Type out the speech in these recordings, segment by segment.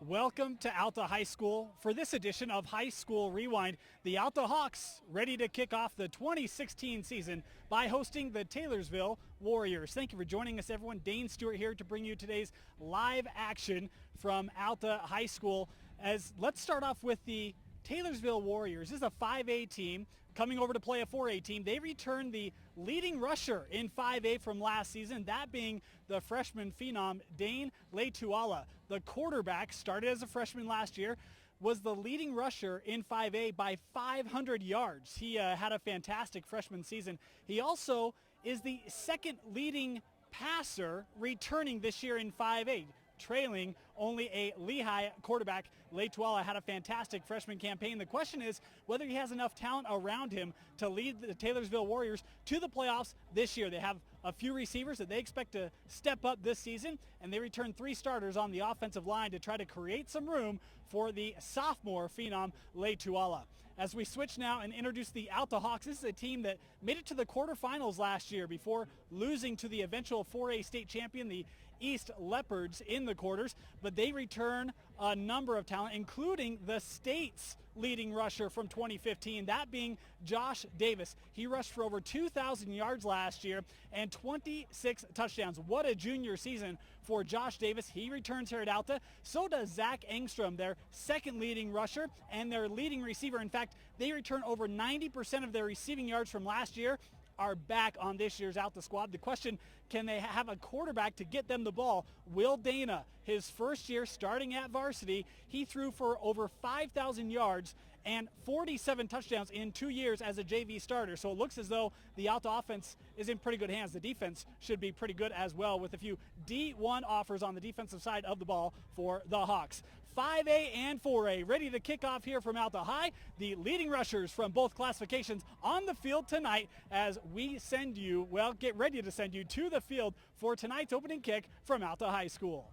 Welcome to Alta High School. For this edition of High School Rewind, the Alta Hawks ready to kick off the 2016 season by hosting the Taylorsville Warriors. Thank you for joining us, everyone. Dane Stewart here to bring you today's live action from Alta High School. Let's start off with the Taylorsville Warriors. This is a 5A team coming over to play a 4A team. They return the leading rusher in 5A from last season, that being the freshman phenom Dane Letuala. The quarterback, started as a freshman last year, was the leading rusher in 5A by 500 yards. He had a fantastic freshman season. He also is the second leading passer returning this year in 5A, trailing only a Lehigh quarterback. Letuala had a fantastic freshman campaign. The question is whether he has enough talent around him to lead the Taylorsville Warriors to the playoffs this year. They have a few receivers that they expect to step up this season, and they return 3 starters on the offensive line to try to create some room for the sophomore phenom Letuala. As we switch now and introduce the Alta Hawks, this is a team that made it to the quarterfinals last year before losing to the eventual 4A state champion, the East Leopards, in the quarters, but they return a number of talent, including the state's leading rusher from 2015, that being Josh Davis. He rushed for over 2,000 yards last year and 26 touchdowns. What a junior season for Josh Davis. He returns here at Alta. So does Zach Engstrom, their second leading rusher and their leading receiver. In fact, they return over 90% of their receiving yards from last year are back on this year's Alta squad. The question, can they have a quarterback to get them the ball? Will Dana, his first year starting at varsity, he threw for over 5,000 yards and 47 touchdowns in 2 years as a JV starter. So it looks as though the Alta offense is in pretty good hands. The defense should be pretty good as well, with a few D1 offers on the defensive side of the ball for the Hawks. 5A and 4A ready to kick off here from Alta High. The leading rushers from both classifications on the field tonight as we get ready to send you to the field for tonight's opening kick from Alta High School.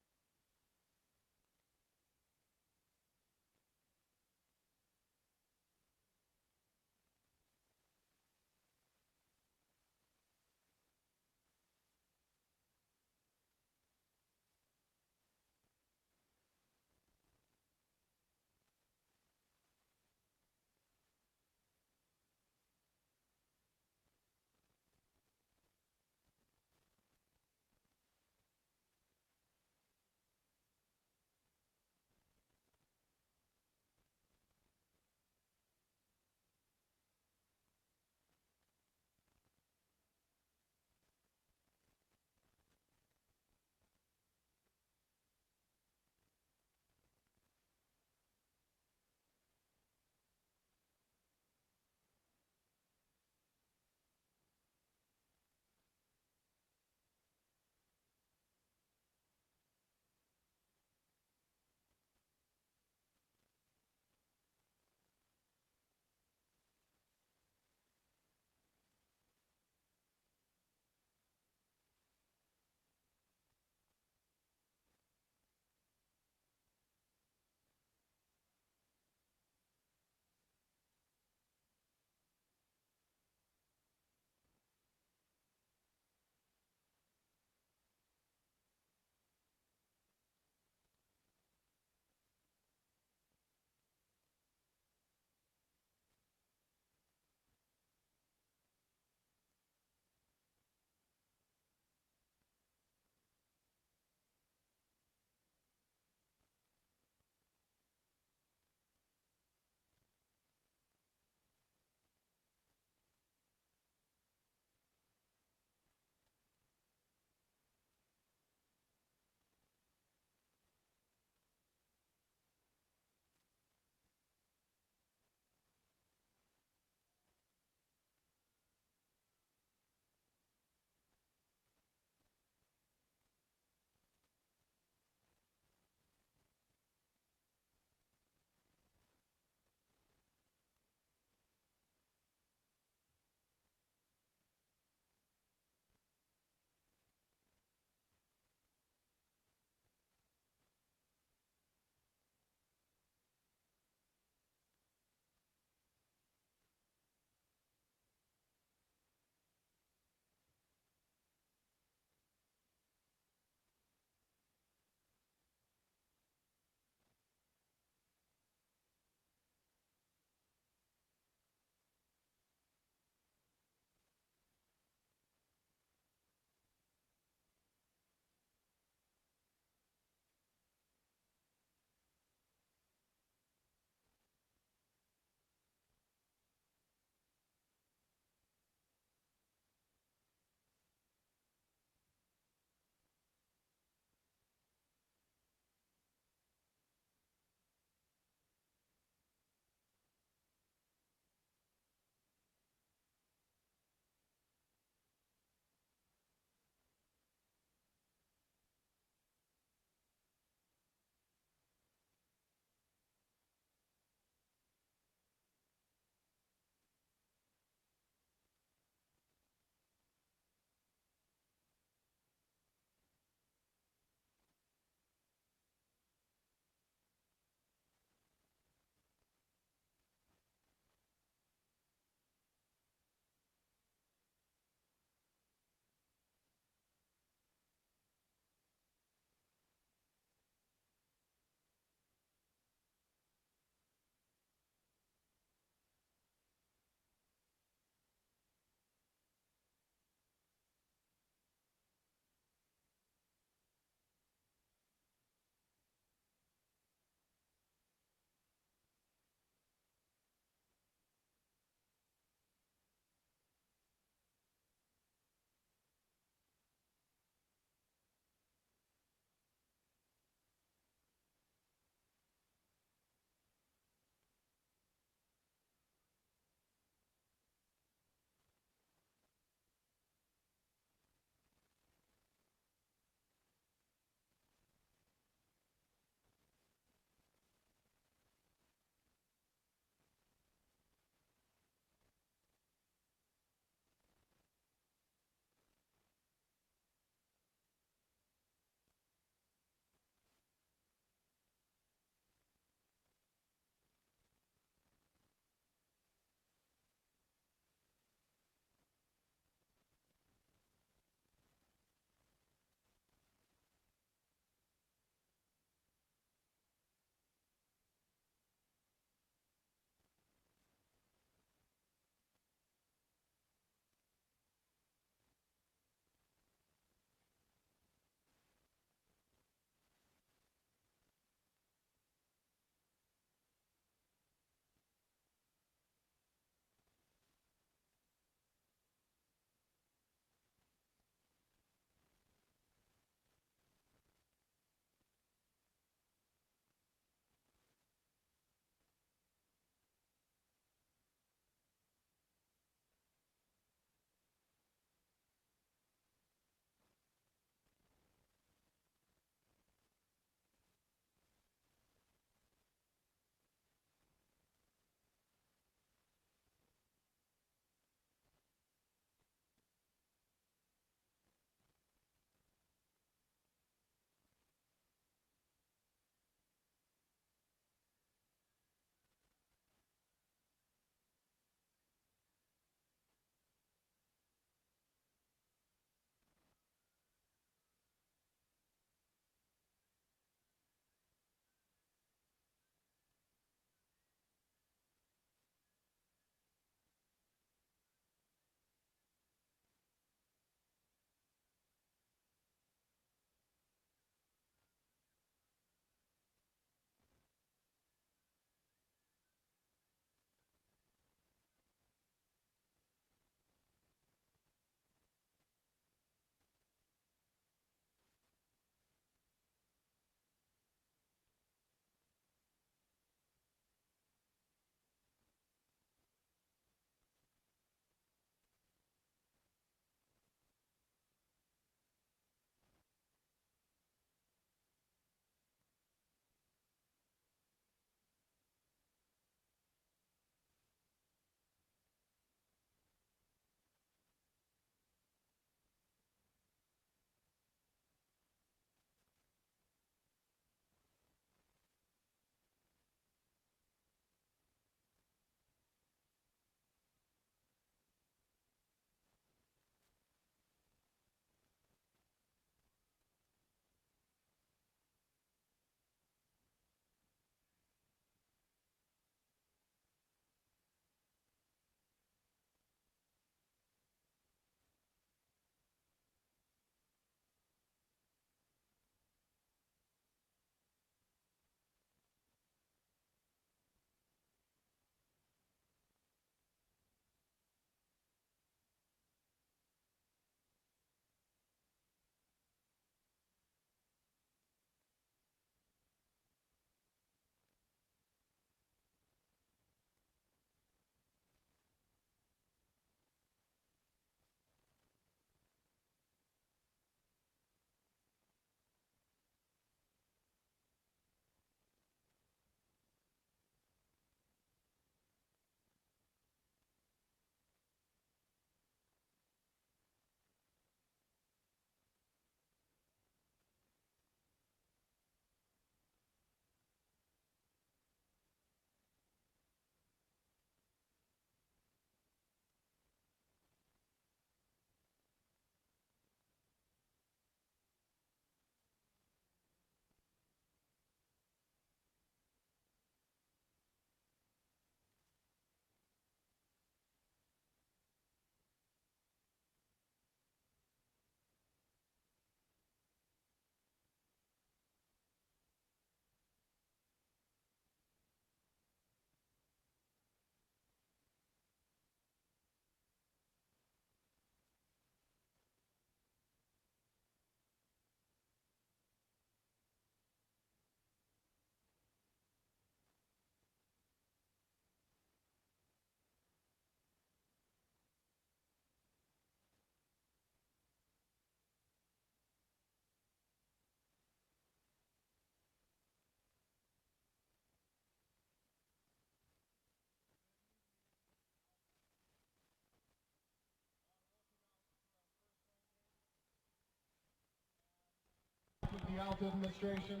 Alta administration.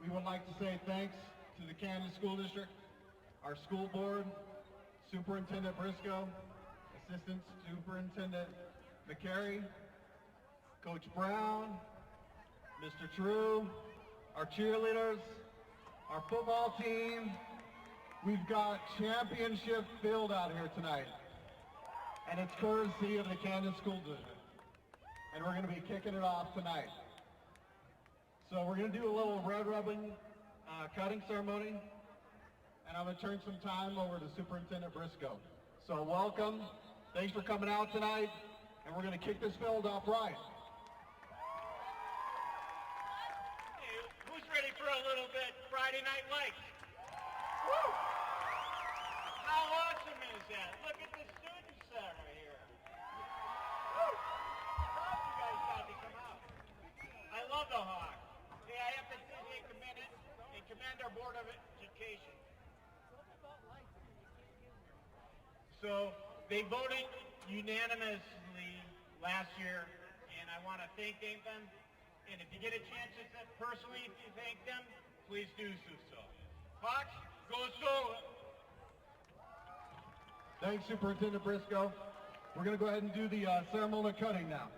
We would like to say thanks to the Canyon School District, our school board, Superintendent Briscoe, Assistant Superintendent McCary, Coach Brown, Mr. True, our cheerleaders, our football team. We've got championship field out here tonight, and it's courtesy of the Canyon School District. And we're going to be kicking it off tonight. So we're going to do a little red rubbing cutting ceremony, and I'm going to turn some time over to Superintendent Briscoe. So welcome, thanks for coming out tonight, and we're going to kick this field off right. Hey, who's ready for a little bit Friday Night Lights? Woo! How awesome is that? Look at the student center here. Woo! Proud you guys got to come out. I love the Hawks. Hey, I have to take a minute and commend our Board of Education. So they voted unanimously last year, and I want to thank them. And if you get a chance to personally thank them, please do so. Hawks, go Solo! Thanks, Superintendent Briscoe. We're going to go ahead and do the ceremonial cutting now.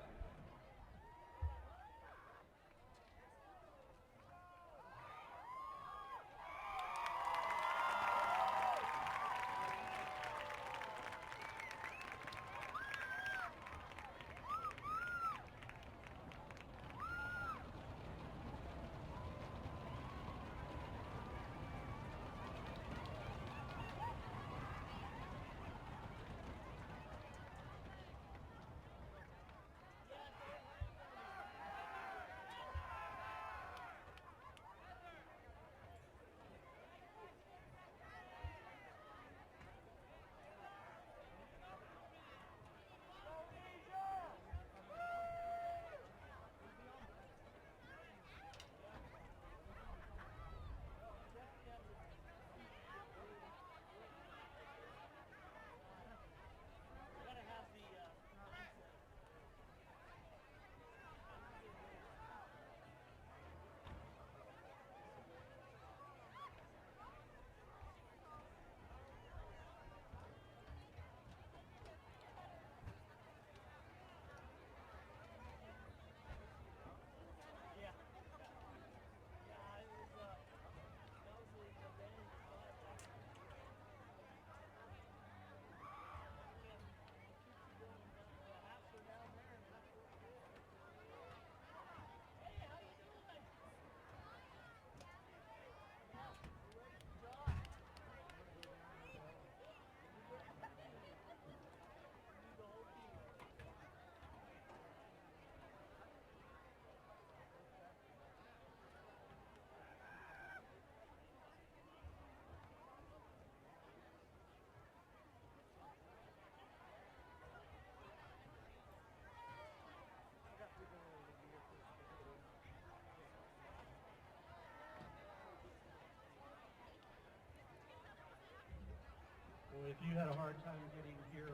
Well, if you had a hard time getting here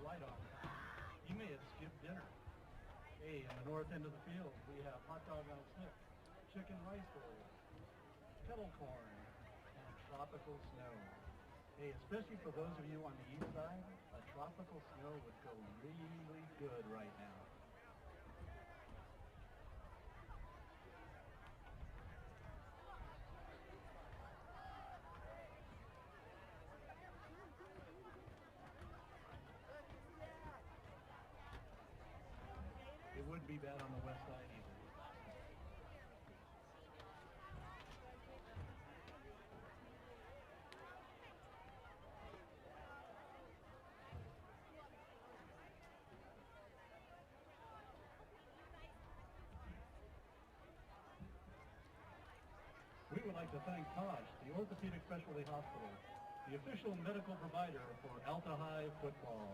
right on time, you may have skipped dinner. Hey, on the north end of the field, we have hot dog on a stick, chicken rice bowls, kettle corn, and tropical snow. Hey, especially for those of you on the east side, a tropical snow would go really good right now. It wouldn't be bad on the west side either. We would like to thank Tosh, the Orthopedic Specialty Hospital, the official medical provider for Alta High football.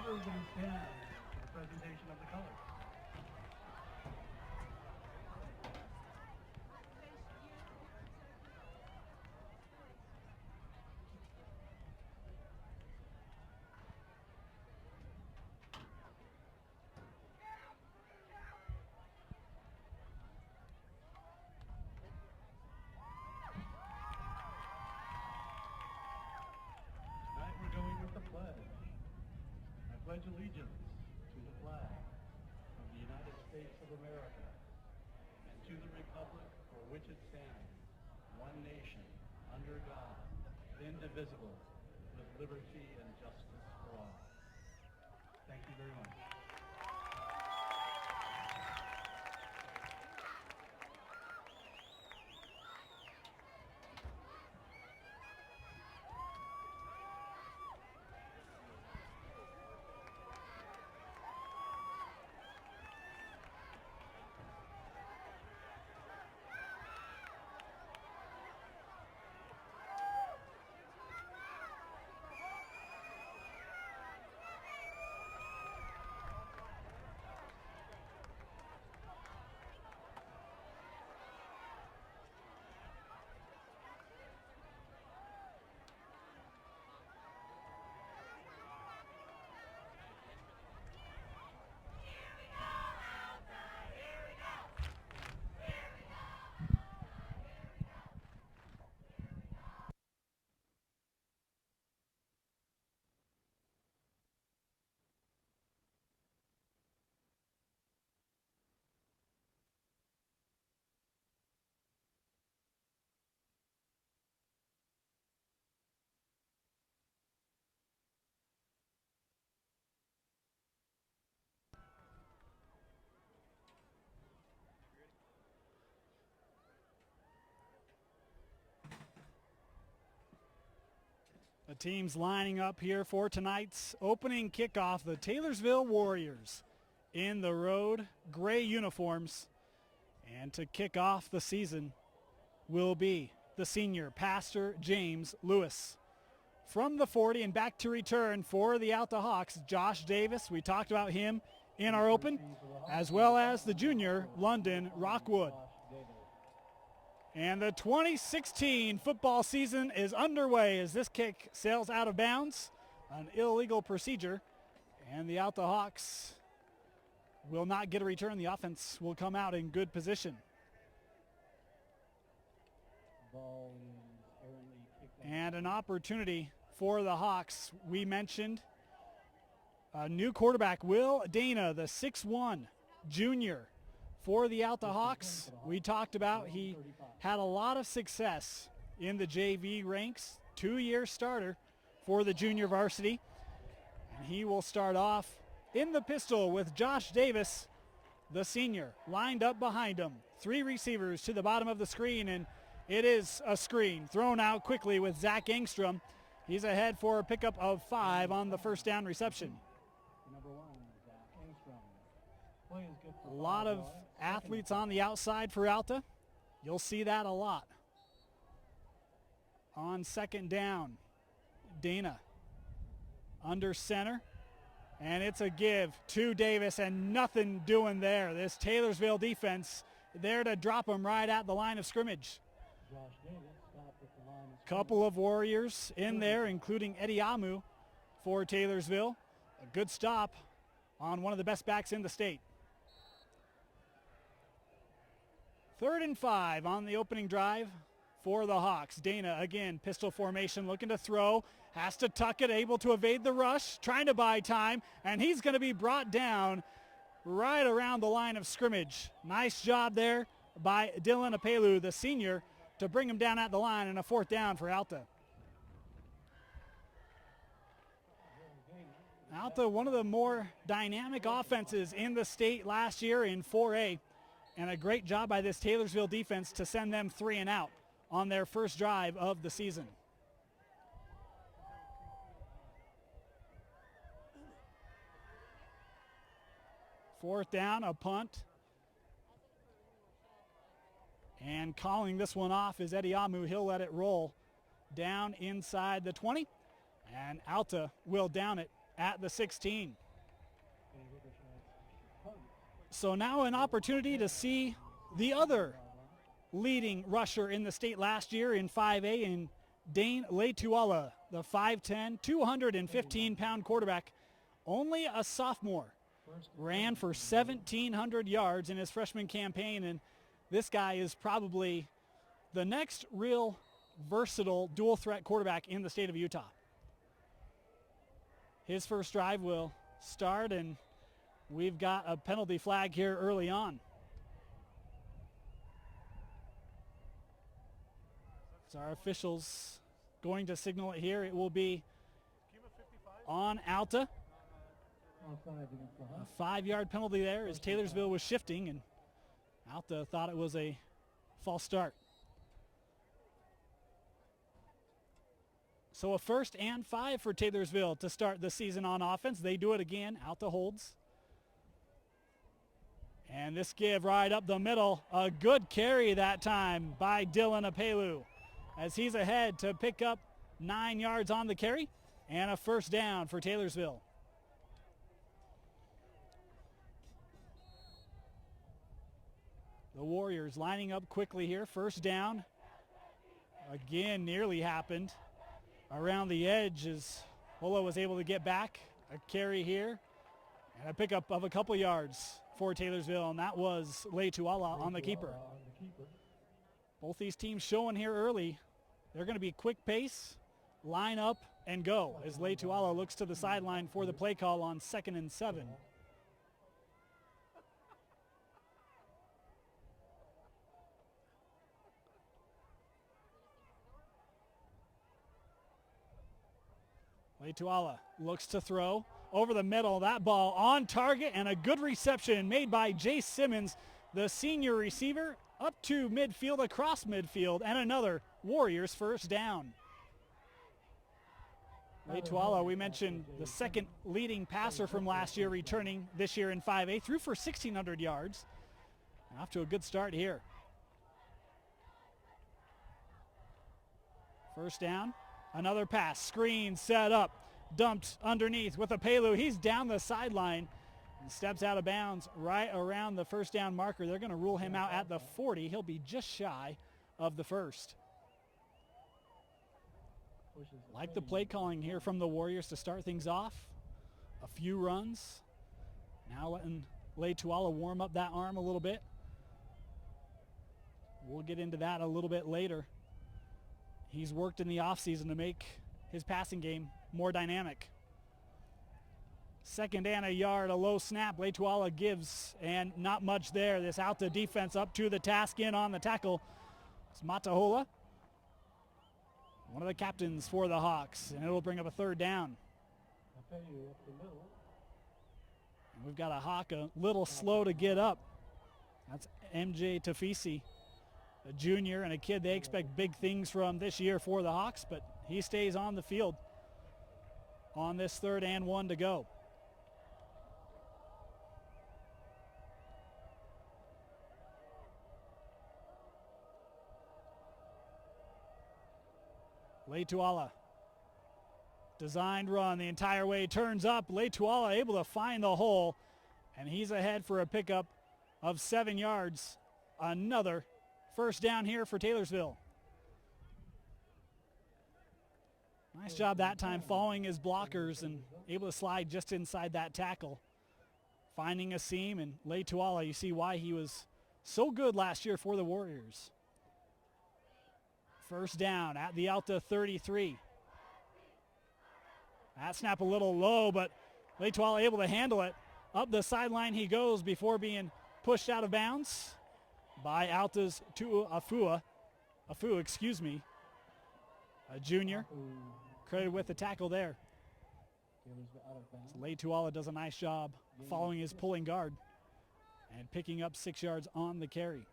everybody stand for the presentation of the colors. Tonight we're going with the pledge. I pledge allegiance to the flag of the United States of America and to the republic for which it stands, one nation, under God, indivisible, with liberty and justice for all. Thank you very much. The teams lining up here for tonight's opening kickoff. The Taylorsville Warriors in the road gray uniforms. And to kick off the season will be the senior, Pastor James Lewis. From the 40 and back to return for the Alta Hawks, Josh Davis. We talked about him in our open, as well as the junior, London Rockwood. And the 2016 football season is underway as this kick sails out of bounds, an illegal procedure, and the Alta Hawks will not get a return. The offense will come out in good position. And an opportunity for the Hawks. We mentioned a new quarterback, Will Dana, the 6'1 junior for the Alta Hawks. We talked about he had a lot of success in the JV ranks, 2-year starter for the junior varsity. And he will start off in the pistol with Josh Davis, the senior, lined up behind him. 3 receivers to the bottom of the screen, and it is a screen thrown out quickly with Zach Engstrom. He's ahead for a pickup of 5 on the first down reception. A lot of athletes on the outside for Alta. You'll see that a lot. On second down, Dana under center. And it's a give to Davis, and nothing doing there. This Taylorsville defense there to drop him right at the line of scrimmage. Couple of Warriors in there, including Eddie Amu for Taylorsville. A good stop on one of the best backs in the state. 3rd and 5 on the opening drive for the Hawks. Dana again, pistol formation, looking to throw. Has to tuck it, able to evade the rush, trying to buy time, and he's going to be brought down right around the line of scrimmage. Nice job there by Dylan Apelu, the senior, to bring him down at the line, and a 4th down for Alta. Alta, one of the more dynamic offenses in the state last year in 4A, and a great job by this Taylorsville defense to send them 3 and out on their first drive of the season. Fourth down, a punt. And calling this one off is Eddie Amu. He'll let it roll down inside the 20. And Alta will down it at the 16. So now an opportunity to see the other leading rusher in the state last year in 5A in Dane Letuala, the 5'10", 215-pound quarterback, only a sophomore, ran for 1,700 yards in his freshman campaign, and this guy is probably the next real versatile dual threat quarterback in the state of Utah. His first drive will start, and we've got a penalty flag here early on. So our officials going to signal it here. It will be on Alta. A 5-yard penalty there as Taylorsville was shifting, and Alta thought it was a false start. So a 1st and 5 for Taylorsville to start the season on offense. They do it again. Alta holds. And this give right up the middle. A good carry that time by Dylan Apelu as he's ahead to pick up 9 yards on the carry and a 1st down for Taylorsville. The Warriors lining up quickly here. 1st down. Again, nearly happened. Around the edge as Holo was able to get back. A carry here and a pickup of a couple yards for Taylorsville, and that was Letuala on the keeper. Both these teams showing here early. They're going to be quick pace, line up, and go as Letuala looks to the sideline for the play call on 2nd and 7. Letuala looks to throw over the middle. That ball on target and a good reception made by Jace Simmons, the senior receiver, up to midfield, across midfield, and another Warriors 1st down. Letuala, we mentioned the 2nd leading passer from last year, returning this year in 5A, threw for 1,600 yards. And off to a good start here. 1st down. Another pass, screen set up, dumped underneath with Apelu. He's down the sideline and steps out of bounds right around the 1st down marker. They're going to rule him out at the 40. He'll be just shy of the 1st. Like the play calling here from the Warriors to start things off. A few runs. Now letting Letuala warm up that arm a little bit. We'll get into that a little bit later. He's worked in the offseason to make his passing game more dynamic. 2nd and a yard, a low snap. Letuala gives, and not much there. This Alta defense up to the task, in on the tackle. It's Matahola, one of the captains for the Hawks, and it'll bring up a 3rd down. And we've got a Hawk a little slow to get up. That's MJ Tafisi, a junior and a kid they expect big things from this year for the Hawks, but he stays on the field on this 3rd and 1 to go. Letuala, designed run the entire way, turns up. Letuala able to find the hole, and he's ahead for a pickup of 7 yards. Another 1st down here for Taylorsville. Nice job that time following his blockers and able to slide just inside that tackle. Finding a seam, and Letuala, you see why he was so good last year for the Warriors. 1st down at the Alta 33. That snap a little low, but Letuala able to handle it. Up the sideline he goes before being pushed out of bounds by Alta's Afu, a junior, credited with the tackle there. So Letuala does a nice job following his pulling guard and picking up 6 yards on the carry.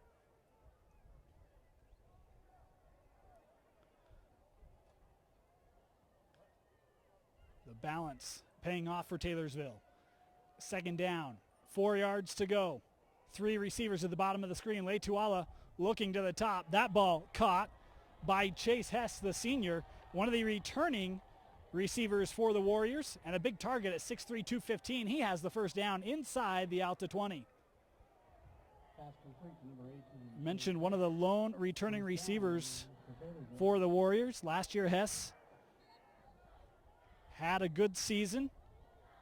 The balance paying off for Taylorsville. 2nd down, 4 yards to go. 3 receivers at the bottom of the screen. Letuala looking to the top. That ball caught by Chase Hess, the senior, one of the returning receivers for the Warriors, and a big target at 6'3", 215. He has the first down inside the Alta 20. Mentioned one of the lone returning receivers for the Warriors. Last year, Hess had a good season.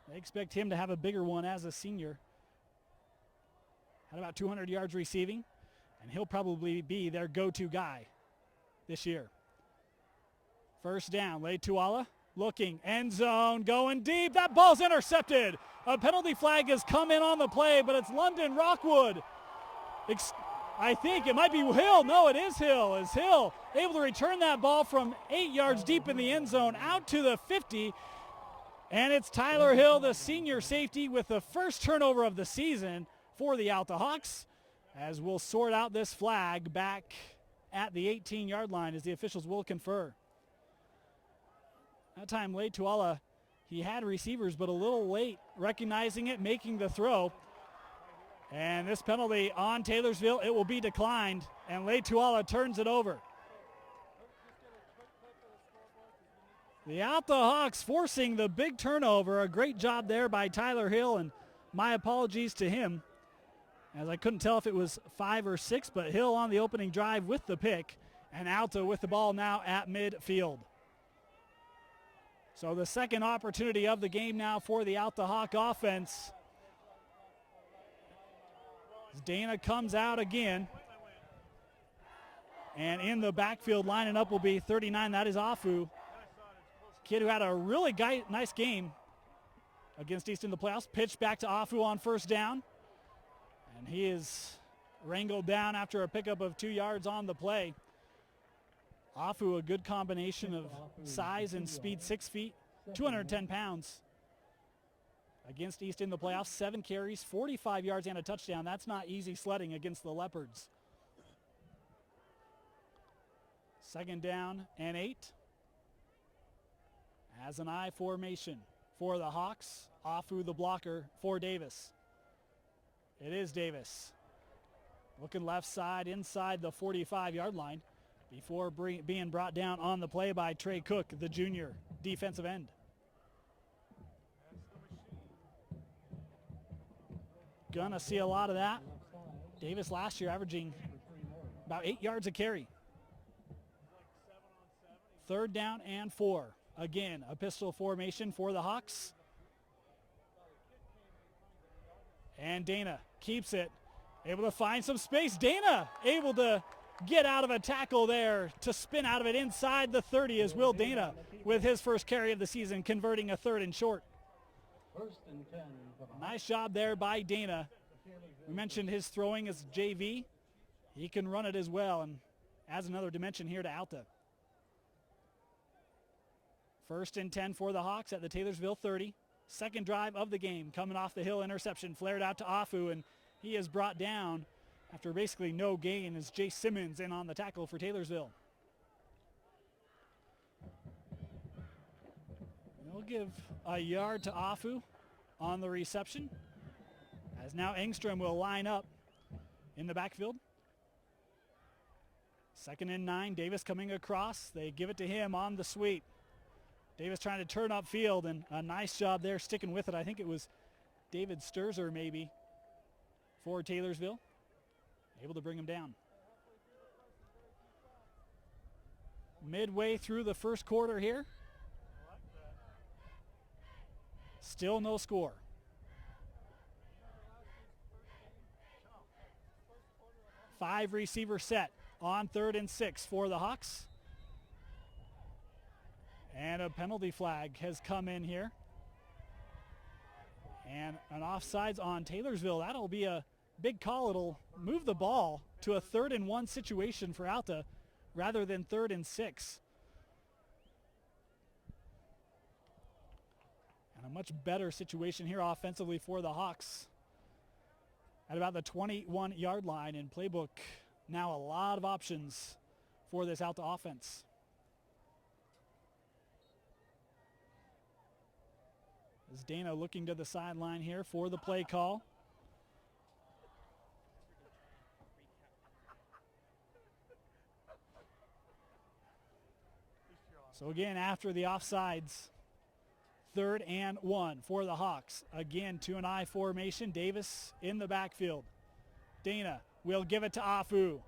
They expect him to have a bigger one as a senior. Had about 200 yards receiving, and he'll probably be their go-to guy this year. First down, Leituala looking, end zone, going deep. That ball's intercepted. A penalty flag has come in on the play, but it's London Rockwood. I think it might be Hill. No, it is Hill. Is Hill able to return that ball from 8 yards deep in the end zone out to the 50. And it's Tyler Hill, the senior safety, with the first turnover of the season for the Alta Hawks, as we'll sort out this flag back at the 18-yard line as the officials will confer. That time, Leituala, he had receivers, but a little late recognizing it, making the throw. And this penalty on Taylorsville, it will be declined, and Leituala turns it over. The Alta Hawks forcing the big turnover. A great job there by Tyler Hill, and my apologies to him, as I couldn't tell if it was 5 or 6, but Hill on the opening drive with the pick, and Alta with the ball now at midfield. So the second opportunity of the game now for the Alta Hawk offense. As Dana comes out again. And in the backfield lining up will be 39. That is Afu. Kid who had a really nice game against East in the playoffs. Pitched back to Afu on first down. And he is wrangled down after a pickup of 2 yards on the play. Afu, a good combination of size and speed, 6 feet, 210 pounds. Against East in the playoffs, 7 carries, 45 yards and a touchdown. That's not easy sledding against the Leopards. Second down and 8. As an I formation for the Hawks. Afu the blocker for Davis. It is Davis. Looking left side inside the 45-yard line before being brought down on the play by Trey Cook, the junior defensive end. Gonna see a lot of that. Davis last year averaging about 8 yards a carry. Third down and 4. Again, a pistol formation for the Hawks. And Dana keeps it. Able to find some space. Dana able to get out of a tackle there to spin out of it inside the 30 is Will Dana with his first carry of the season, converting a 3rd and short. First and 10. Nice job there by Dana. We mentioned his throwing as JV. He can run it as well and adds another dimension here to Alta. First and 10 for the Hawks at the Taylorsville 30. Second drive of the game coming off the Hill interception, flared out to Afu, and he is brought down after basically no gain as Jay Simmons in on the tackle for Taylorsville. They'll give a yard to Afu on the reception, as now Engstrom will line up in the backfield. Second and 9, Davis coming across. They give it to him on the sweep. Davis trying to turn upfield, and a nice job there sticking with it. I think it was David Sturzer maybe for Taylorsville. Able to bring him down. Midway through the first quarter here. Still no score. Five receiver set on 3rd and 6 for the Hawks. And a penalty flag has come in here. And an offsides on Taylorsville. That'll be a big call. It'll move the ball to a 3rd and 1 situation for Alta rather than 3rd and 6. And a much better situation here offensively for the Hawks at about the 21-yard line. And playbook now a lot of options for this Alta offense. As Dana looking to the sideline here for the play call. So again, after the offsides, 3rd and 1 for the Hawks. Again, 2-and-I formation. Davis in the backfield. Dana will give it to Afu.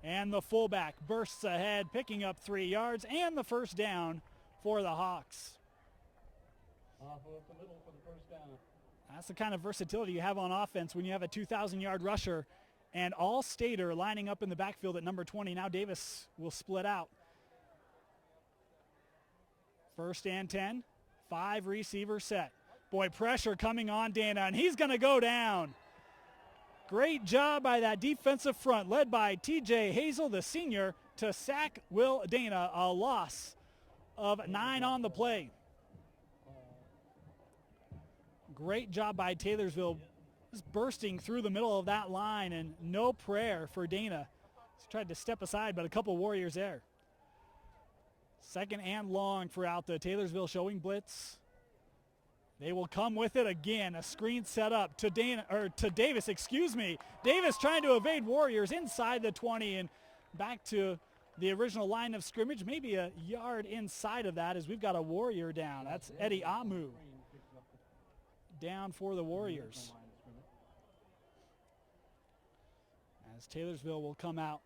And the fullback bursts ahead, picking up 3 yards and the first down for the Hawks. Off up the middle for the first down. That's the kind of versatility you have on offense when you have a 2,000-yard rusher and All-Stater lining up in the backfield at number 20. Now Davis will split out. 1st and 10, 5 receiver set. Boy, pressure coming on Dana, and he's going to go down. Great job by that defensive front led by TJ Hazel, the senior, to sack Will Dana, a loss of 9 on the play. Great job by Taylorsville, just bursting through the middle of that line, and no prayer for Dana. He's tried to step aside, but a couple Warriors there. 2nd and long for Alta. Taylorsville showing blitz. They will come with it again. A screen set up to Davis, excuse me. Davis trying to evade Warriors inside the 20 and back to the original line of scrimmage, maybe a yard inside of that as we've got a Warrior down. That's Eddie Amu down for the Warriors. As Taylorsville will come out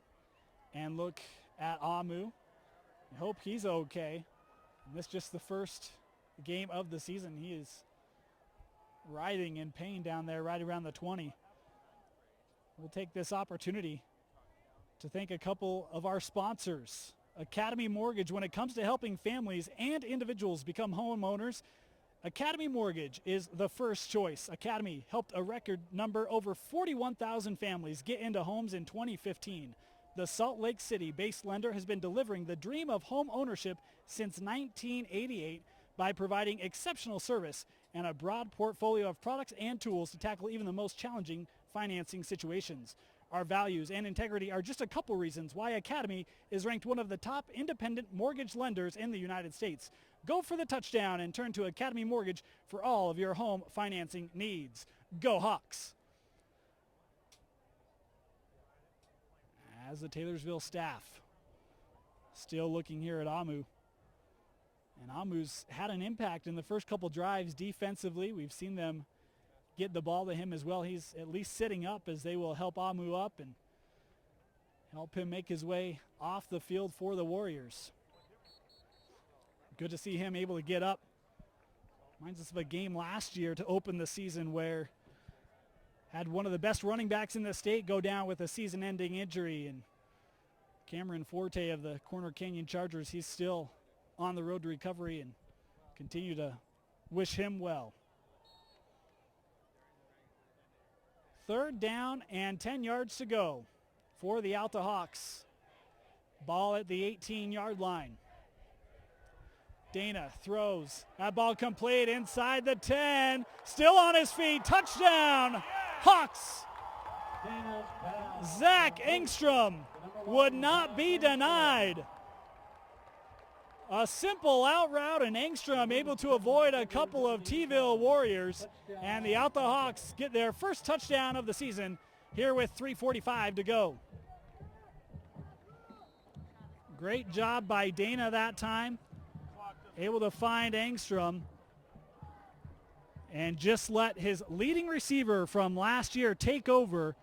and look at Amu. I hope he's okay. And this is just the first game of the season. He is writhing in pain down there right around the 20. We'll take this opportunity to thank a couple of our sponsors. Academy Mortgage, when it comes to helping families and individuals become homeowners, Academy Mortgage is the first choice. Academy helped a record number over 41,000 families get into homes in 2015. The Salt Lake City-based lender has been delivering the dream of home ownership since 1988 by providing exceptional service and a broad portfolio of products and tools to tackle even the most challenging financing situations. Our values and integrity are just a couple reasons why Academy is ranked one of the top independent mortgage lenders in the United States. Go for the touchdown and turn to Academy Mortgage for all of your home financing needs. Go Hawks! As the Taylorsville staff still looking here at Amu. And Amu's had an impact in the first couple drives defensively. We've seen them get the ball to him as well. He's at least sitting up as they will help Amu up and help him make his way off the field for the Warriors. Good to see him able to get up. Reminds us of a game last year to open the season where had one of the best running backs in the state go down with a season-ending injury. And Cameron Forte of the Corner Canyon Chargers, he's still on the road to recovery, and continue to wish him well. 3rd down and 10 yards to go for the Alta Hawks. Ball at the 18-yard line. Dana throws. That ball complete inside the 10. Still on his feet. Touchdown, Hawks. Zach Engstrom would not be denied. A simple out route, and Engstrom able to avoid a couple of T-ville Warriors. And the Alta Hawks get their first touchdown of the season here with 3:45 to go. Great job by Dana that time. Able to find Engstrom and just let his leading receiver from last year take over.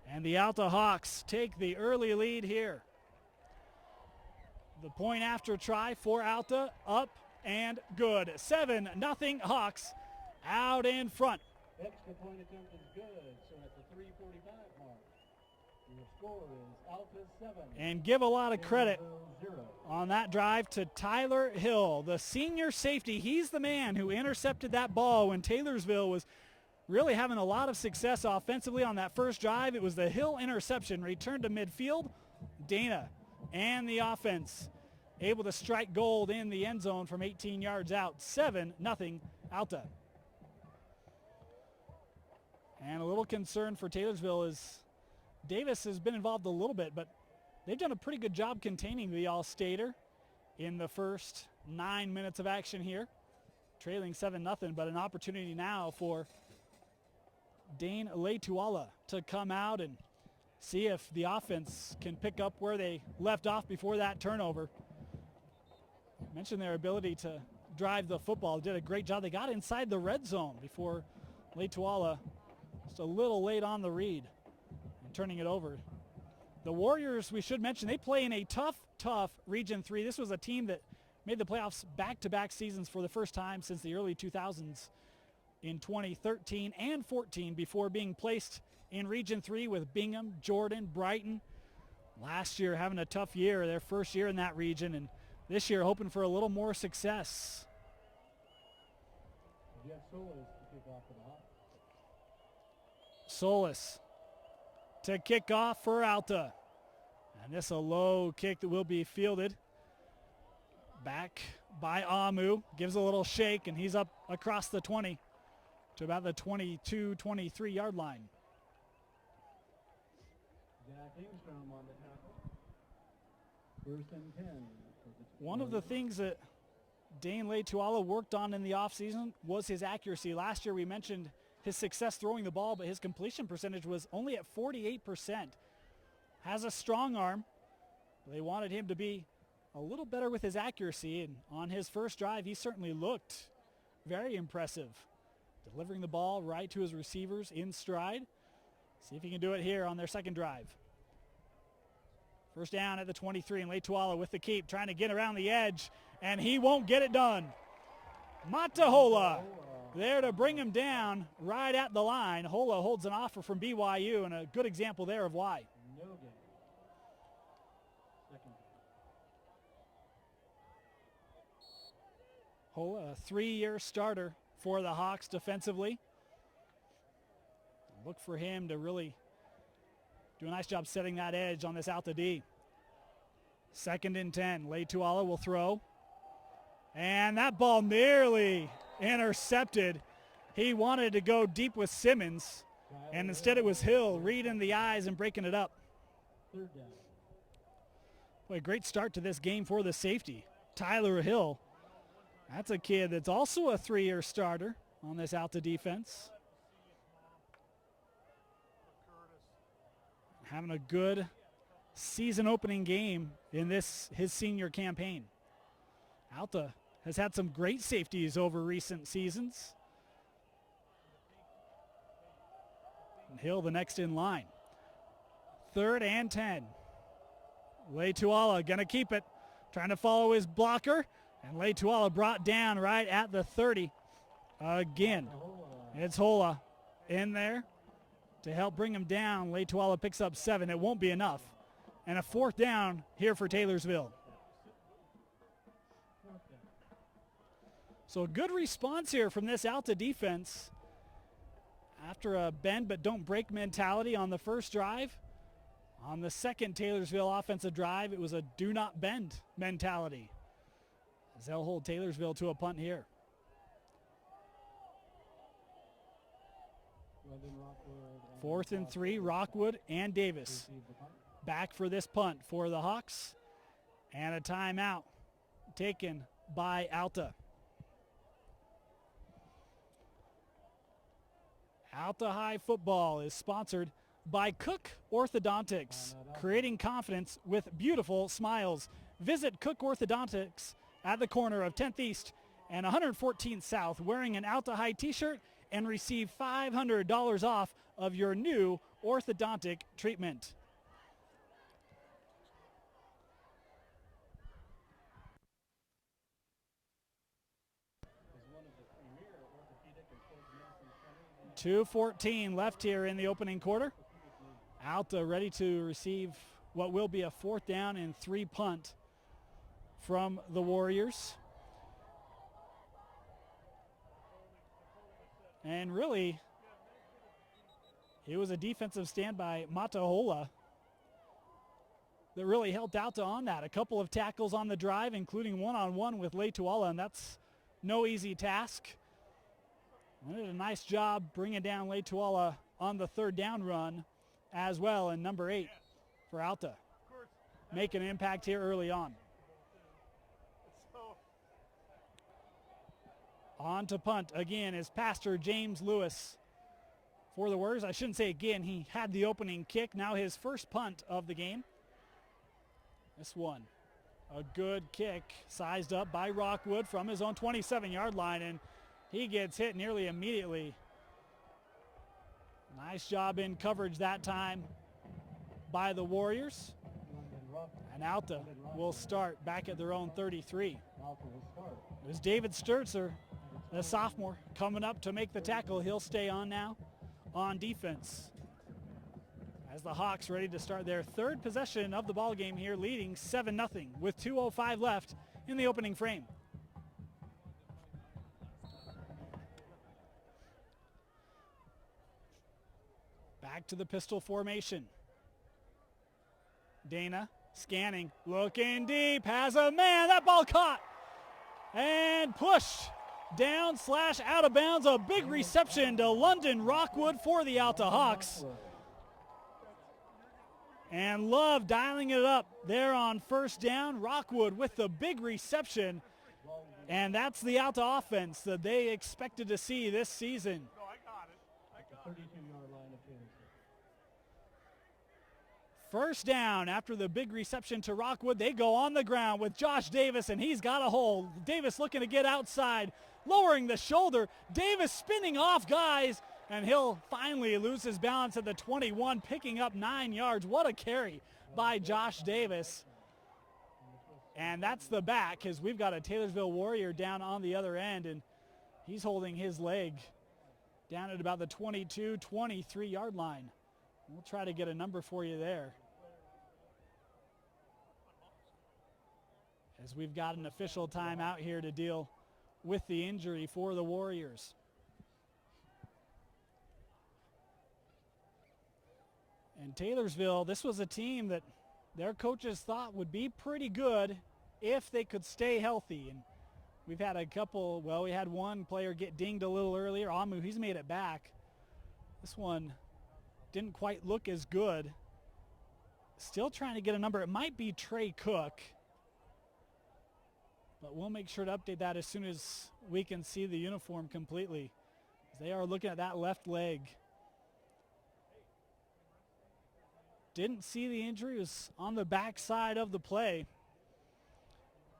And the Alta Hawks take the early lead here. The point after try for Alta, up and good. 7-0 Hawks out in front. Extra point attempt is good, so at the 3:45 mark, your score is Alta 7. And give a lot of credit 0. on that drive to Tyler Hill, the senior safety. He's the man who intercepted that ball when Taylorsville was really having a lot of success offensively on that first drive. It was the Hill interception, returned to midfield. Dana and the offense able to strike gold in the end zone from 18 yards out. 7-0 Alta. And a little concern for Taylorsville is Davis has been involved a little bit, but they've done a pretty good job containing the All-Stater in the first 9 minutes of action here. Trailing 7-0, but an opportunity now for Dane Leituala to come out and see if the offense can pick up where they left off before that turnover. Mentioned their ability to drive the football. Did a great job. They got inside the red zone before Lake Tuala just a little late on the read and turning it over. The Warriors, we should mention, they play in a tough Region 3. This was a team that made the playoffs back-to-back seasons for the first time since the early 2000s in 2013 and 14 before being placed in Region 3 with Bingham, Jordan, Brighton. Last year having a tough year, their first year in that region, and this year hoping for a little more success. Solis to kick off for Alta. And this a low kick that will be fielded. Back by Amu. Gives a little shake, and he's up across the 20 to about the 22, 23 yard line. First and 10. One of the things that Dane Lake Tuala worked on in the offseason was his accuracy. Last year we mentioned his success throwing the ball, but his completion percentage was only at 48%. Has a strong arm. They wanted him to be a little better with his accuracy, and on his first drive he certainly looked very impressive. Delivering the ball right to his receivers in stride. See if he can do it here on their second drive. First down at the 23, and Lake Tuala with the keep, trying to get around the edge, and he won't get it done. Matahola there to bring him down right at the line. Hola holds an offer from BYU, and a good example there of why. No game. Second. Hola, a 3-year starter for the Hawks defensively. Look for him to really do a nice job setting that edge on this Alta D. Second and 10. Lake Tuala will throw. And that ball nearly intercepted. He wanted to go deep with Simmons, and instead it was Hill reading the eyes and breaking it up. Third down. Boy, great start to this game for the safety. Tyler Hill. That's a kid that's also a 3-year starter on this Alta defense. Having a good season opening game in his senior campaign. Alta has had some great safeties over recent seasons. And Hill the next in line. Third and 10. Lake Tuala gonna keep it, trying to follow his blocker, and Lake Tuala brought down right at the 30. Again, it's Hola in there to help bring him down. Lake Tuala picks up 7. It won't be enough. And a fourth down here for Taylorsville. So a good response here from this Alta defense. After a bend but don't break mentality on the first drive, on the second Taylorsville offensive drive, it was a do not bend mentality, as they'll hold Taylorsville to a punt here. Fourth and 3, Rockwood and Davis back for this punt for the Hawks, and a timeout taken by Alta. Alta High football is sponsored by Cook Orthodontics, creating confidence with beautiful smiles. Visit Cook Orthodontics at the corner of 10th East and 114th South wearing an Alta High t-shirt and receive $500 off of your new orthodontic treatment. .2:14 left here in the opening quarter. Alta ready to receive what will be a 4th down and 3 punt from the Warriors. And really, it was a defensive stand by Matahola that really helped Alta on that. A couple of tackles on the drive, including one-on-one with Lake Tuala, and that's no easy task. They did a nice job bringing down Lake Tuala on the 3rd down run as well, and number 8 for Alta. Making an impact here early on. On to punt again is Pastor James Lewis for the Warriors. I shouldn't say again, he had the opening kick. Now his first punt of the game. This one A good kick sized up by Rockwood from his own 27-yard line, and he gets hit nearly immediately. Nice job in coverage that time by the Warriors. And Alta will start back at their own 33. It was David Sturzer, the sophomore, coming up to make the tackle. He'll stay on now on defense. As the Hawks ready to start their third possession of the ball game here, leading 7-0 with 2:05 left in the opening frame. Back to the pistol formation. Dana scanning, looking deep, has a man, that ball caught and pushed down / out of bounds. A big reception to London Rockwood for the Alta Hawks. And Love dialing it up there on first down. Rockwood with the big reception. And that's the Alta offense that they expected to see this season. First down after the big reception to Rockwood. They go on the ground with Josh Davis, and he's got a hole. Davis looking to get outside, lowering the shoulder. Davis spinning off guys, and he'll finally lose his balance at the 21, picking up 9 yards. What a carry by Josh Davis. And that's the back, because we've got a Taylorsville Warrior down on the other end, and he's holding his leg down at about the 22, 23-yard line. We'll try to get a number for you there, as we've got an official timeout here to deal with the injury for the Warriors. And Taylorsville, this was a team that their coaches thought would be pretty good if they could stay healthy. And we've had a couple, well, we had one player get dinged a little earlier. Amu, he's made it back. This one didn't quite look as good. Still trying to get a number. It might be Trey Cook, but we'll make sure to update that as soon as we can see the uniform completely. They are looking at that left leg. Didn't see the injury. It was on the backside of the play.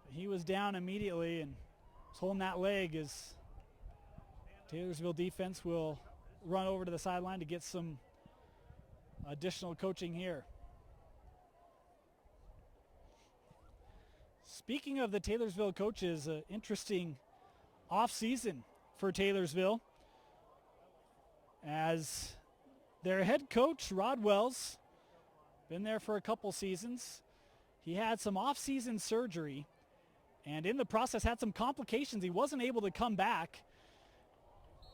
He was down immediately and was holding that leg as Taylorsville defense will run over to the sideline to get some additional coaching here. Speaking of the Taylorsville coaches, interesting offseason for Taylorsville, as their head coach, Rod Wells, been there for a couple seasons. He had some off-season surgery, and in the process had some complications. He wasn't able to come back,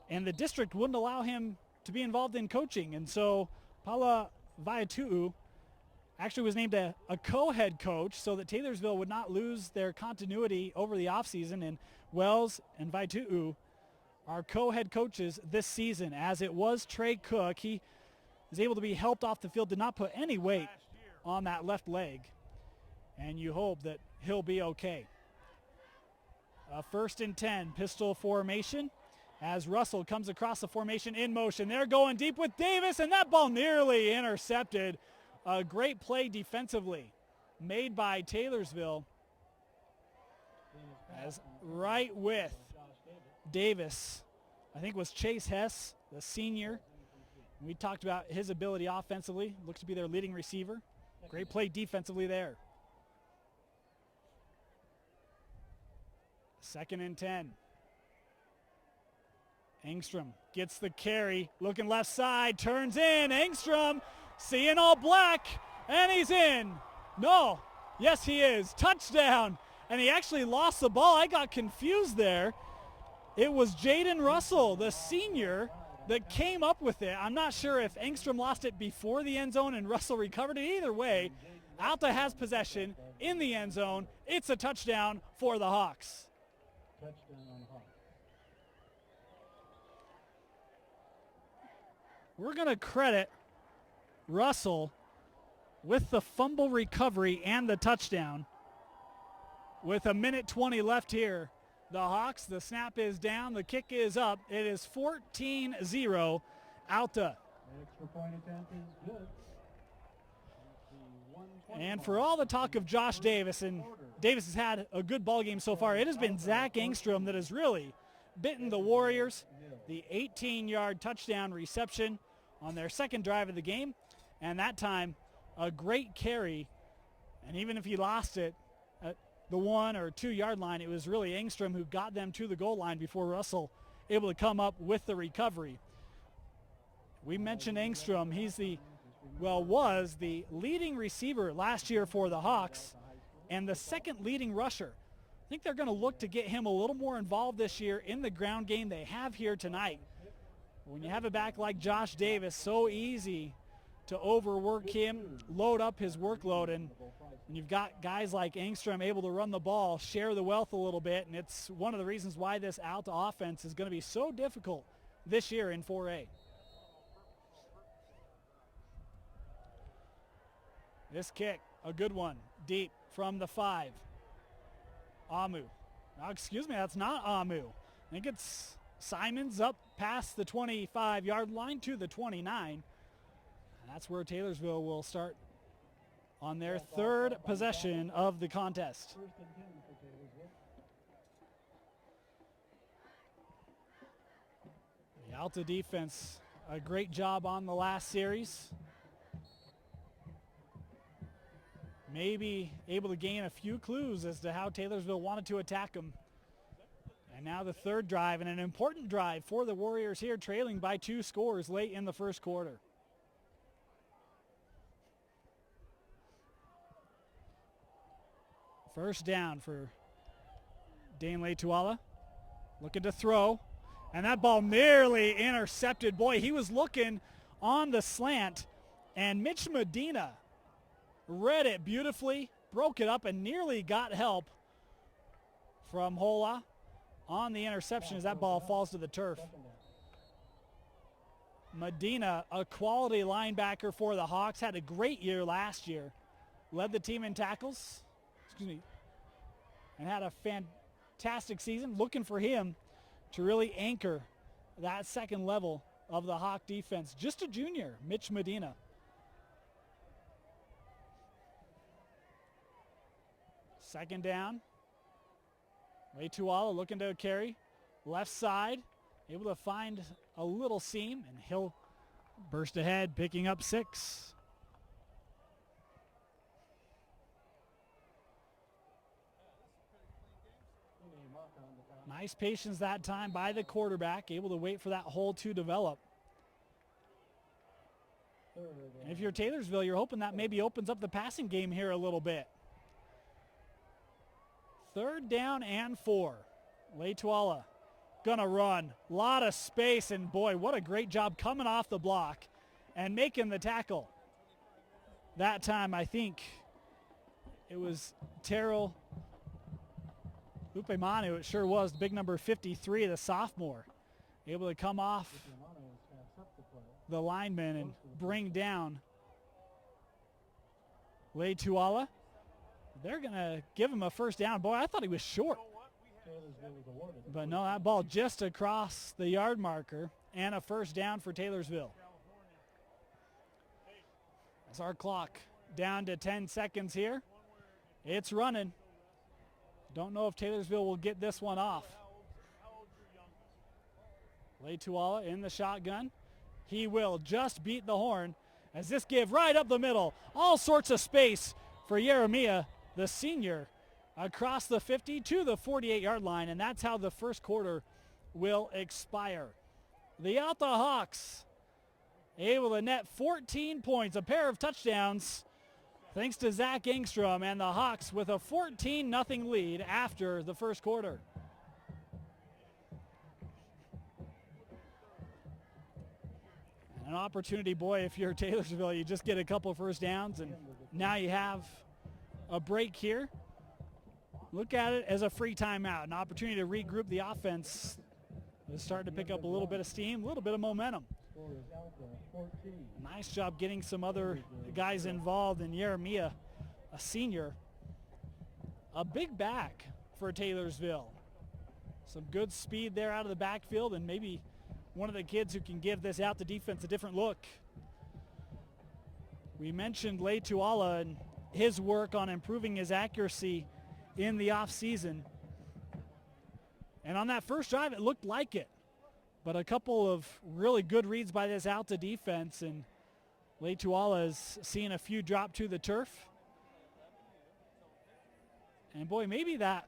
and the district wouldn't allow him to be involved in coaching. And so Paula Vaiatu'u actually was named a co-head coach so that Taylorsville would not lose their continuity over the offseason. And Wells and Vaiatu'u are co-head coaches this season, as it was Trey Cook. He was able to be helped off the field, did not put any weight on that left leg. And you hope that he'll be okay. 1st and 10, pistol formation, as Russell comes across the formation in motion. They're going deep with Davis, and that ball nearly intercepted. A great play defensively made by Taylorsville, as right with Davis, I think, was Chase Hess, the senior. We talked about his ability offensively. Looks to be their leading receiver. Great play defensively there. 2nd and 10. Engstrom gets the carry, looking left side, turns in. Engstrom seeing all black, and he's in. No, yes he is. Touchdown, and he actually lost the ball. I got confused there. It was Jaden Russell, the senior, that came up with it. I'm not sure if Engstrom lost it before the end zone and Russell recovered it. Either way, Alta has possession in the end zone. It's a touchdown for the Hawks. We're going to credit Russell with the fumble recovery and the touchdown. With 1:20 left here, the Hawks, the snap is down, the kick is up. It is 14-0 Alta. Extra point attempt is good. And for all the talk of Josh Davis, and Davis has had a good ball game so far, it has been Zach Engstrom that has really bitten the Warriors. The 18-yard touchdown reception on their second drive of the game, and that time a great carry. And even if he lost it at the 1 or 2 yard line, it was really Engstrom who got them to the goal line before Russell able to come up with the recovery. We mentioned Engstrom. He's was the leading receiver last year for the Hawks and the second leading rusher. I think they're going to look to get him a little more involved this year in the ground game they have here tonight. When you have a back like Josh Davis, so easy to overwork him, load up his workload, and you've got guys like Engstrom able to run the ball, share the wealth a little bit, and it's one of the reasons why this Alta offense is going to be so difficult this year in 4A. This kick, a good one, deep from the 5. Amu. Now, excuse me, that's not Amu. I think it's Simons up past the 25-yard line to the 29. And that's where Taylorsville will start on their third possession of the contest. The Alta defense, a great job on the last series. Maybe able to gain a few clues as to how Taylorsville wanted to attack them. And now the third drive, and an important drive for the Warriors here, trailing by 2 scores late in the first quarter. First down for Dane Letuala. Looking to throw, and that ball nearly intercepted. Boy, he was looking on the slant, and Mitch Medina read it beautifully, broke it up, and nearly got help from Hola on the interception as that ball falls to the turf. Medina, a quality linebacker for the Hawks, had a great year last year. Led the team in tackles, and had a fantastic season. Looking for him to really anchor that second level of the Hawk defense. Just a junior, Mitch Medina. Second down. Letuala looking to carry. Left side. Able to find a little seam, and he'll burst ahead, picking up 6. Nice patience that time by the quarterback, able to wait for that hole to develop. And if you're Taylorsville, you're hoping that maybe opens up the passing game here a little bit. Third down and 4. Letuala gonna run. Lot of space, and boy, what a great job coming off the block and making the tackle. That time, I think it was Terrell Upemanu, it sure was, big number 53, the sophomore, able to come off the lineman and bring down Letuala. They're going to give him a first down. Boy, I thought he was short. But no, that ball just across the yard marker, and a first down for Taylorsville. That's our clock down to 10 seconds here. It's running. Don't know if Taylorsville will get this one off. Letuala in the shotgun. He will just beat the horn as this give right up the middle. All sorts of space for Jeremiah, the senior, across the 50 to the 48-yard line, and that's how the first quarter will expire. The Alta Hawks able to net 14 points, a pair of touchdowns, thanks to Zach Engstrom, and the Hawks with a 14-0 lead after the first quarter. An opportunity, boy, if you're Taylorsville, you just get a couple first downs, and now you have a break here. Look at it as a free timeout, an opportunity to regroup the offense. It's starting to pick up a little bit of steam, a little bit of momentum. Nice job getting some other guys involved, in Jeremiah, a senior. A big back for Taylorsville. Some good speed there out of the backfield, and maybe one of the kids who can give this Alta defense a different look. We mentioned Letuala, and his work on improving his accuracy in the offseason. And on that first drive, it looked like it. But a couple of really good reads by this Alta defense, and Leituala is seeing a few drop to the turf. And boy, maybe that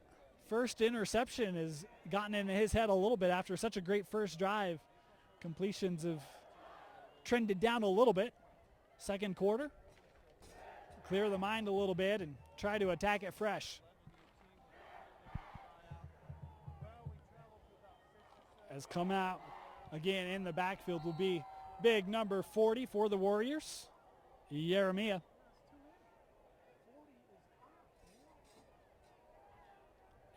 first interception has gotten into his head a little bit after such a great first drive. Completions have trended down a little bit. Second quarter, clear the mind a little bit and try to attack it fresh. Has come out again in the backfield will be big number 40 for the Warriors, Jeremiah.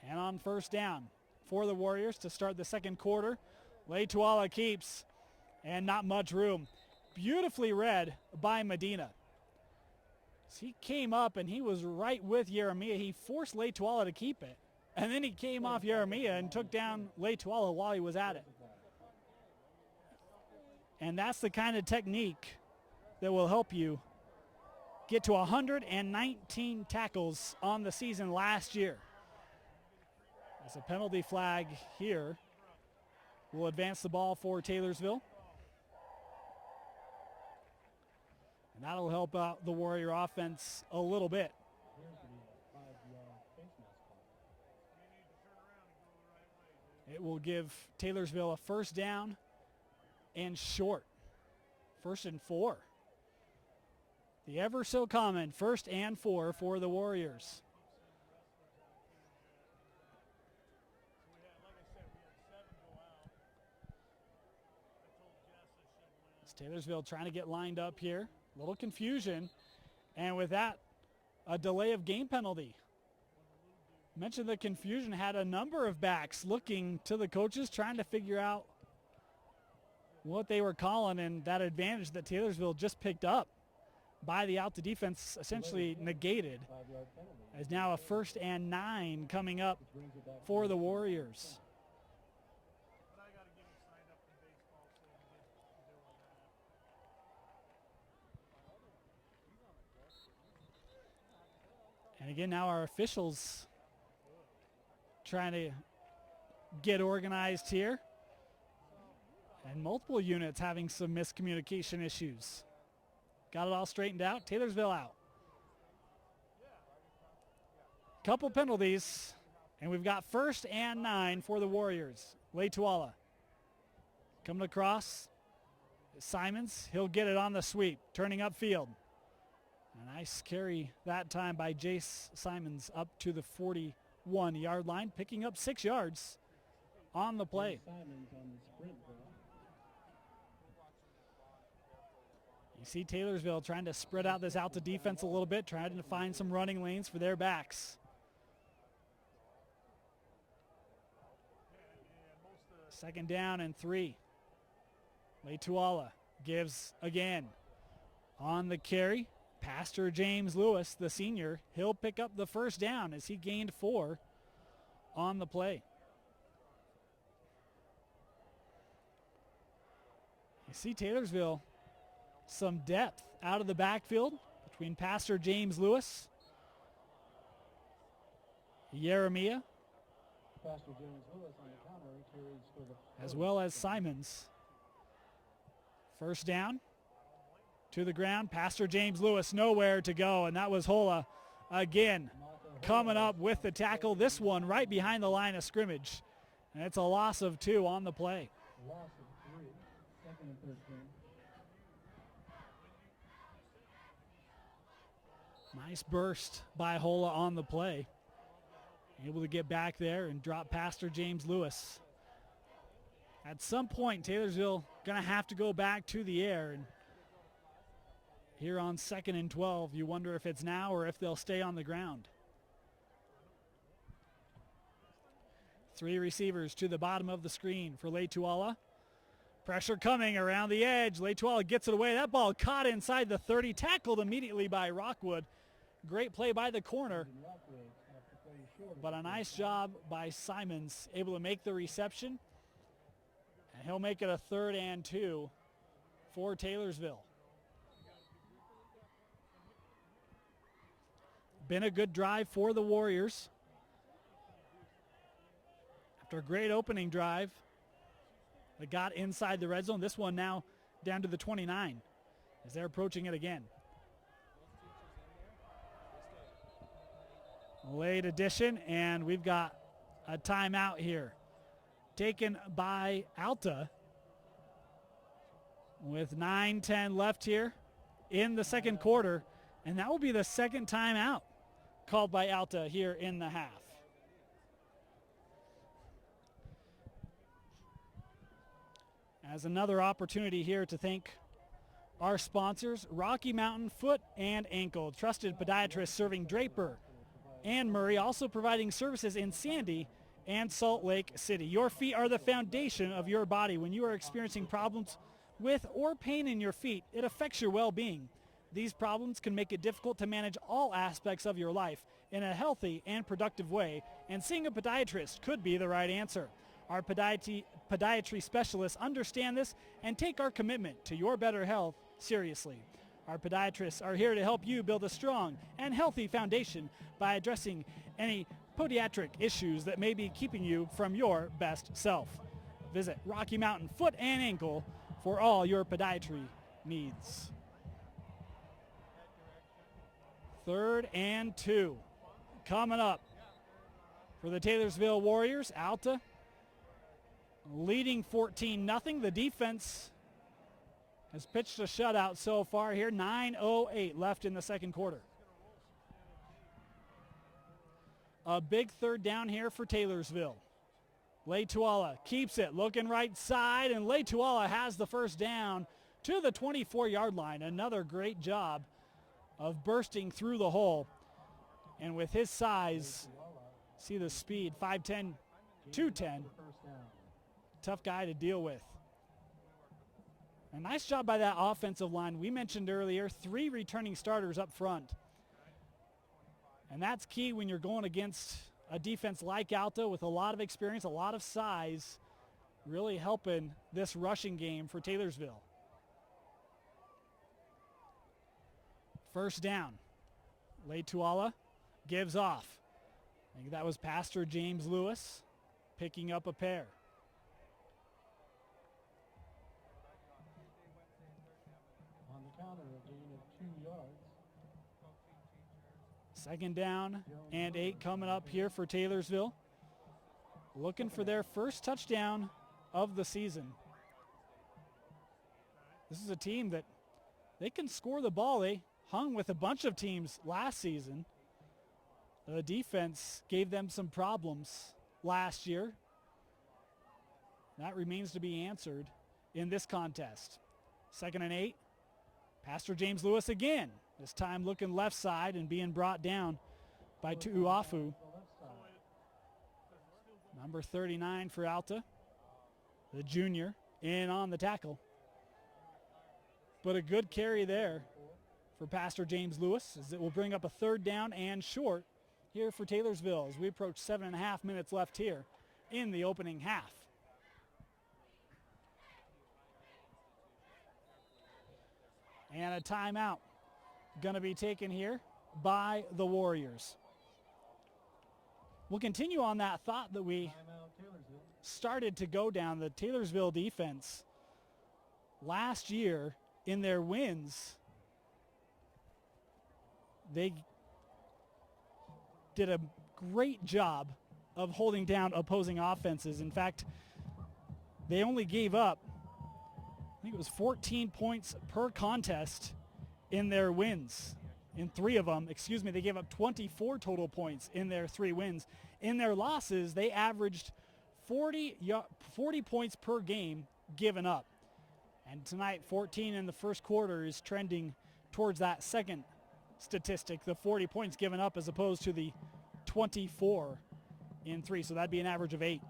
And on first down for the Warriors to start the second quarter, Leituala keeps, and not much room. Beautifully read by Medina. So he came up and he was right with Jeremiah. He forced Leituala to keep it. And then he came off Jeremiah and took down Leituala while he was at it. And that's the kind of technique that will help you get to 119 tackles on the season last year. As a penalty flag here will advance the ball for Taylorsville. And that'll help out the Warrior offense a little bit. It will give Taylorsville a first down and short. 1st and 4. The ever so common 1st and 4 for the Warriors. It's Taylorsville trying to get lined up here. A little confusion. And with that, a delay of game penalty. Mentioned the confusion, had a number of backs looking to the coaches trying to figure out what they were calling, and that advantage that Taylorsville just picked up by the Alta defense essentially negated, as now a 1st and 9 coming up for the Warriors. And again, now our officials trying to get organized here. And multiple units having some miscommunication issues. Got it all straightened out. Taylorsville out. Couple penalties, and we've got 1st and 9 for the Warriors. Leituala coming across. Simons, he'll get it on the sweep, turning upfield. A nice carry that time by Jace Simons up to the 41-yard line, picking up 6 yards on the play. You see Taylorsville trying to spread out this Alta defense a little bit, trying to find some running lanes for their backs. Second down and 3. Leituala gives again on the carry. Pastor James Lewis, the senior, he'll pick up the first down as he gained 4 on the play. You see Taylorsville, some depth out of the backfield between Pastor James Lewis, Jeremiah, Pastor James Lewis on the counter, he carries for the as well as Simons. First down to the ground. Pastor James Lewis nowhere to go, and that was Hola again coming up with the tackle. This one right behind the line of scrimmage, and it's a loss of 2 on the play. loss of 3, 2nd and 13. Nice burst by Hola on the play. Able to get back there and drop Pastor James Lewis. At some point, Taylorsville going to have to go back to the air. And here on 2nd and 12, you wonder if it's now or if they'll stay on the ground. 3 receivers to the bottom of the screen for Leituala. Pressure coming around the edge. Leituala gets it away. That ball caught inside the 30, tackled immediately by Rockwood. Great play by the corner. But a nice job by Simons, able to make the reception. And he'll make it a 3rd and 2 for Taylorsville. Been a good drive for the Warriors. After a great opening drive, they got inside the red zone. This one now down to the 29 as they're approaching it again. Late addition, and we've got a timeout here taken by Alta with 9:10 left here in the second quarter, and that will be the second timeout called by Alta here in the half. As another opportunity here to thank our sponsors, Rocky Mountain Foot and Ankle, trusted podiatrist serving Draper and Murray, also providing services in Sandy and Salt Lake City. Your feet are the foundation of your body. When you are experiencing problems with or pain in your feet, it affects your well-being. These problems can make it difficult to manage all aspects of your life in a healthy and productive way, and seeing a podiatrist could be the right answer. Our podiatry specialists understand this and take our commitment to your better health seriously. Our podiatrists are here to help you build a strong and healthy foundation by addressing any podiatric issues that may be keeping you from your best self. Visit Rocky Mountain Foot and Ankle for all your podiatry needs. 3rd and 2 coming up for the Taylorsville Warriors. Alta leading 14-0. The defense has pitched a shutout so far here. 9:08 left in the second quarter. A big third down here for Taylorsville. Leituala keeps it, looking right side, and Leituala has the first down to the 24-yard line. Another great job of bursting through the hole. And with his size, see the speed, 5'10", 210. Tough guy to deal with. A nice job by that offensive line. We mentioned earlier 3 returning starters up front. And that's key when you're going against a defense like Alta with a lot of experience, a lot of size, really helping this rushing game for Taylorsville. First down. Leituala gives off. I think that was Pastor James Lewis picking up a pair. On the counter, a gain of 2 yards. Second down and 8 coming up here for Taylorsville. Looking for their first touchdown of the season. This is a team that they can score the ball. They hung with a bunch of teams last season. The defense gave them some problems last year. That remains to be answered in this contest. 2nd and 8. Pastor James Lewis again. This time looking left side and being brought down by Tuuafu. Number 39 for Alta, the junior, in on the tackle. But a good carry there for Pastor James Lewis, as it will bring up a 3rd down and short here for Taylorsville as we approach 7.5 minutes left here in the opening half. And a timeout going to be taken here by the Warriors. We'll continue on that thought that we started to go down. The Taylorsville defense last year in their wins, they did a great job of holding down opposing offenses. In fact, they only gave up, I think it was 14 points per contest in their wins. In 3 of them, they gave up 24 total points in their 3 wins. In their losses, they averaged 40 points per game given up. And tonight, 14 in the first quarter is trending towards that second statistic, the 40 points given up as opposed to the 24 in 3. So that'd be an average of 8.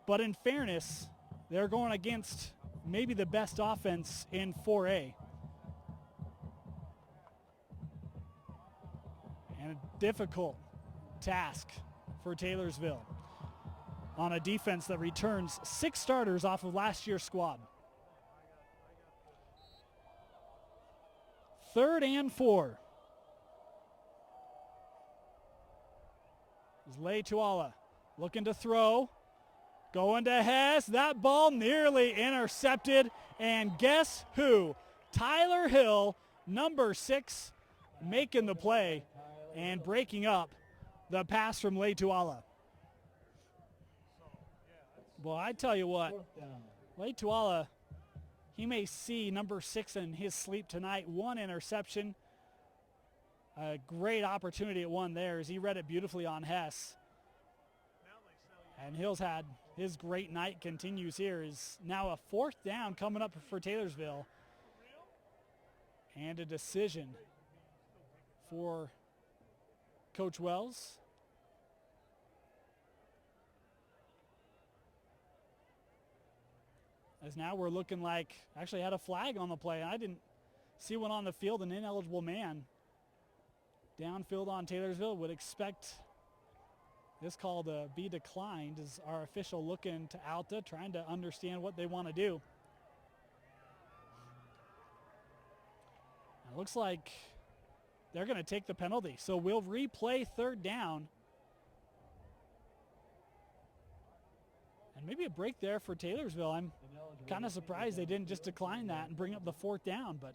But in fairness, they're going against maybe the best offense in 4A. And a difficult task for Taylorsville on a defense that returns 6 starters off of last year's squad. 3rd and 4. It's Lay Tuala looking to throw. Going to Hess. That ball nearly intercepted. And guess who? Tyler Hill, number 6, making the play and breaking up the pass from Lay Tuala. Well, I tell you what, Lay Tuala, he may see number 6 in his sleep tonight. 1 interception. A great opportunity at 1 there as he read it beautifully on Hess. And Hill's had his great night continues here. Is now a 4th down coming up for Taylorsville. And a decision for Coach Wells. As now we're looking like, actually had a flag on the play. I didn't see one on the field, an ineligible man. Downfield on Taylorsville. Would expect this call to be declined as our official looking to Alta, trying to understand what they want to do. It looks like they're going to take the penalty. So we'll replay 3rd down. And maybe a break there for Taylorsville. I'm kind of surprised they didn't just decline that and bring up the 4th down, but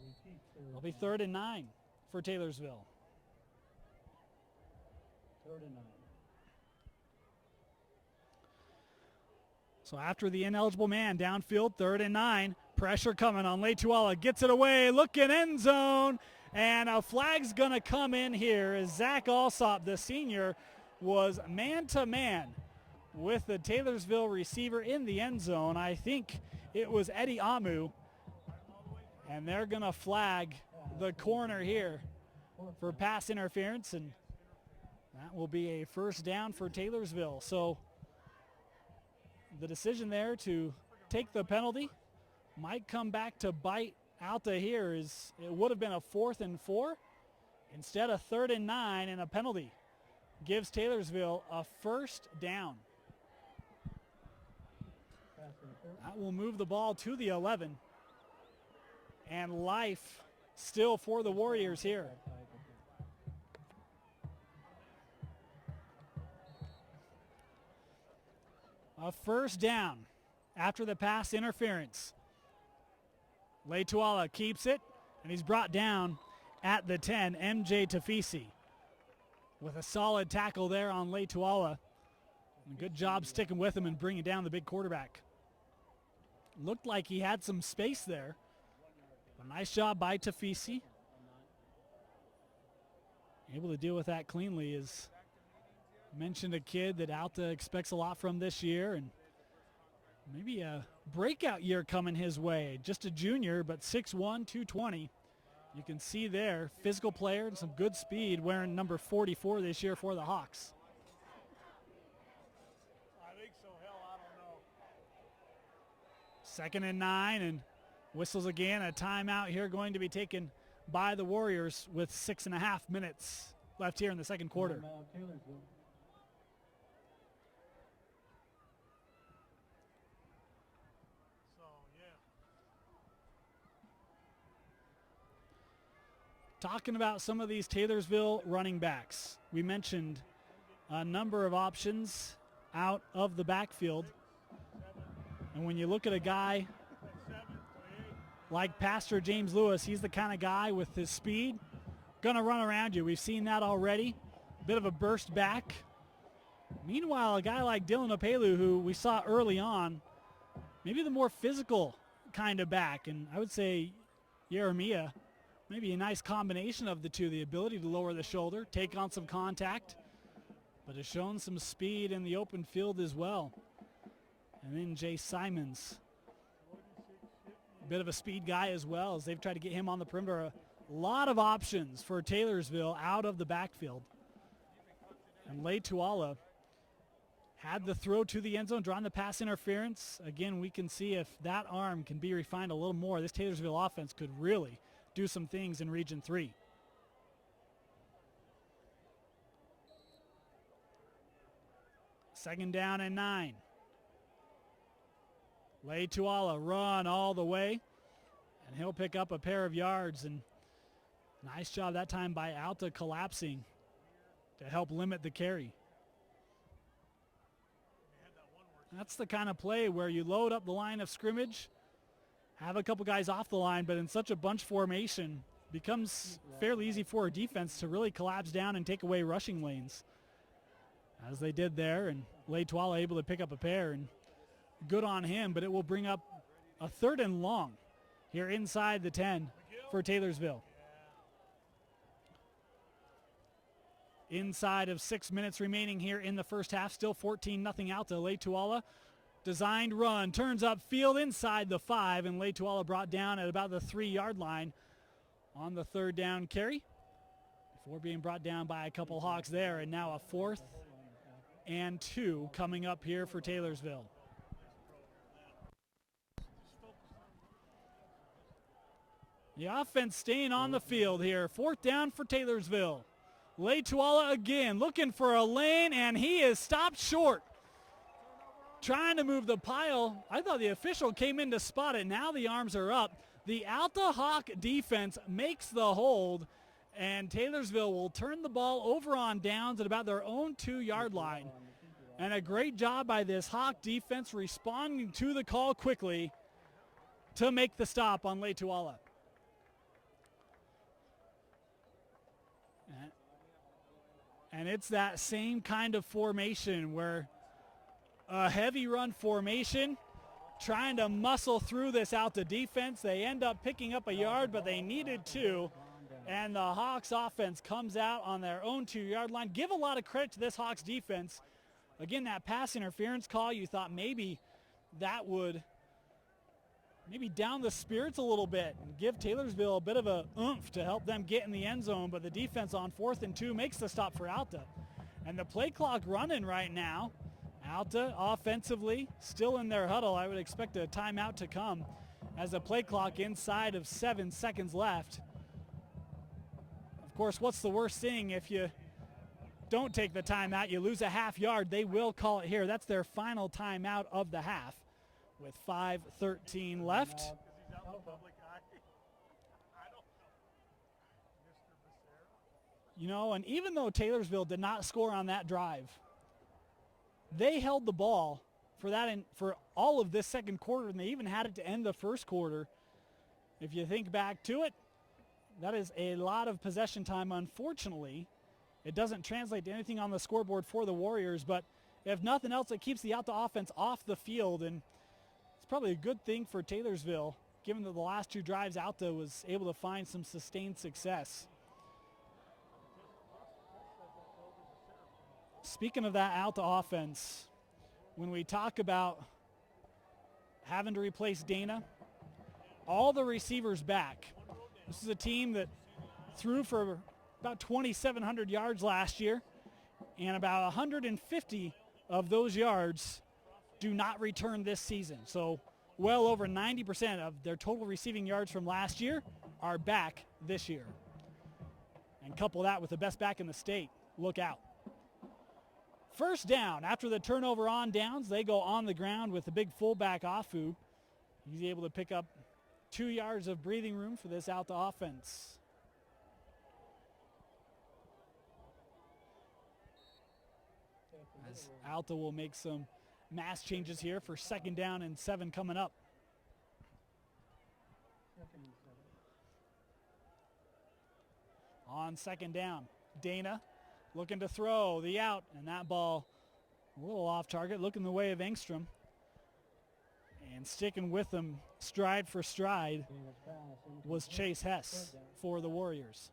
it'll be 3rd and 9 for Taylorsville. 3rd and 9. So after the ineligible man, downfield, 3rd and 9. Pressure coming on Lay Tuala. Gets it away, looking end zone. And a flag's going to come in here as Zach Alsop, the senior, was man-to-man with the Taylorsville receiver in the end zone. I think it was Eddie Amu. And they're going to flag the corner here for pass interference. And that will be a 1st down for Taylorsville. So the decision there to take the penalty might come back to bite Alta here. Is it would have been a 4th and 4 instead of 3rd and 9, and a penalty gives Taylorsville a 1st down. That will move the ball to the 11, and life still for the Warriors here. A 1st down after the pass interference. Lay Tuala keeps it, and he's brought down at the 10, MJ Tafisi, with a solid tackle there on Lay Tuala. Good job sticking with him and bringing down the big quarterback. Looked like he had some space there. A nice job by Tafisi. Able to deal with that cleanly. As mentioned, a kid that Alta expects a lot from this year, and maybe a breakout year coming his way. Just a junior, but 6'1", 220. You can see there, physical player and some good speed, wearing number 44 this year for the Hawks. I think so. Hell, I don't know. 2nd and 9, and whistles again. A timeout here going to be taken by the Warriors with 6.5 minutes left here in the 2nd quarter. Talking about some of these Taylorsville running backs. We mentioned a number of options out of the backfield. And when you look at a guy like Pastor James Lewis, he's the kind of guy with his speed, going to run around you. We've seen that already. A bit of a burst back. Meanwhile, a guy like Dylan Opelu, who we saw early on, maybe the more physical kind of back. And I would say Jeremiah, maybe a nice combination of the two, the ability to lower the shoulder, take on some contact, but has shown some speed in the open field as well. And then Jay Simons, a bit of a speed guy as well, as they've tried to get him on the perimeter. A lot of options for Taylorsville out of the backfield. And Lay Tuala had the throw to the end zone, drawing the pass interference. Again, we can see if that arm can be refined a little more, this Taylorsville offense could really do some things in Region 3. Second down and 9. Lay Tuala run all the way, and he'll pick up a pair of yards. And nice job that time by Alta collapsing to help limit the carry. That's the kind of play where you load up the line of scrimmage, have a couple guys off the line, but in such a bunch formation, becomes fairly easy for a defense to really collapse down and take away rushing lanes, as they did there. And Leitwala able to pick up a pair, and good on him, but it will bring up a 3rd and long here inside the 10 for Taylorsville. Inside of 6 minutes remaining here in the first half, still 14-0 Alta. Leitwala, designed run, turns up field inside the 5, and Leitwala brought down at about the 3-yard line on the 3rd down carry before being brought down by a couple Hawks there, and now a 4th and 2 coming up here for Taylorsville. The offense staying on the field here. 4th down for Taylorsville. Leitwala again looking for a lane, and he is stopped short. Trying to move the pile. I thought the official came in to spot it. Now the arms are up. The Alta Hawk defense makes the hold, and Taylorsville will turn the ball over on downs at about their own 2-yard line. And a great job by this Hawk defense responding to the call quickly to make the stop on Leitwala. And it's that same kind of formation where a heavy run formation trying to muscle through this Alta defense. They end up picking up a yard, but they needed 2. And the Hawks offense comes out on their own 2-yard line. Give a lot of credit to this Hawks defense. Again, that pass interference call, you thought maybe that would down the spirits a little bit and give Taylorsville a bit of a oomph to help them get in the end zone, but the defense on 4th and 2 makes the stop for Alta. And the play clock running right now. Alta offensively still in their huddle. I would expect a timeout to come as the play clock inside of 7 seconds left. Of course, what's the worst thing if you don't take the timeout? You lose a half yard. They will call it here. That's their final timeout of the half with 5:13 left. You know, and even though Taylorsville did not score on that drive, they held the ball for that and for all of this second quarter, and they even had it to end the first quarter. If you think back to it, that is a lot of possession time. Unfortunately, it doesn't translate to anything on the scoreboard for the Warriors, but if nothing else, it keeps the Alta offense off the field, and it's probably a good thing for Taylorsville, given that the last 2 drives Alta was able to find some sustained success. Speaking of that Alta offense, when we talk about having to replace Dana, all the receivers back. This is a team that threw for about 2,700 yards last year, and about 150 of those yards do not return this season. So well over 90% of their total receiving yards from last year are back this year. And couple that with the best back in the state. Look out. First down. After the turnover on downs, they go on the ground with the big fullback Afu. He's able to pick up 2 yards of breathing room for this Alta offense. As Alta will make some mass changes here for 2nd down and 7 coming up. On 2nd down, Dana looking to throw the out, and that ball a little off target, looking the way of Engstrom. And sticking with them stride for stride was Chase Hess for the Warriors.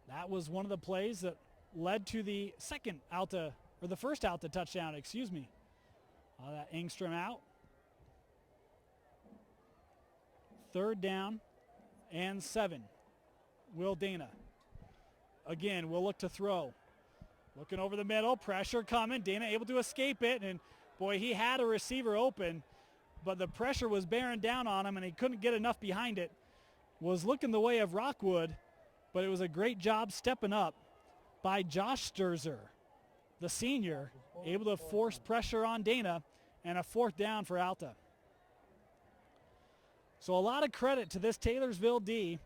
That was one of the plays that led to the first Alta touchdown, excuse me. That Engstrom out. 3rd down and 7. Will Dana. Again, will look to throw. Looking over the middle, pressure coming. Dana able to escape it, and boy, he had a receiver open, but the pressure was bearing down on him, and he couldn't get enough behind it. Was looking the way of Rockwood, but it was a great job stepping up by Josh Sturzer, the senior, able to force pressure on Dana, and a 4th down for Alta. So a lot of credit to this Taylorsville D.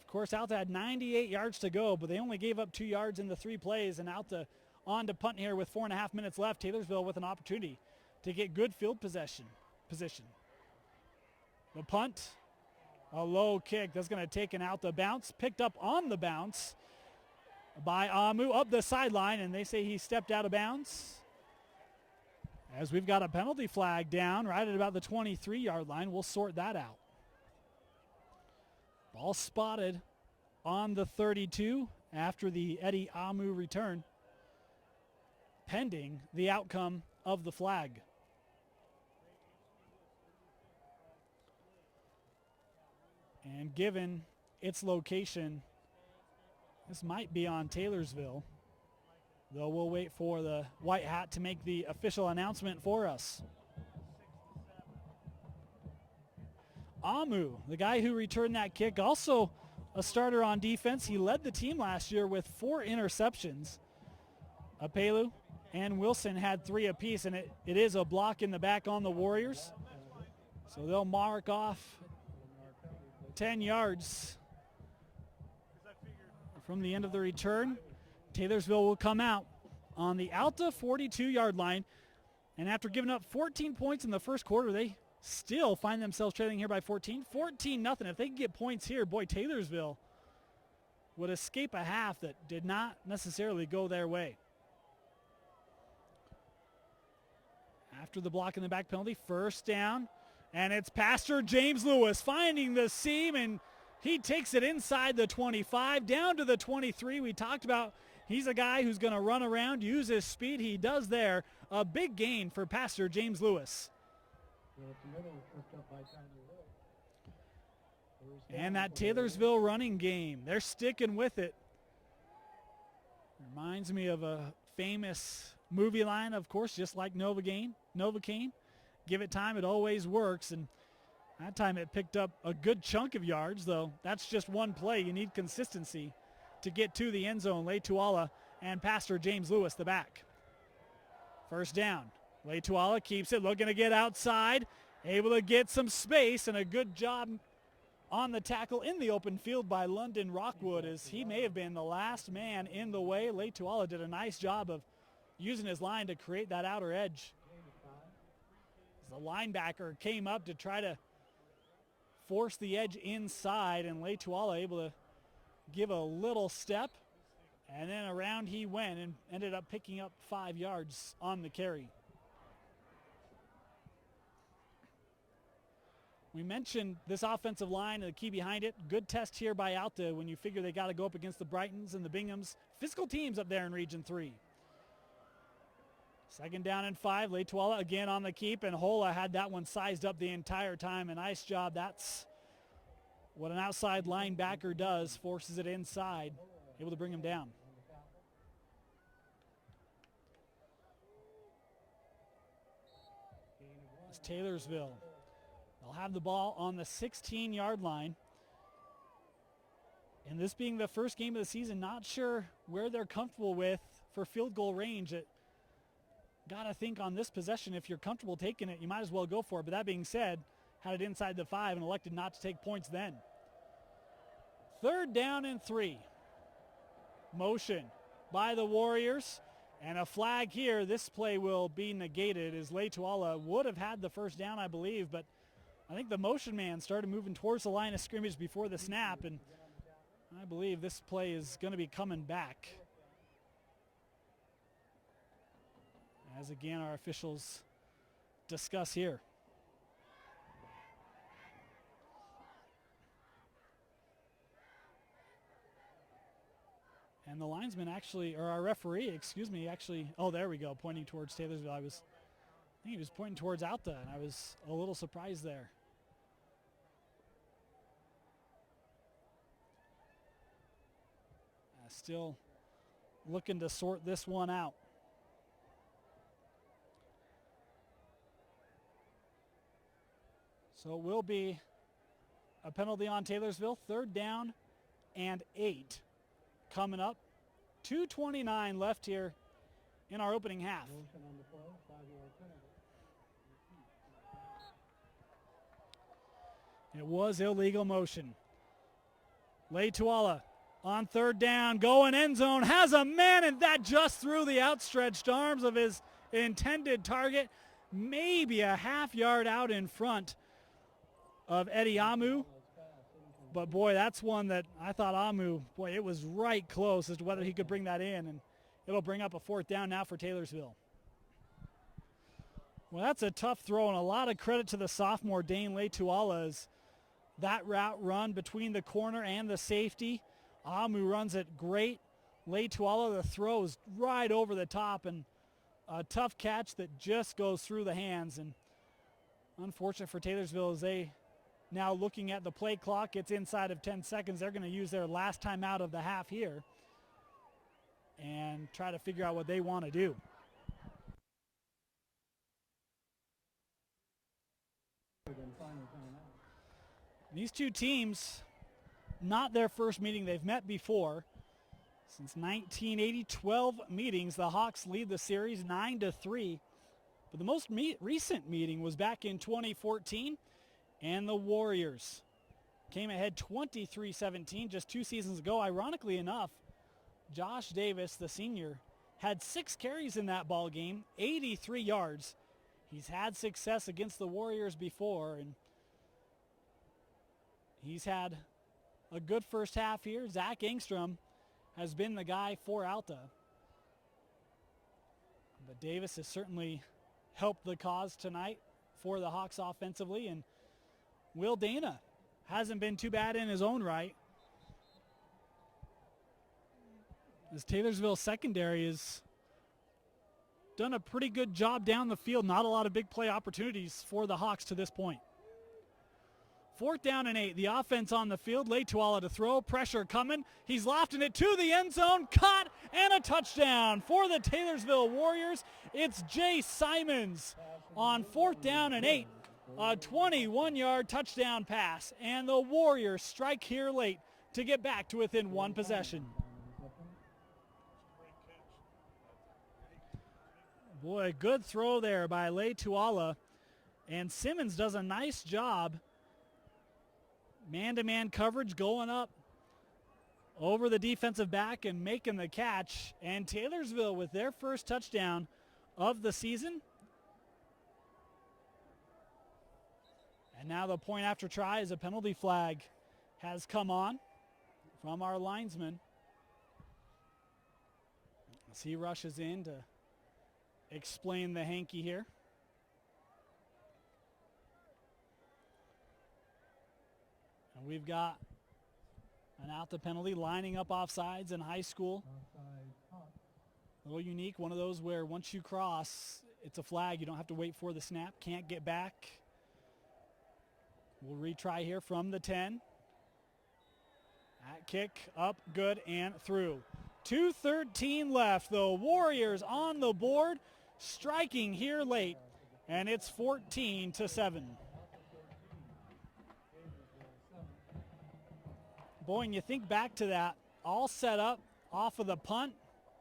Of course, Alta had 98 yards to go, but they only gave up 2 yards in the 3 plays, and Alta on to punt here with 4.5 minutes left. Taylorsville with an opportunity to get good field position. The punt, a low kick that's going to take an Alta bounce, picked up on the bounce by Amu up the sideline, and they say he stepped out of bounds. As we've got a penalty flag down right at about the 23-yard line, we'll sort that out. Ball spotted on the 32 after the Eddie Amu return, pending the outcome of the flag. And given its location, this might be on Taylorsville, though we'll wait for the white hat to make the official announcement for us. Amu, the guy who returned that kick, also a starter on defense. He led the team last year with 4 interceptions. Apelu and Wilson had 3 apiece, and it is a block in the back on the Warriors. So they'll mark off 10 yards from the end of the return. Taylorsville will come out on the Alta 42-yard line. And after giving up 14 points in the first quarter, they still find themselves trailing here by 14. 14-0. If they can get points here, boy, Taylorsville would escape a half that did not necessarily go their way. After the block in the back penalty, first down. And it's Pastor James Lewis finding the seam, and he takes it inside the 25, down to the 23. We talked about he's a guy who's going to run around, use his speed. He does there. A big gain for Pastor James Lewis. And that Taylorsville running game, they're sticking with it. Reminds me of a famous movie line, of course, just like Novocaine. Give it time, it always works. And that time it picked up a good chunk of yards, though that's just one play. You need consistency to get to the end zone. Leituala and Pastor James Lewis, the back. First down. Leituala keeps it, looking to get outside, able to get some space, and a good job on the tackle in the open field by London Rockwood, as he may have been the last man in the way. Leituala did a nice job of using his line to create that outer edge. The linebacker came up to try to force the edge inside, and Leituala able to give a little step, and then around he went and ended up picking up 5 yards on the carry. We mentioned this offensive line and the key behind it. Good test here by Alta when you figure they got to go up against the Brightons and the Binghams. Physical teams up there in Region 3. Second down and 5. Leituala again on the keep, and Hola had that one sized up the entire time. A nice job. That's what an outside linebacker does, forces it inside, able to bring him down. It's Taylorsville. They'll have the ball on the 16-yard line. And this being the first game of the season, not sure where they're comfortable with for field goal range. Got to think on this possession, if you're comfortable taking it, you might as well go for it. But that being said, had it inside the 5 and elected not to take points then. Third down and 3. Motion by the Warriors. And a flag here. This play will be negated, as Leituala would have had the first down, I believe. But I think the motion man started moving towards the line of scrimmage before the snap. And I believe this play is going to be coming back. As again, our officials discuss here. And the linesman actually, or our referee, excuse me, actually, oh, there we go, pointing towards Taylorsville. I think he was pointing towards Alta, and I was a little surprised there. Still looking to sort this one out. So it will be a penalty on Taylorsville. Third down and 8 coming up. 2:29 left here in our opening half. It was illegal motion. Leituala On third down, going end zone, has a man, and that just through the outstretched arms of his intended target, maybe a half yard out in front of Eddie Amu. But boy, that's one that I thought Amu, boy, it was right close as to whether he could bring that in, and it'll bring up a fourth down now for Taylorsville. Well, that's a tough throw, and a lot of credit to the sophomore Dane Letuala as that route run between the corner and the safety. Amu runs it great. Letuala, the throw is right over the top, and a tough catch that just goes through the hands. And unfortunate for Taylorsville as they now looking at the play clock. It's inside of 10 seconds. They're going to use their last time out of the half here and try to figure out what they want to do. These two teams, not their first meeting. They've met before. Since 1980, 12 meetings. The Hawks lead the series 9-3. But the most recent meeting was back in 2014, and the Warriors came ahead 23-17 just 2 seasons ago. Ironically enough, Josh Davis, the senior, had 6 carries in that ball game, 83 yards. He's had success against the Warriors before, and he's had a good first half here. Zach Engstrom has been the guy for Alta. But Davis has certainly helped the cause tonight for the Hawks offensively, and Will Dana hasn't been too bad in his own right. This Taylorsville secondary has done a pretty good job down the field. Not a lot of big play opportunities for the Hawks to this point. 4th down and 8. The offense on the field. Letuala to throw. Pressure coming. He's lofting it to the end zone. Caught and a touchdown for the Taylorsville Warriors. It's Jay Simons on 4th down and 8. A 21-yard touchdown pass. And the Warriors strike here late to get back to within 1 possession. Boy, good throw there by Letuala. And Simmons does a nice job. Man-to-man coverage going up over the defensive back and making the catch. And Taylorsville with their first touchdown of the season. And now the point after try as a penalty flag has come on from our linesman. As he rushes in to explain the hanky here. And we've got an Alta penalty lining up offsides in high school. A little unique, one of those where once you cross, it's a flag. You don't have to wait for the snap, can't get back. We'll retry here from the 10. That kick up, good, and through. 2:13 left. The Warriors on the board, striking here late, and it's 14-7. Boy, and you think back to that, all set up off of the punt.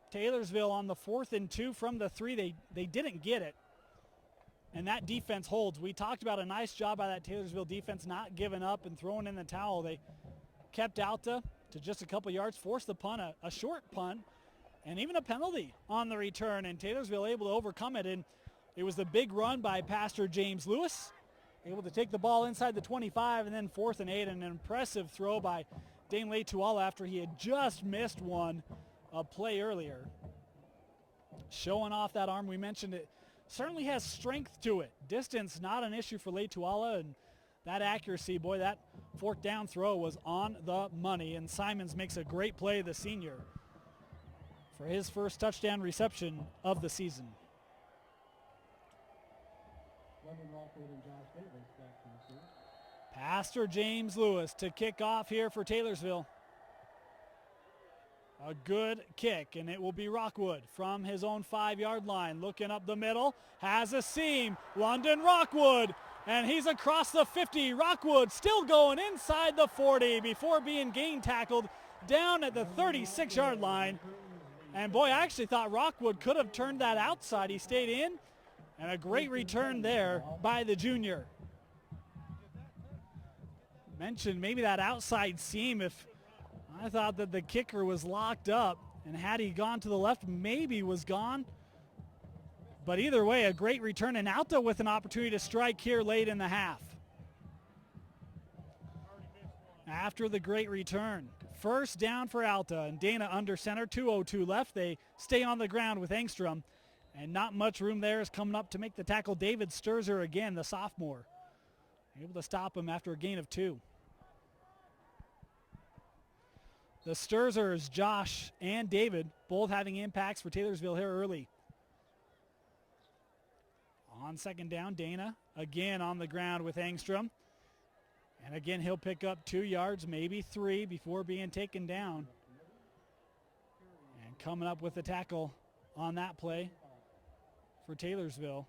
Taylorsville on the 4th and 2 from the 3. They didn't get it. And that defense holds. We talked about a nice job by that Taylorsville defense not giving up and throwing in the towel. They kept Alta to just a couple yards, forced the punt, a short punt, and even a penalty on the return. And Taylorsville able to overcome it. And it was the big run by Pastor James Lewis, able to take the ball inside the 25, and then 4th and 8, an impressive throw by Dane Letuala after he had just missed one a play earlier. Showing off that arm, we mentioned it. Certainly has strength to it. Distance not an issue for Letuala, and that accuracy, boy, that 4th down throw was on the money, and Simons makes a great play, the senior, for his first touchdown reception of the season. Pastor James Lewis to kick off here for Taylorsville. A good kick, and it will be Rockwood from his own 5-yard line. Looking up the middle, has a seam. London Rockwood, and he's across the 50. Rockwood still going inside the 40 before being gain tackled down at the 36-yard line. And boy, I actually thought Rockwood could have turned that outside. He stayed in, and a great return there by the junior. Mentioned maybe that outside seam if I thought that the kicker was locked up, and had he gone to the left, maybe was gone. But either way, a great return, and Alta with an opportunity to strike here late in the half. After the great return, first down for Alta, and Dana under center, 2:02 left. They stay on the ground with Engstrom, and not much room there is coming up to make the tackle. David Sturzer again, the sophomore, able to stop him after a gain of 2. The Sturzers, Josh and David, both having impacts for Taylorsville here early. On second down, Dana again on the ground with Engstrom. And again, he'll pick up 2 yards, maybe 3, before being taken down. And coming up with the tackle on that play for Taylorsville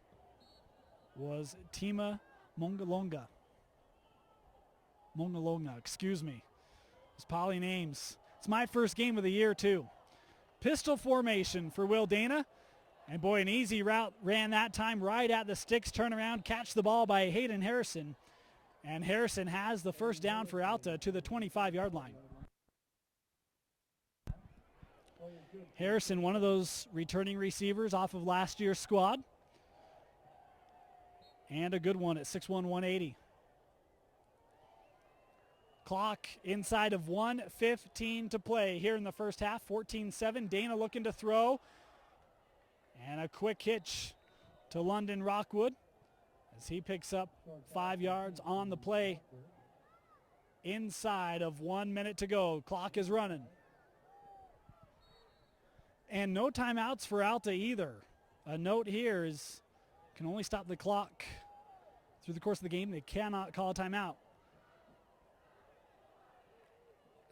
was Tima Mongalonga, excuse me. It's Polly names. It's my first game of the year, too. Pistol formation for Will Dana. And boy, an easy route ran that time right at the sticks. Turnaround, catch the ball by Hayden Harrison. And Harrison has the first down for Alta to the 25-yard line. Harrison, one of those returning receivers off of last year's squad. And a good one at 6'1", 180. Clock inside of 1:15 to play here in the first half. 14-7. Dana looking to throw. And a quick hitch to London Rockwood as he picks up 5 yards on the play. Inside of 1 minute to go. Clock is running. And no timeouts for Alta either. A note here is can only stop the clock through the course of the game. They cannot call a timeout.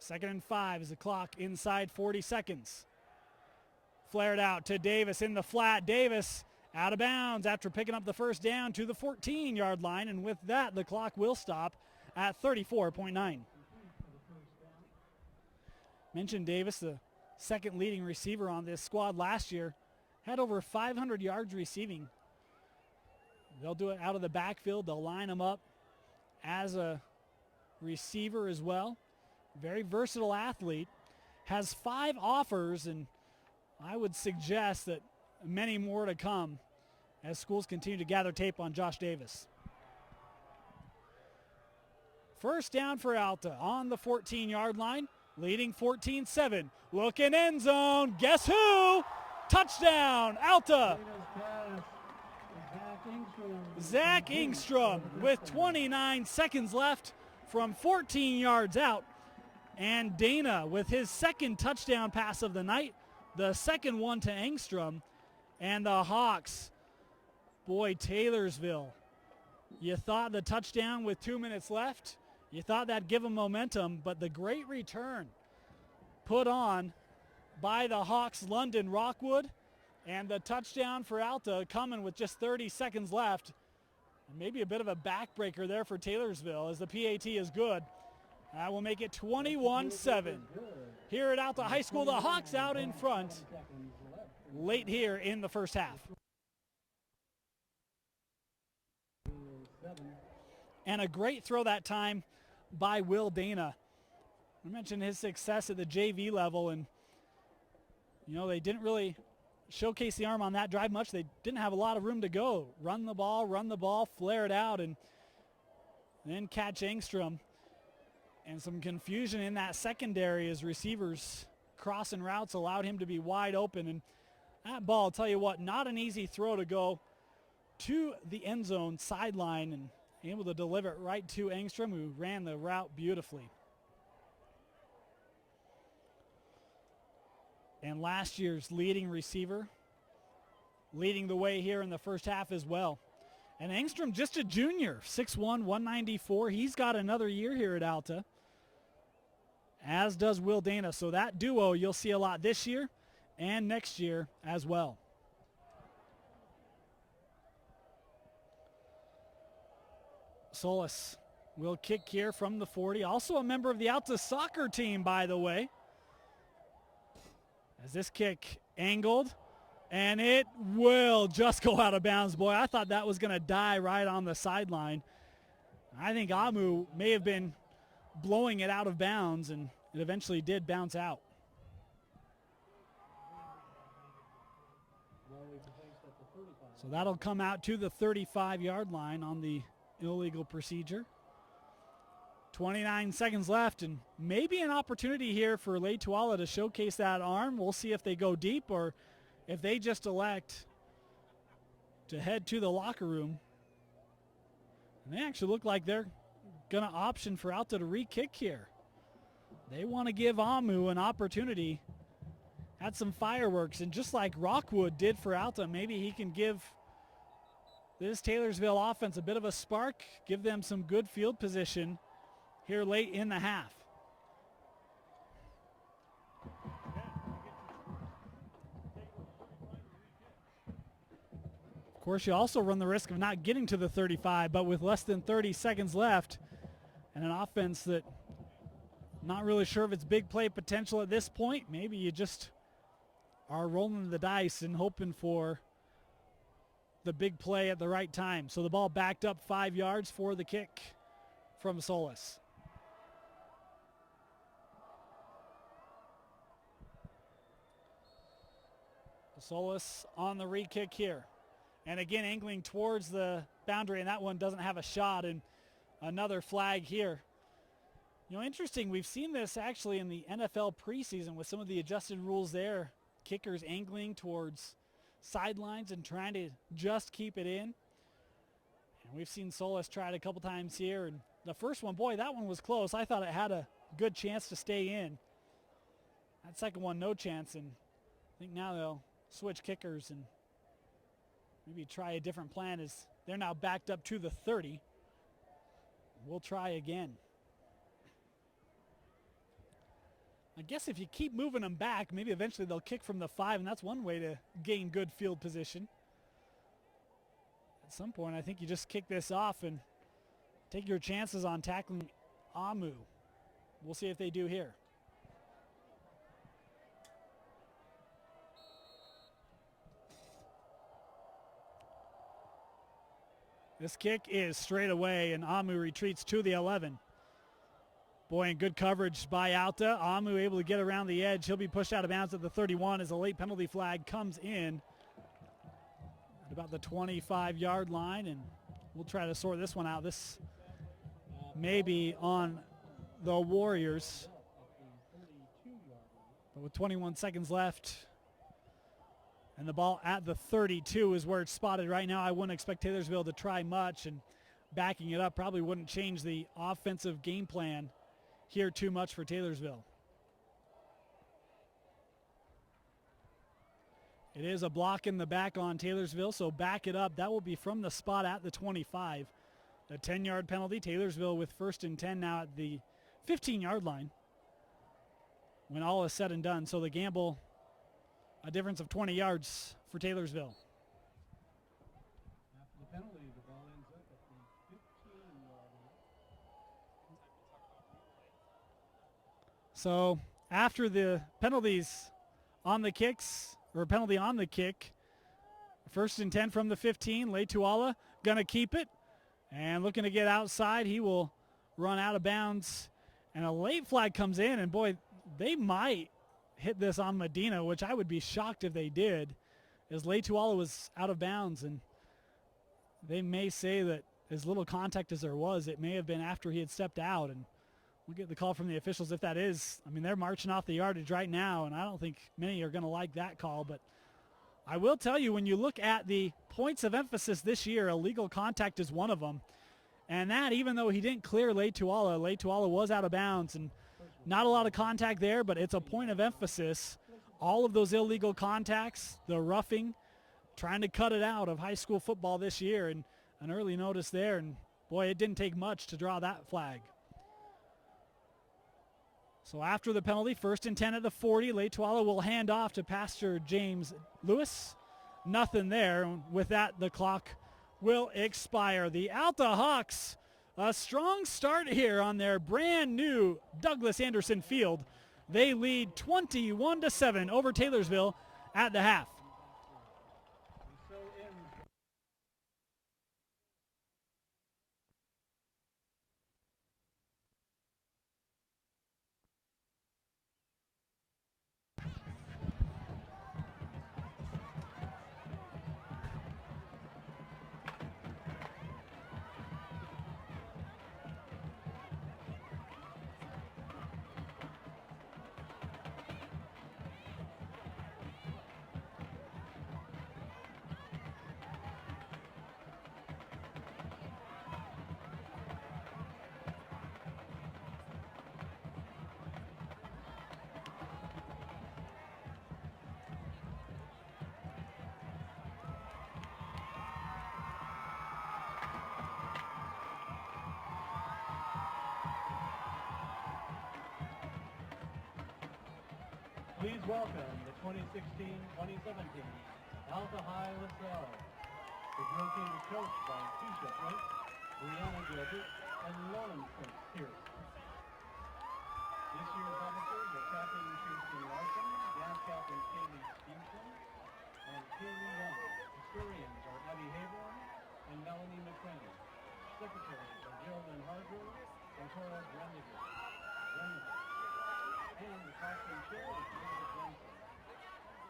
2nd and 5 is the clock inside 40 seconds. Flared out to Davis in the flat. Davis out of bounds after picking up the first down to the 14-yard line. And with that, the clock will stop at 34.9. Mentioned Davis, the second leading receiver on this squad last year, had over 500 yards receiving. They'll do it out of the backfield. They'll line him up as a receiver as well. Very versatile athlete. Has 5 offers, and I would suggest that many more to come as schools continue to gather tape on Josh Davis. First down for Alta on the 14-yard line, leading 14-7. Looking end zone. Guess who? Touchdown, Alta. Zach Engstrom with 29 seconds left from 14 yards out. And Dana with his second touchdown pass of the night, the second one to Engstrom. And the Hawks, boy, Taylorsville, you thought the touchdown with 2 minutes left, you thought that'd give them momentum, but the great return put on by the Hawks, London Rockwood, and the touchdown for Alta coming with just 30 seconds left. Maybe a bit of a backbreaker there for Taylorsville as the PAT is good. That will make it 21-7. Here at Alta High School, the Hawks out in front late here in the first half. And a great throw that time by Will Dana. I mentioned his success at the JV level, and they didn't really showcase the arm on that drive much. They didn't have a lot of room to go. Run the ball, flare it out, and then catch Engstrom. And some confusion in that secondary as receivers crossing routes allowed him to be wide open. And that ball, I'll tell you what, not an easy throw to go to the end zone sideline and able to deliver it right to Engstrom, who ran the route beautifully. And last year's leading receiver, leading the way here in the first half as well. And Engstrom, just a junior, 6'1", 194. He's got another year here at Alta, as does Will Dana. So that duo you'll see a lot this year and next year as well. Solis will kick here from the 40. Also a member of the Alta soccer team, by the way. As this kick angled, and it will just go out of bounds. Boy, I thought that was going to die right on the sideline. I think Amu may have been blowing it out of bounds, and it eventually did bounce out. So that'll come out to the 35-yard line on the illegal procedure. 29 seconds left, and maybe an opportunity here for Tuala to showcase that arm. We'll see if they go deep or if they just elect to head to the locker room. And they actually look like they're going to option for Alta to re-kick here. They want to give Amu an opportunity at some fireworks, and just like Rockwood did for Alta, maybe he can give this Taylorsville offense a bit of a spark, give them some good field position here late in the half. Of course, you also run the risk of not getting to the 35, but with less than 30 seconds left and an offense that not really sure of its big play potential at this point, maybe you just are rolling the dice and hoping for the big play at the right time. So the ball backed up 5 yards for the kick from Solis. Solis on the re-kick here. And again, angling towards the boundary, and that one doesn't have a shot, and another flag here. You know, interesting, we've seen this actually in the NFL preseason with some of the adjusted rules there. Kickers angling towards sidelines and trying to just keep it in. And we've seen Solis try it a couple times here. And the first one, boy, that one was close. I thought it had a good chance to stay in. That second one, no chance. And I think now they'll switch kickers and maybe try a different plan as they're now backed up to the 30. We'll try again. I guess if you keep moving them back, maybe eventually they'll kick from the 5, and that's one way to gain good field position. At some point, I think you just kick this off and take your chances on tackling Amu. We'll see if they do here. This kick is straight away, and Amu retreats to the 11. Boy, and good coverage by Alta. Amu able to get around the edge. He'll be pushed out of bounds at the 31 as a late penalty flag comes in at about the 25-yard line, and we'll try to sort this one out. This may be on the Warriors. But with 21 seconds left, and the ball at the 32 is where it's spotted right now. I wouldn't expect Taylorsville to try much, and backing it up probably wouldn't change the offensive game plan here too much for Taylorsville. It is a block in the back on Taylorsville, so back it up. That will be from the spot at the 25. A 10-yard penalty. Taylorsville with 1st and 10 now at the 15-yard line when all is said and done. So the gamble, a difference of 20 yards for Taylorsville. After the penalty, the ball ends up at the 15-yard line. So after the penalties on the kicks, or penalty on the kick, 1st and 10 from the 15, Tuala gonna keep it. And looking to get outside, he will run out of bounds. And a late flag comes in, and boy, they might hit this on Medina, which I would be shocked if they did, as Tuala was out of bounds. And they may say that as little contact as there was, it may have been after he had stepped out. And we'll get the call from the officials if that is. I mean, they're marching off the yardage right now, and I don't think many are going to like that call. But I will tell you, when you look at the points of emphasis this year, illegal contact is one of them. And that, even though he didn't clear Tuala was out of bounds, and not a lot of contact there, but it's a point of emphasis. All of those illegal contacts, the roughing, trying to cut it out of high school football this year, and an early notice there. And boy, it didn't take much to draw that flag. So after the penalty, 1st and 10 at the 40, Tuala will hand off to Pastor James Lewis. Nothing there. With that, the clock will expire. The Alta Hawks, a strong start here on their brand new Douglas Anderson Field. They lead 21-7 over Taylorsville at the half. Please welcome the 2016-2017 Alta High LaSalle. The drill team is coached by Keisha Flint, Brianna Gilbert, and Lauren Pierce. This year's officers are Captain Kirsten Larson, Dance Captain Kaylee Stevenson, and Kaylee Young. Historians are Abby Hayborn and Melanie McCrane. Secretaries are Geraldine Hargrove and Cora Brenniger. And the costume chair is David Jensen.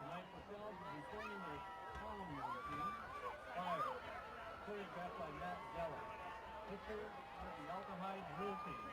Tonight, LaSalle will be filming their column routine, Fire, choreographed by Matt Della. Let's hear it with the Alta High drill team.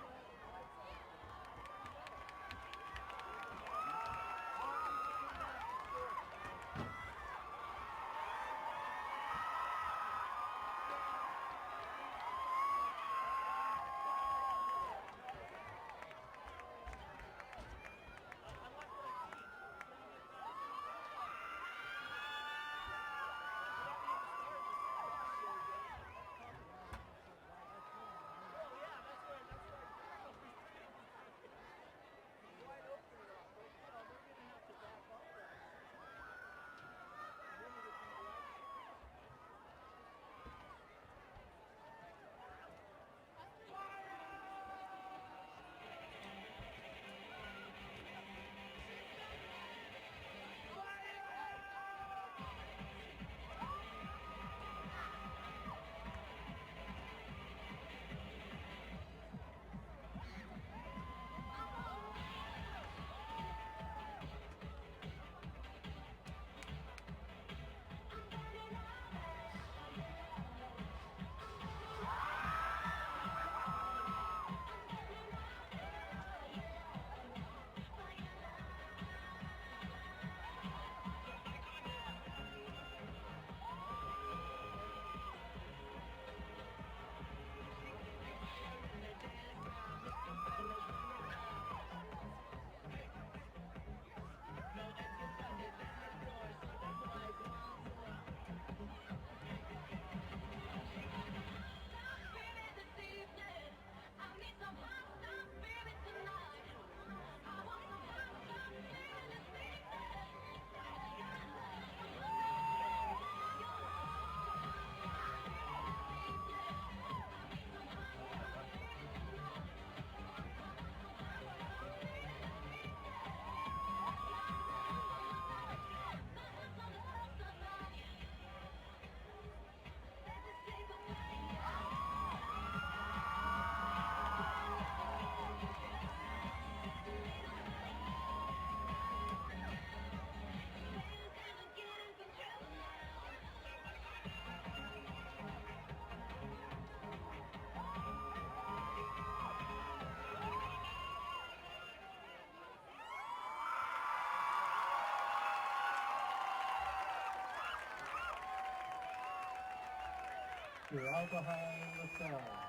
Your Alta High LaSalle.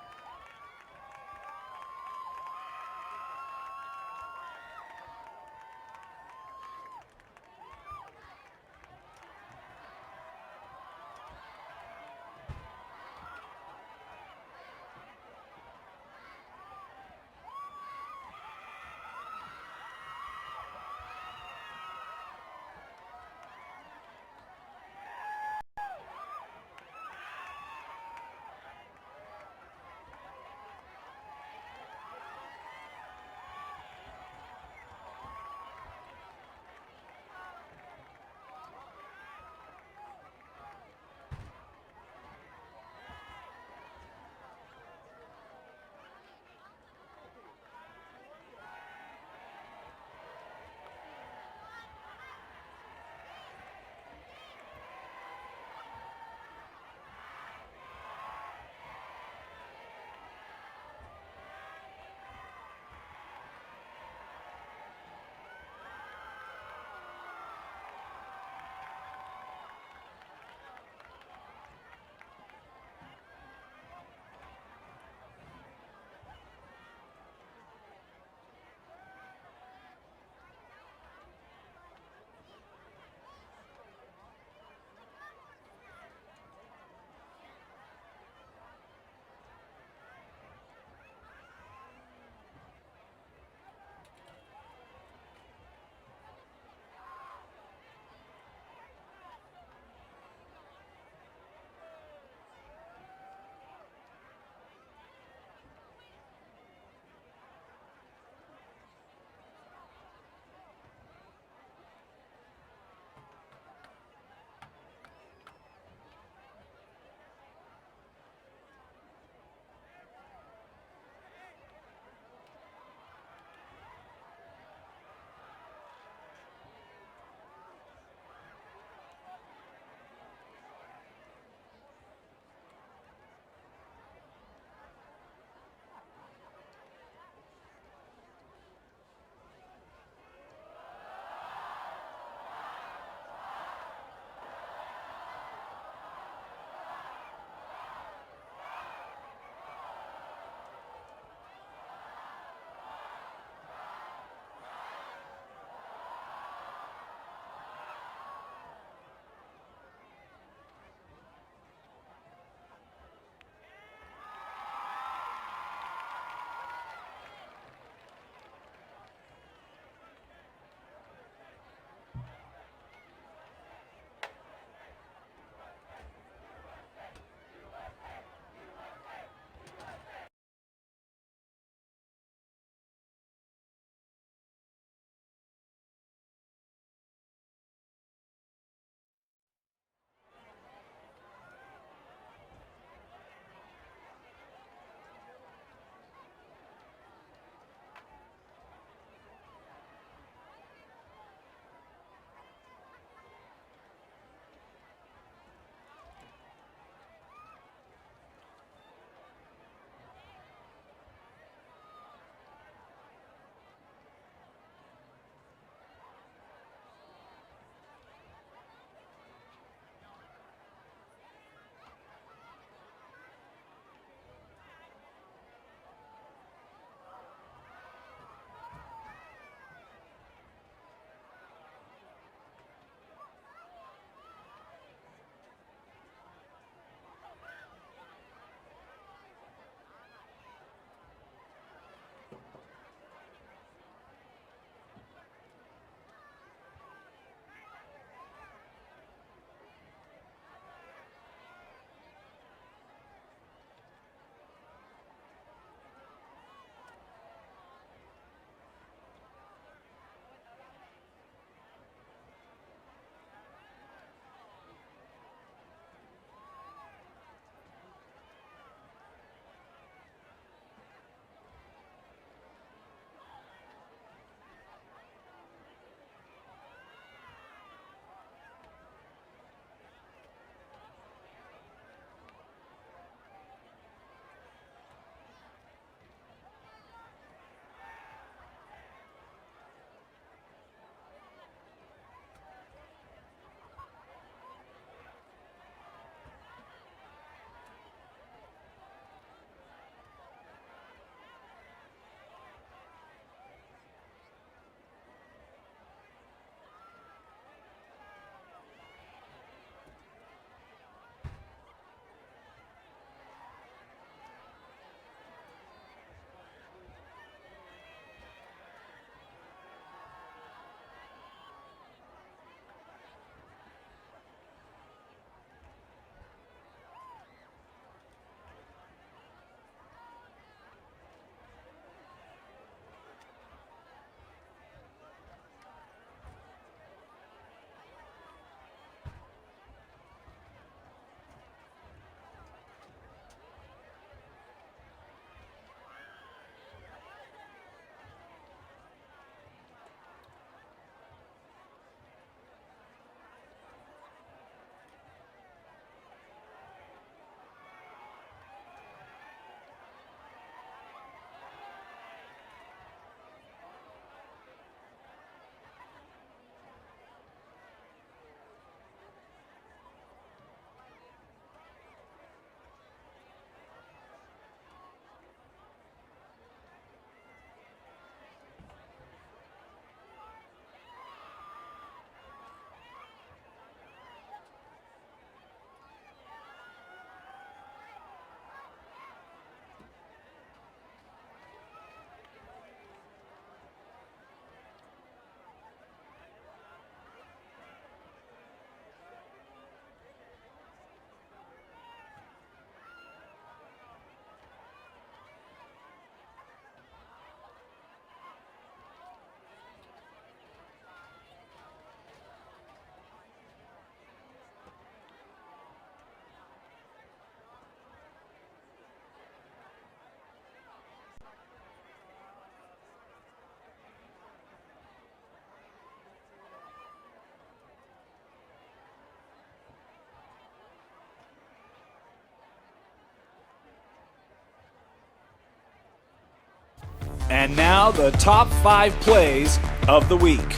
And now the top 5 plays of the week.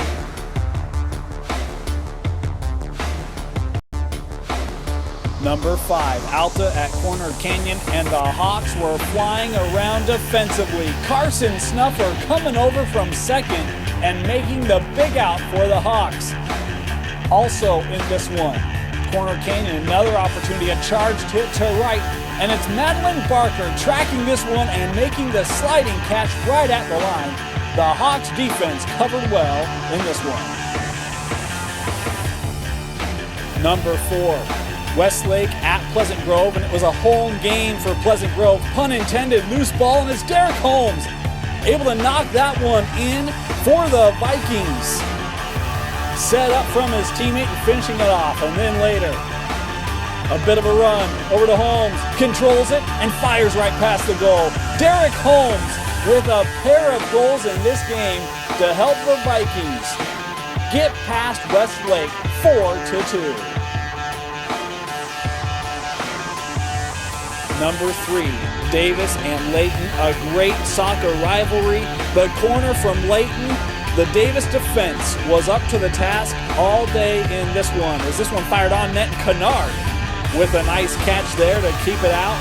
Number 5, Alta at Corner Canyon, and the Hawks were flying around defensively. Carson Snuffer coming over from second and making the big out for the Hawks. Also in this one, Corner Canyon, another opportunity, a charged hit to right, and it's Madeline Barker tracking this one and making the sliding catch right at the line. The Hawks defense covered well in this one. Number 4, Westlake at Pleasant Grove, and it was a home game for Pleasant Grove. Pun intended, loose ball, and it's Derek Holmes able to knock that one in for the Vikings. Set up from his teammate and finishing it off, and then later, a bit of a run over to Holmes, controls it, and fires right past the goal. Derek Holmes with a pair of goals in this game to help the Vikings get past Westlake 4-2. Number 3, Davis and Layton, a great soccer rivalry. The corner from Layton, the Davis defense was up to the task all day in this one. As this one fired on net, Kennard with a nice catch there to keep it out.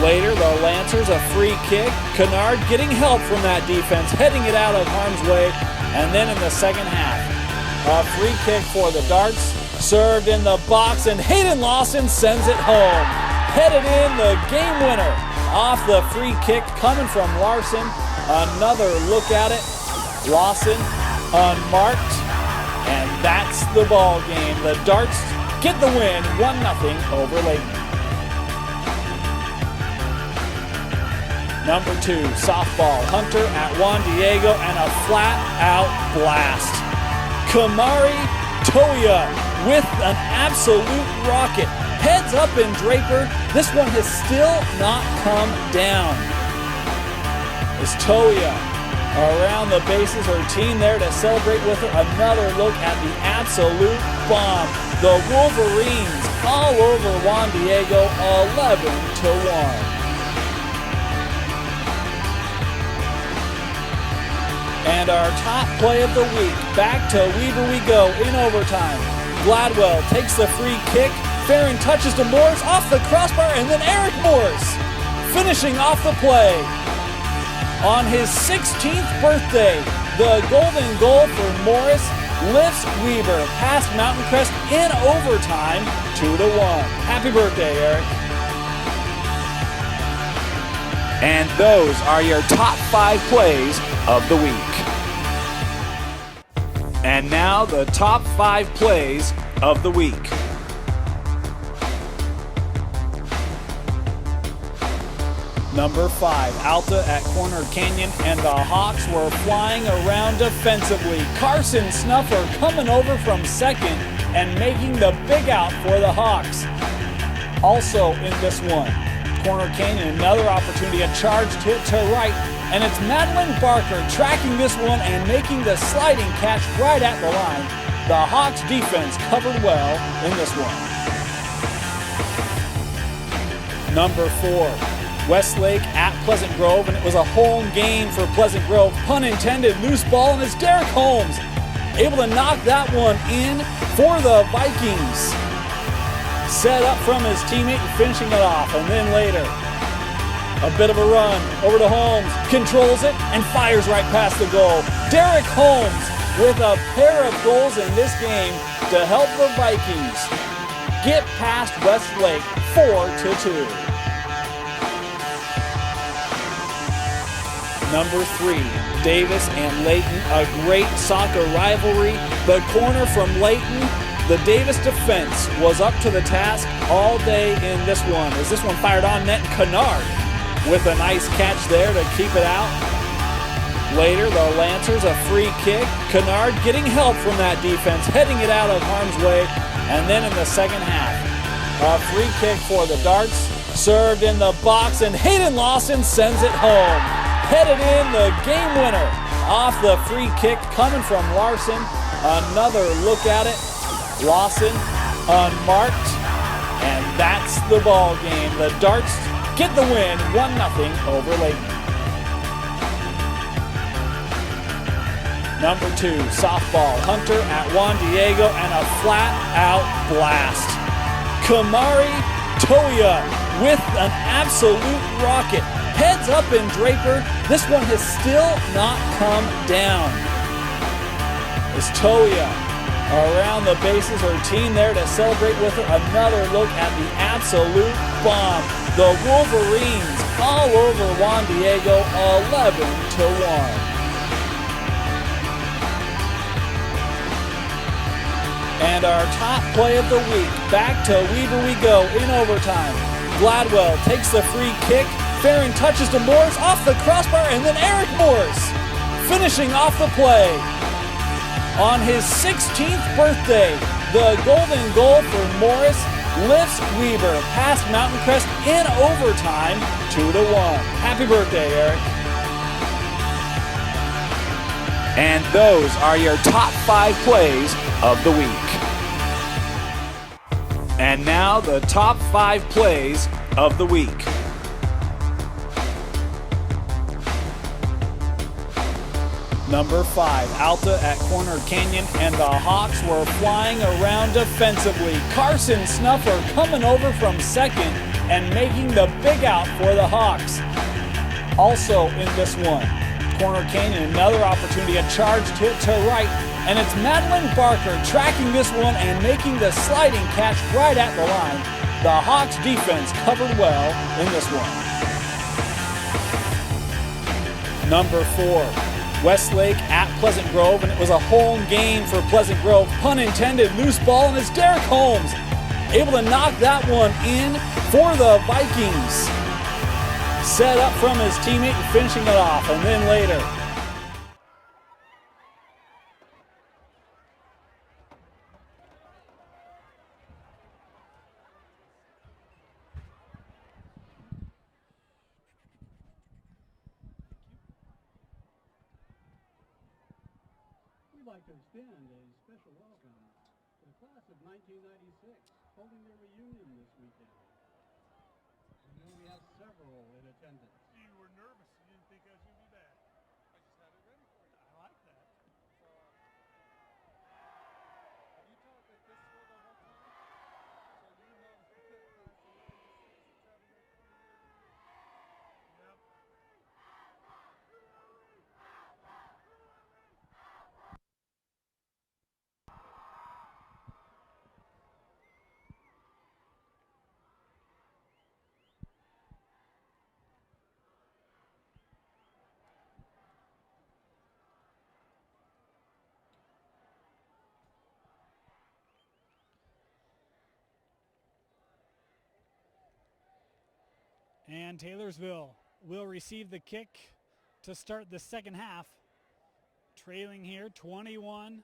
Later, the Lancers, a free kick. Kennard getting help from that defense, heading it out of harm's way. And then in the second half, a free kick for the Darts, served in the box, and Hayden Lawson sends it home. Headed in the game winner off the free kick coming from Larson. Another look at it. Lawson unmarked, and that's the ball game. The Darts get the win 1-0 over Layton. Number 2, softball, Hunter at Juan Diego, and a flat-out blast. Kamari Toya with an absolute rocket. Heads up in Draper. This one has still not come down. As Toya around the bases, her team there to celebrate with her. Another look at the absolute bomb. The Wolverines all over Juan Diego, 11-1. And our top play of the week, back to Weaver we go in overtime. Gladwell takes the free kick. Farron touches to Morris off the crossbar, and then Eric Morris finishing off the play. On his 16th birthday, the golden goal for Morris lifts Weaver past Mountain Crest in overtime, 2-1. Happy birthday, Eric. And those are your top 5 plays of the week. And now the top 5 plays of the week. Number 5, Alta at Corner Canyon, and the Hawks were flying around defensively. Carson Snuffer coming over from second and making the big out for the Hawks. Also in this one, Corner Canyon, another opportunity, a charged hit to right, and it's Madeline Barker tracking this one and making the sliding catch right at the line. The Hawks defense covered well in this one. Number 4, Westlake at Pleasant Grove, and it was a home game for Pleasant Grove. Pun intended, loose ball, and it's Derek Holmes able to knock that one in for the Vikings. Set up from his teammate and finishing it off, and then later, a bit of a run over to Holmes, controls it, and fires right past the goal. Derek Holmes with a pair of goals in this game to help the Vikings get past Westlake 4-2. Number 3, Davis and Layton, a great soccer rivalry. The corner from Layton, the Davis defense was up to the task all day in this one. As this one fired on net, Kennard with a nice catch there to keep it out. Later, the Lancers, a free kick. Kennard getting help from that defense, heading it out of harm's way. And then in the second half, a free kick for the Darts, served in the box, and Hayden Lawson sends it home. Headed in the game winner off the free kick coming from Larson. Another look at it. Lawson unmarked, and that's the ball game. The Darts get the win 1-0 over Layton. Number 2, softball, Hunter at Juan Diego, and a flat-out blast. Kamari Toya with an absolute rocket. Heads up in Draper. This one has still not come down. As Toya around the bases, her team there to celebrate with her. Another look at the absolute bomb. The Wolverines all over Juan Diego, 11-1. And our top play of the week, back to Weber we go in overtime. Gladwell takes the free kick. Farron touches to Morris off the crossbar, and then Eric Morris finishing off the play. On his 16th birthday, the golden goal for Morris lifts Weber past Mountain Crest in overtime, 2-1. Happy birthday, Eric. And those are your top 5 plays of the week. And now the top 5 plays of the week. Number 5, Alta at Corner Canyon, and the Hawks were flying around defensively. Carson Snuffer coming over from second and making the big out for the Hawks. Also in this one, Corner Canyon, another opportunity, a charged hit to right, and it's Madeline Barker tracking this one and making the sliding catch right at the line. The Hawks defense covered well in this one. Number 4, Westlake at Pleasant Grove, and it was a home game for Pleasant Grove. Pun intended, loose ball, and it's Derek Holmes able to knock that one in for the Vikings. Set up from his teammate and finishing it off, and then later. We'd like to extend a special welcome to the class of 1996, holding their reunion this weekend. We know we have several in attendance. You were nervous. You didn't think I was going to be back. I just had it ready for you. I like that. Have you taught at this school the whole time? So you know the class of 96 that's having their 20-year reunion? Yep. And Taylorsville will receive the kick to start the second half. Trailing here 21-7.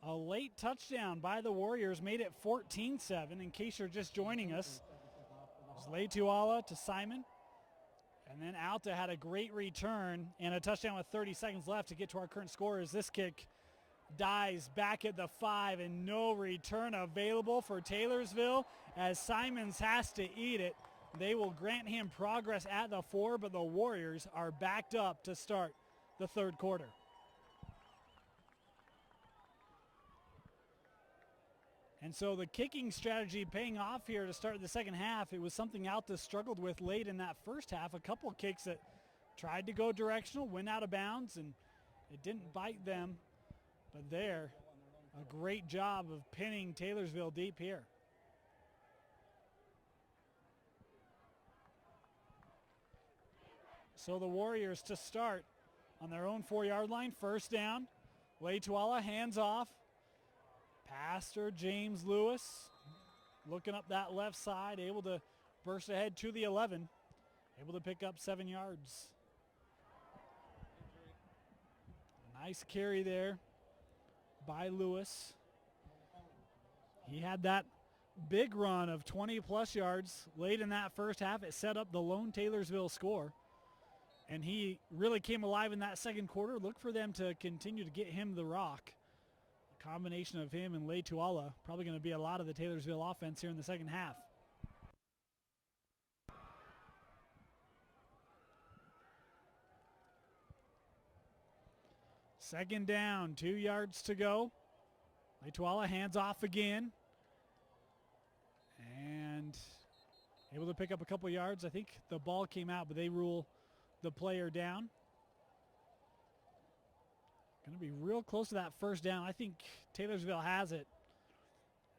A late touchdown by the Warriors made it 14-7. In case you're just joining us, it was Leituala to Simon. And then Alta had a great return and a touchdown with 30 seconds left to get to our current score as this kick dies back at the 5 and no return available for Taylorsville as Simons has to eat it. They will grant him progress at the 4, but the Warriors are backed up to start the third quarter. And so the kicking strategy paying off here to start the second half. It was something Alta struggled with late in that first half. A couple kicks that tried to go directional, went out of bounds, and it didn't bite them. But there, a great job of pinning Taylorsville deep here. So the Warriors to start on their own 4-yard line, first down. Leituala hands off. Pastor James Lewis looking up that left side, able to burst ahead to the 11, able to pick up 7 yards. Nice carry there by Lewis. He had that big run of 20-plus yards late in that first half. It set up the lone Taylorsville score. And he really came alive in that second quarter. Look for them to continue to get him the rock. A combination of him and Leituala probably going to be a lot of the Taylorsville offense here in the second half. Second down, 2 yards to go. Letuala hands off again. And able to pick up a couple yards. I think the ball came out, but they rule the player down. Going to be real close to that first down. I think Taylorsville has it.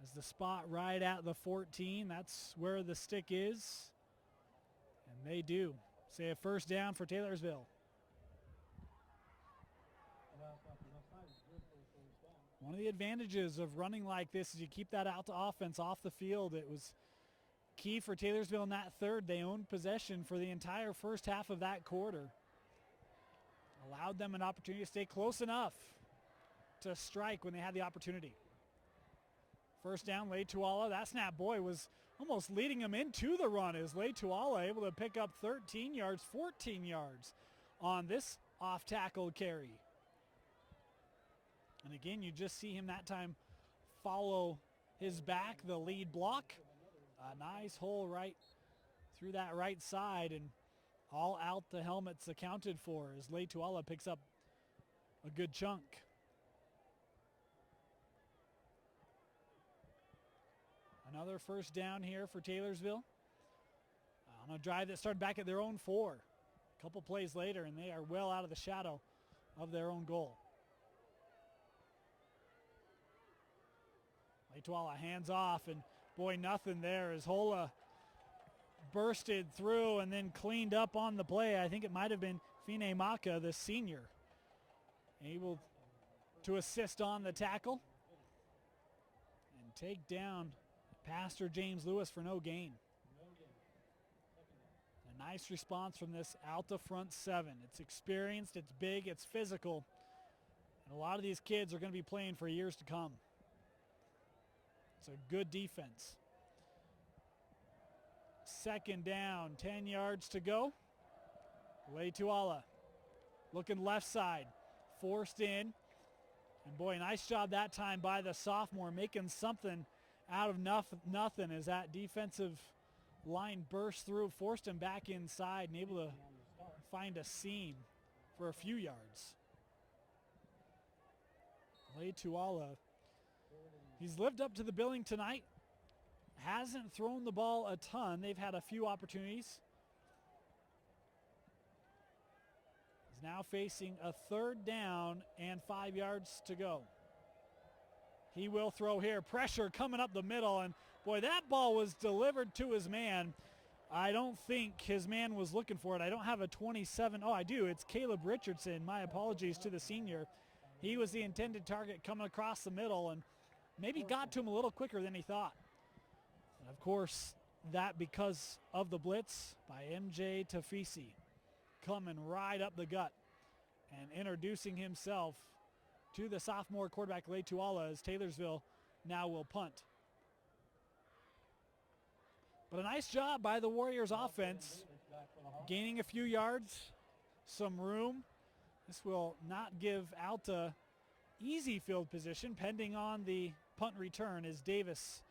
As the spot right at the 14. That's where the stick is. And they do. Say a first down for Taylorsville. One of the advantages of running like this is you keep that Alta offense off the field. It was key for Taylorsville in that third. They owned possession for the entire first half of that quarter. Allowed them an opportunity to stay close enough to strike when they had the opportunity. First down, Letuala. That snap, boy, was almost leading him into the run as Letuala able to pick up 13 yards, 14 yards on this off-tackle carry. And again, you just see him that time follow his back, the lead block. A nice hole right through that right side, and all out the helmets accounted for as Letuala picks up a good chunk. Another first down here for Taylorsville on a drive that started back at their own 4. A couple plays later, and they are well out of the shadow of their own goal. Letuala hands off, and boy, nothing there as Hola bursted through and then cleaned up on the play. I think it might have been Fine Maka, the senior, able to assist on the tackle and take down Pastor James Lewis for no gain. A nice response from this Alta front 7. It's experienced, it's big, it's physical, and a lot of these kids are going to be playing for years to come. It's a good defense. Second down, 10 yards to go. Letuala looking left side, forced in. And boy, nice job that time by the sophomore, making something out of nothing as that defensive line burst through, forced him back inside and able to find a seam for a few yards. Letuala, he's lived up to the billing tonight. Hasn't thrown the ball a ton. They've had a few opportunities. He's now facing a third down and 5 yards to go. He will throw here. Pressure coming up the middle, and boy, that ball was delivered to his man. I don't think his man was looking for it. I don't have a 27. Oh, I do. It's Caleb Richardson. My apologies to the senior. He was the intended target coming across the middle and maybe got to him a little quicker than he thought. And of course, that because of the blitz by MJ Tafisi, coming right up the gut and introducing himself to the sophomore quarterback Letuala as Taylorsville now will punt. But a nice job by the Warriors offense, gaining a few yards, some room. This will not give Alta easy field position pending on the punt return as Davis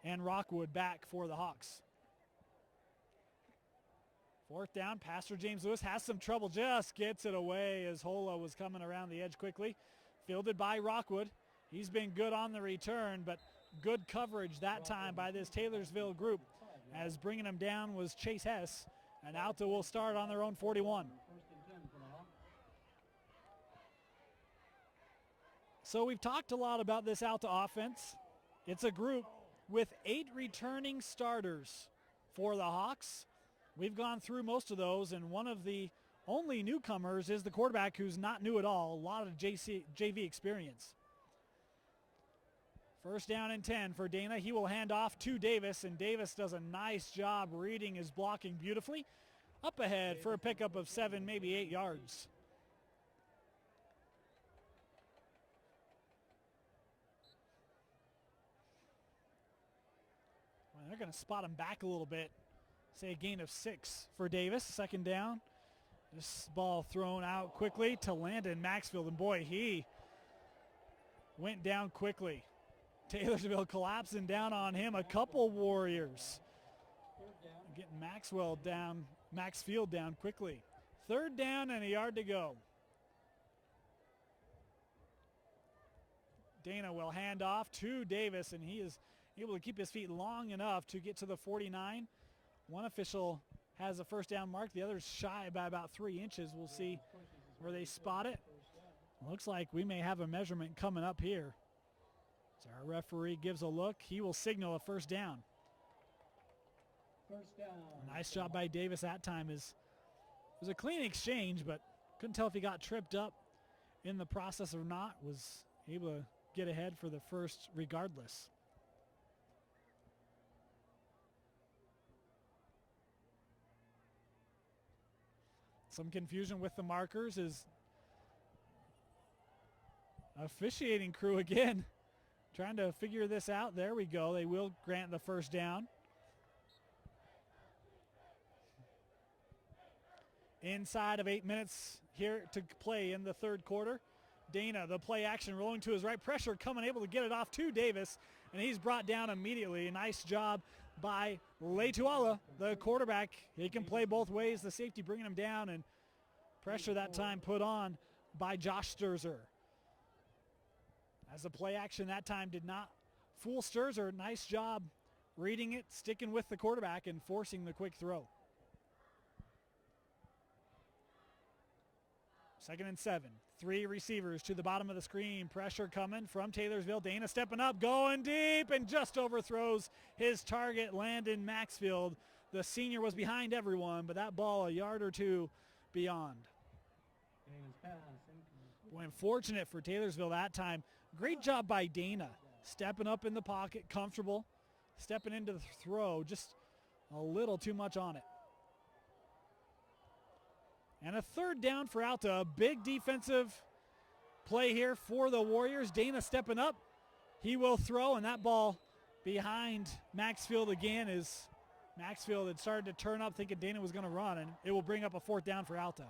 and Rockwood back for the Hawks. Fourth down, Pastor James Lewis has some trouble, just gets it away as Hola was coming around the edge quickly. Fielded by Rockwood. He's been good on the return, but good coverage that time by this Taylorsville group as bringing him down was Chase Hess, and Alta will start on their own 41. So we've talked a lot about this Alta offense. It's a group with 8 returning starters for the Hawks. We've gone through most of those, and one of the only newcomers is the quarterback who's not new at all. A lot of JV experience. First down and 10 for Dana. He will hand off to Davis, and Davis does a nice job reading his blocking beautifully. Up ahead for a pickup of 7, maybe 8 yards. Well, they're going to spot him back a little bit. Say a gain of 6 for Davis. Second down. This ball thrown out quickly to Landon Maxfield, and boy, he went down quickly. Taylorsville collapsing down on him. A couple Warriors getting Maxfield down quickly. Third down and a yard to go. Dana will hand off to Davis, and he is able to keep his feet long enough to get to the 49. One official has a first down mark. The other's shy by about 3 inches. We'll see where they spot it. Looks like we may have a measurement coming up here. So our referee gives a look. He will signal a first down. First down. Nice job by Davis that time. It was a clean exchange, but couldn't tell if he got tripped up in the process or not. Was able to get ahead for the first regardless. Some confusion with the markers is officiating crew again trying to figure this out. There we go. They will grant the first down. Inside of 8 minutes here to play in the third quarter. Dana, the play action, rolling to his right. Pressure coming, able to get it off to Davis, and he's brought down immediately. A nice job by Leituala, the quarterback. He can play both ways. The safety bringing him down, and pressure that time put on by Josh Sturzer. As the play action that time did not fool Sturzer. Nice job reading it, sticking with the quarterback, and forcing the quick throw. 2nd and 7. 3 receivers to the bottom of the screen. Pressure coming from Taylorsville. Dana stepping up, going deep, and just overthrows his target, Landon Maxfield. The senior was behind everyone, but that ball a yard or two beyond. Boy, unfortunate for Taylorsville that time. Great job by Dana. Stepping up in the pocket, comfortable. Stepping into the throw, just a little too much on it. And a third down for Alta. A big defensive play here for the Warriors. Dana stepping up. He will throw, and that ball behind Maxfield again is Maxfield had started to turn up thinking Dana was going to run, and it will bring up a 4th down for Alta.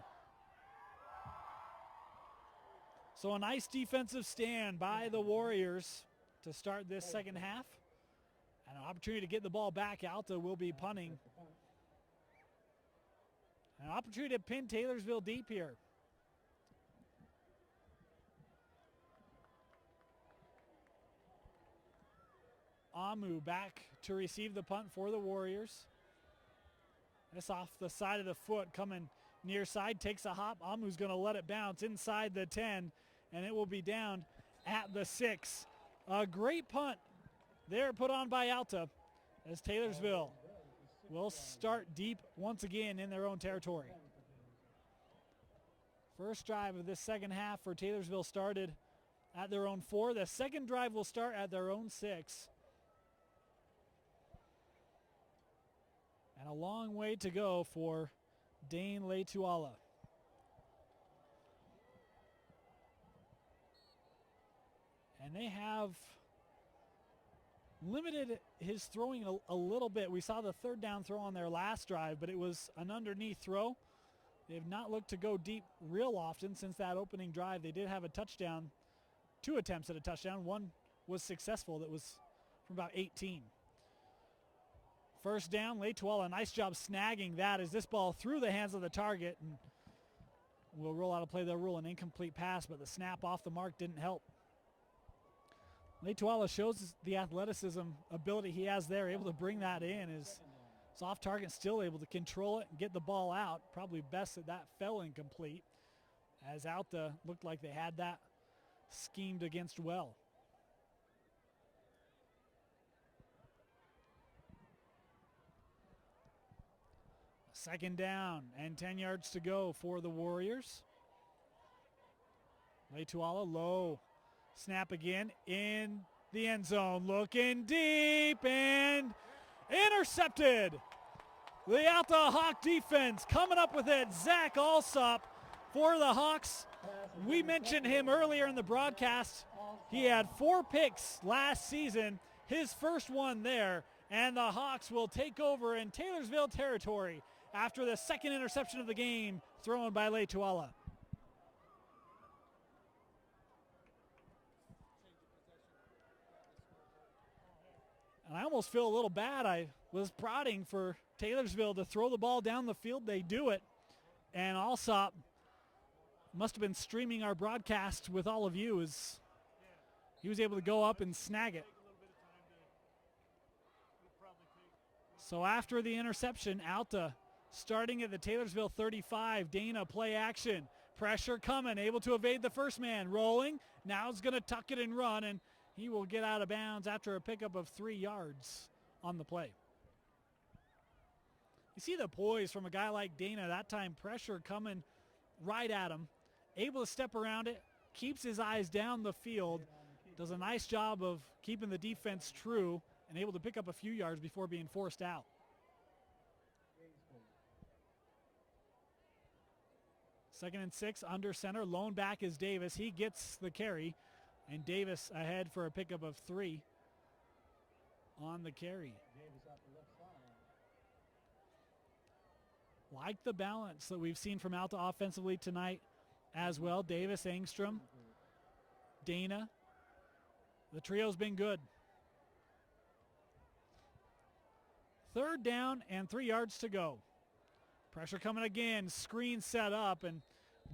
So a nice defensive stand by the Warriors to start this second half. And an opportunity to get the ball back. Alta will be punting. An opportunity to pin Taylorsville deep here. Amu back to receive the punt for the Warriors. This off the side of the foot, coming near side, takes a hop. Amu's going to let it bounce inside the 10, and it will be down at the 6. A great punt there put on by Alta as Taylorsville will start deep once again in their own territory. First drive of this second half for Taylorsville started at their own 4. The second drive will start at their own 6. And a long way to go for Dane Leituala. And they have limited his throwing a little bit. We saw the third down throw on their last drive, but it was an underneath throw. They have not looked to go deep real often since that opening drive. They did have a touchdown, 2 attempts at a touchdown. One was successful. That was from about 18. First down, Leituala, nice job snagging that as this ball through the hands of the target. And will roll out of play. They'll rule an incomplete pass, but the snap off the mark didn't help. Leituala shows the athleticism ability he has there, able to bring that in. His soft target still able to control it and get the ball out. Probably best that that fell incomplete, as Alta looked like they had that schemed against well. Second down and 10 yards to go for the Warriors. Leituala low. Snap again in the end zone. Looking deep and intercepted. The Alta Hawk defense coming up with it. Zach Alsop for the Hawks. We mentioned him earlier in the broadcast. He had 4 picks last season. His first one there. And the Hawks will take over in Taylorsville territory after the second interception of the game thrown by Leituala. And I almost feel a little bad. I was prodding for Taylorsville to throw the ball down the field. They do it. And Alsop must have been streaming our broadcast with all of you as he was able to go up and snag it. So after the interception, Alta starting at the Taylorsville 35. Dana play action. Pressure coming, able to evade the first man. Rolling, now is going to tuck it and run, and he will get out of bounds after a pickup of 3 yards on the play. You see the poise from a guy like Dana. That time pressure coming right at him. Able to step around it, keeps his eyes down the field, does a nice job of keeping the defense true, and able to pick up a few yards before being forced out. Second and 6 under center. Lone back is Davis. He gets the carry, and Davis ahead for a pickup of 3 on the carry. Like the balance that we've seen from Alta offensively tonight as well. Davis, Engstrom, Dana. The trio's been good. 3rd down and 3 yards to go. Pressure coming again. Screen set up and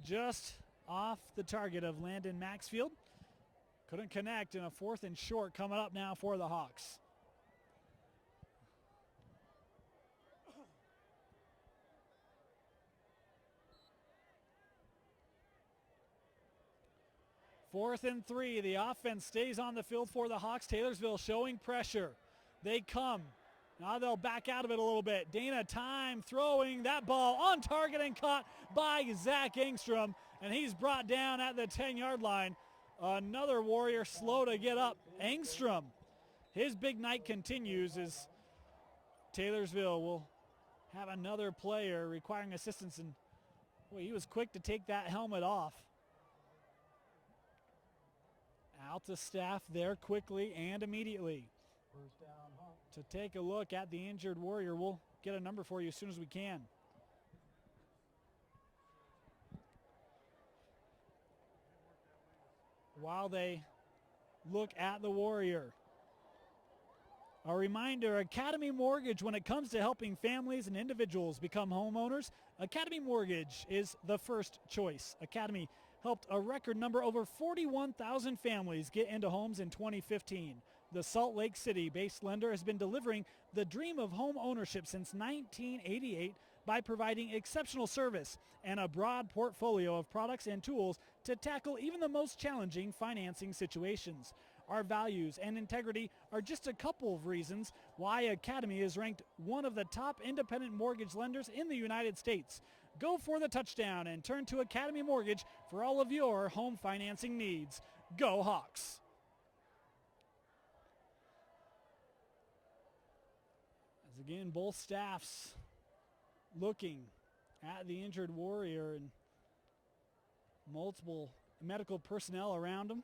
just off the target of Landon Maxfield. Couldn't connect, in a 4th and short coming up now for the Hawks. Fourth and 3. The offense stays on the field for the Hawks. Taylorsville showing pressure. They come. Now they'll back out of it a little bit. Dana time throwing that ball on target and caught by Zach Engstrom. And he's brought down at the 10-yard line. Another Warrior slow to get up. Engstrom, his big night continues as Taylorsville will have another player requiring assistance. And boy, he was quick to take that helmet off. Alta staff there quickly and immediately to take a look at the injured Warrior. We'll get a number for you as soon as we can. While they look at the Warrior, a reminder, Academy Mortgage, when it comes to helping families and individuals become homeowners, Academy Mortgage is the first choice. Academy helped a record number, over 41,000 families, get into homes in 2015. The Salt Lake City-based lender has been delivering the dream of home ownership since 1988 by providing exceptional service and a broad portfolio of products and tools to tackle even the most challenging financing situations. Our values and integrity are just a couple of reasons why Academy is ranked one of the top independent mortgage lenders in the United States. Go for the touchdown and turn to Academy Mortgage for all of your home financing needs. Go Hawks! As again, both staffs looking at the injured Warrior and multiple medical personnel around him.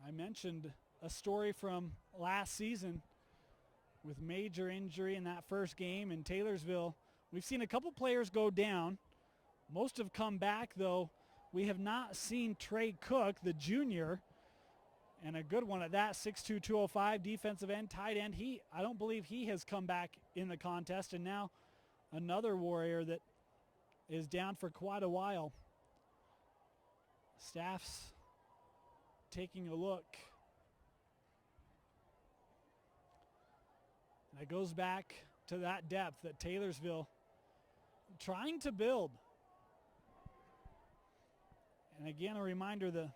I mentioned a story from last season with major injury in that first game in Taylorsville. We've seen a couple players go down. Most have come back, though. We have not seen Trey Cook, the junior, and a good one at that, 6'2", 205, defensive end, tight end. I don't believe he has come back in the contest, and now another Warrior that is down for quite a while. Staff's taking a look. And it goes back to that depth that Taylorsville trying to build. And again, a reminder, the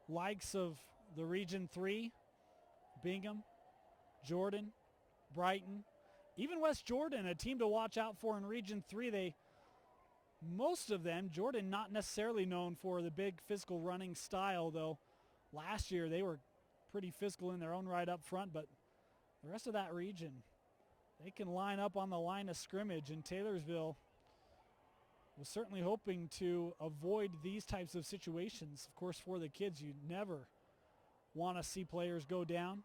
likes of the Region 3, Bingham, Jordan, Brighton, even West Jordan, a team to watch out for in Region 3. Most of them, Jordan not necessarily known for the big physical running style, though last year they were pretty physical in their own right up front, but the rest of that region, they can line up on the line of scrimmage, and Taylorsville was certainly hoping to avoid these types of situations. Of course, for the kids, you never want to see players go down.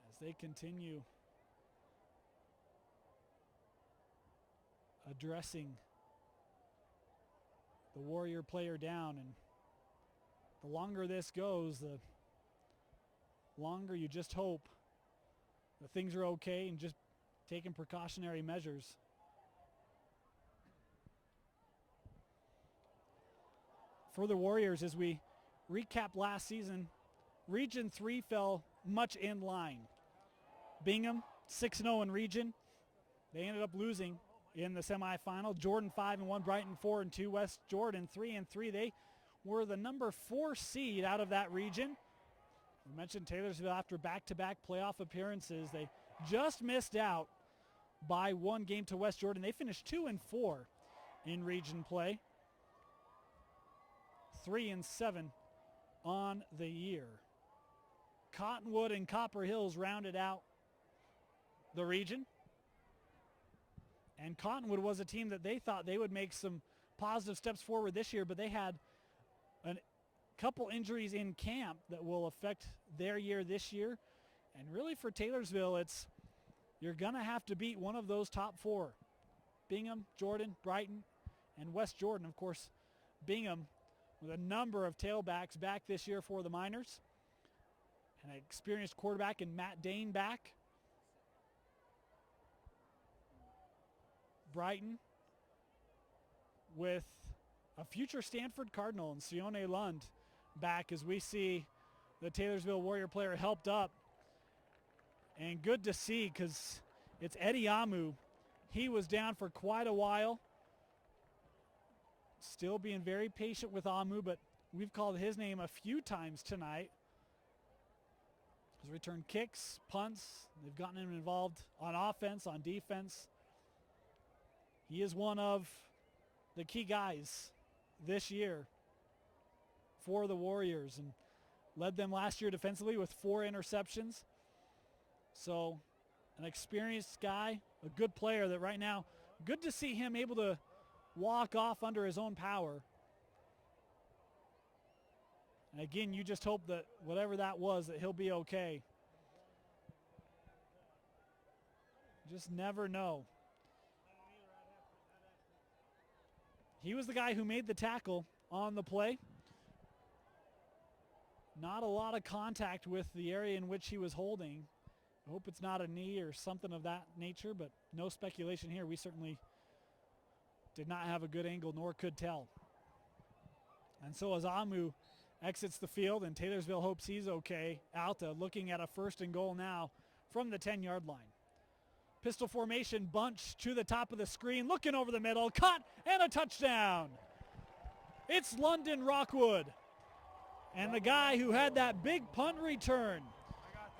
As they continue addressing the Warrior player down, and the longer this goes, the longer. You just hope that things are okay and just taking precautionary measures. For the Warriors, as we recap last season, Region 3 fell much in line. Bingham, 6-0 in Region. They ended up losing in the semifinal. Jordan 5-1, Brighton 4-2, West Jordan 3-3. They were the number 4 seed out of that region. We mentioned Taylorsville after back-to-back playoff appearances. They just missed out by 1 game to West Jordan. They finished 2-4 in region play. 3-7 on the year. Cottonwood and Copper Hills rounded out the region. And Cottonwood was a team that they thought they would make some positive steps forward this year, but they had a couple injuries in camp that will affect their year this year. And really for Taylorsville, you're going to have to beat one of those top 4. Bingham, Jordan, Brighton, and West Jordan. Of course, Bingham with a number of tailbacks back this year for the Miners. An experienced quarterback in Matt Dane back. Brighton with a future Stanford Cardinal and Sione Lund back, as we see the Taylorsville Warrior player helped up. And good to see, because it's Eddie Amu. He was down for quite a while. Still being very patient with Amu, but we've called his name a few times tonight. He's returned kicks, punts. They've gotten him involved on offense, on defense. He is one of the key guys this year for the Warriors and led them last year defensively with 4 interceptions. So an experienced guy, a good player that right now, good to see him able to walk off under his own power. And again, you just hope that whatever that was, that he'll be okay. Just never know. He was the guy who made the tackle on the play. Not a lot of contact with the area in which he was holding. I hope it's not a knee or something of that nature, but no speculation here. We certainly did not have a good angle, nor could tell. And so as Amu exits the field and Taylorsville hopes he's okay, Alta looking at a 1st and goal now from the 10-yard line. Pistol formation, bunch to the top of the screen, looking over the middle, caught, and a touchdown. It's London Rockwood. And the guy who had that big punt return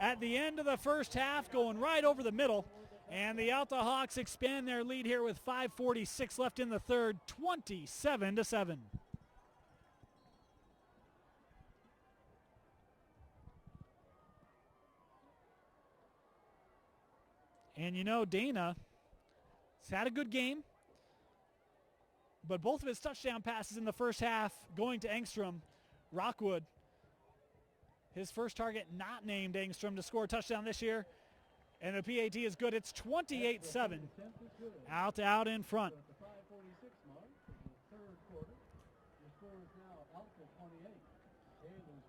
at the end of the first half, going right over the middle. And the Alta Hawks expand their lead here with 5:46 left in the third, 27-7. And you know, Dana has had a good game, but both of his touchdown passes in the first half going to Engstrom. Rockwood, his first target not named Engstrom to score a touchdown this year. And the PAT is good. It's 28-7. Out in front. At the 5:46 mark of the third quarter, the score is now Alta 28, Taylorsville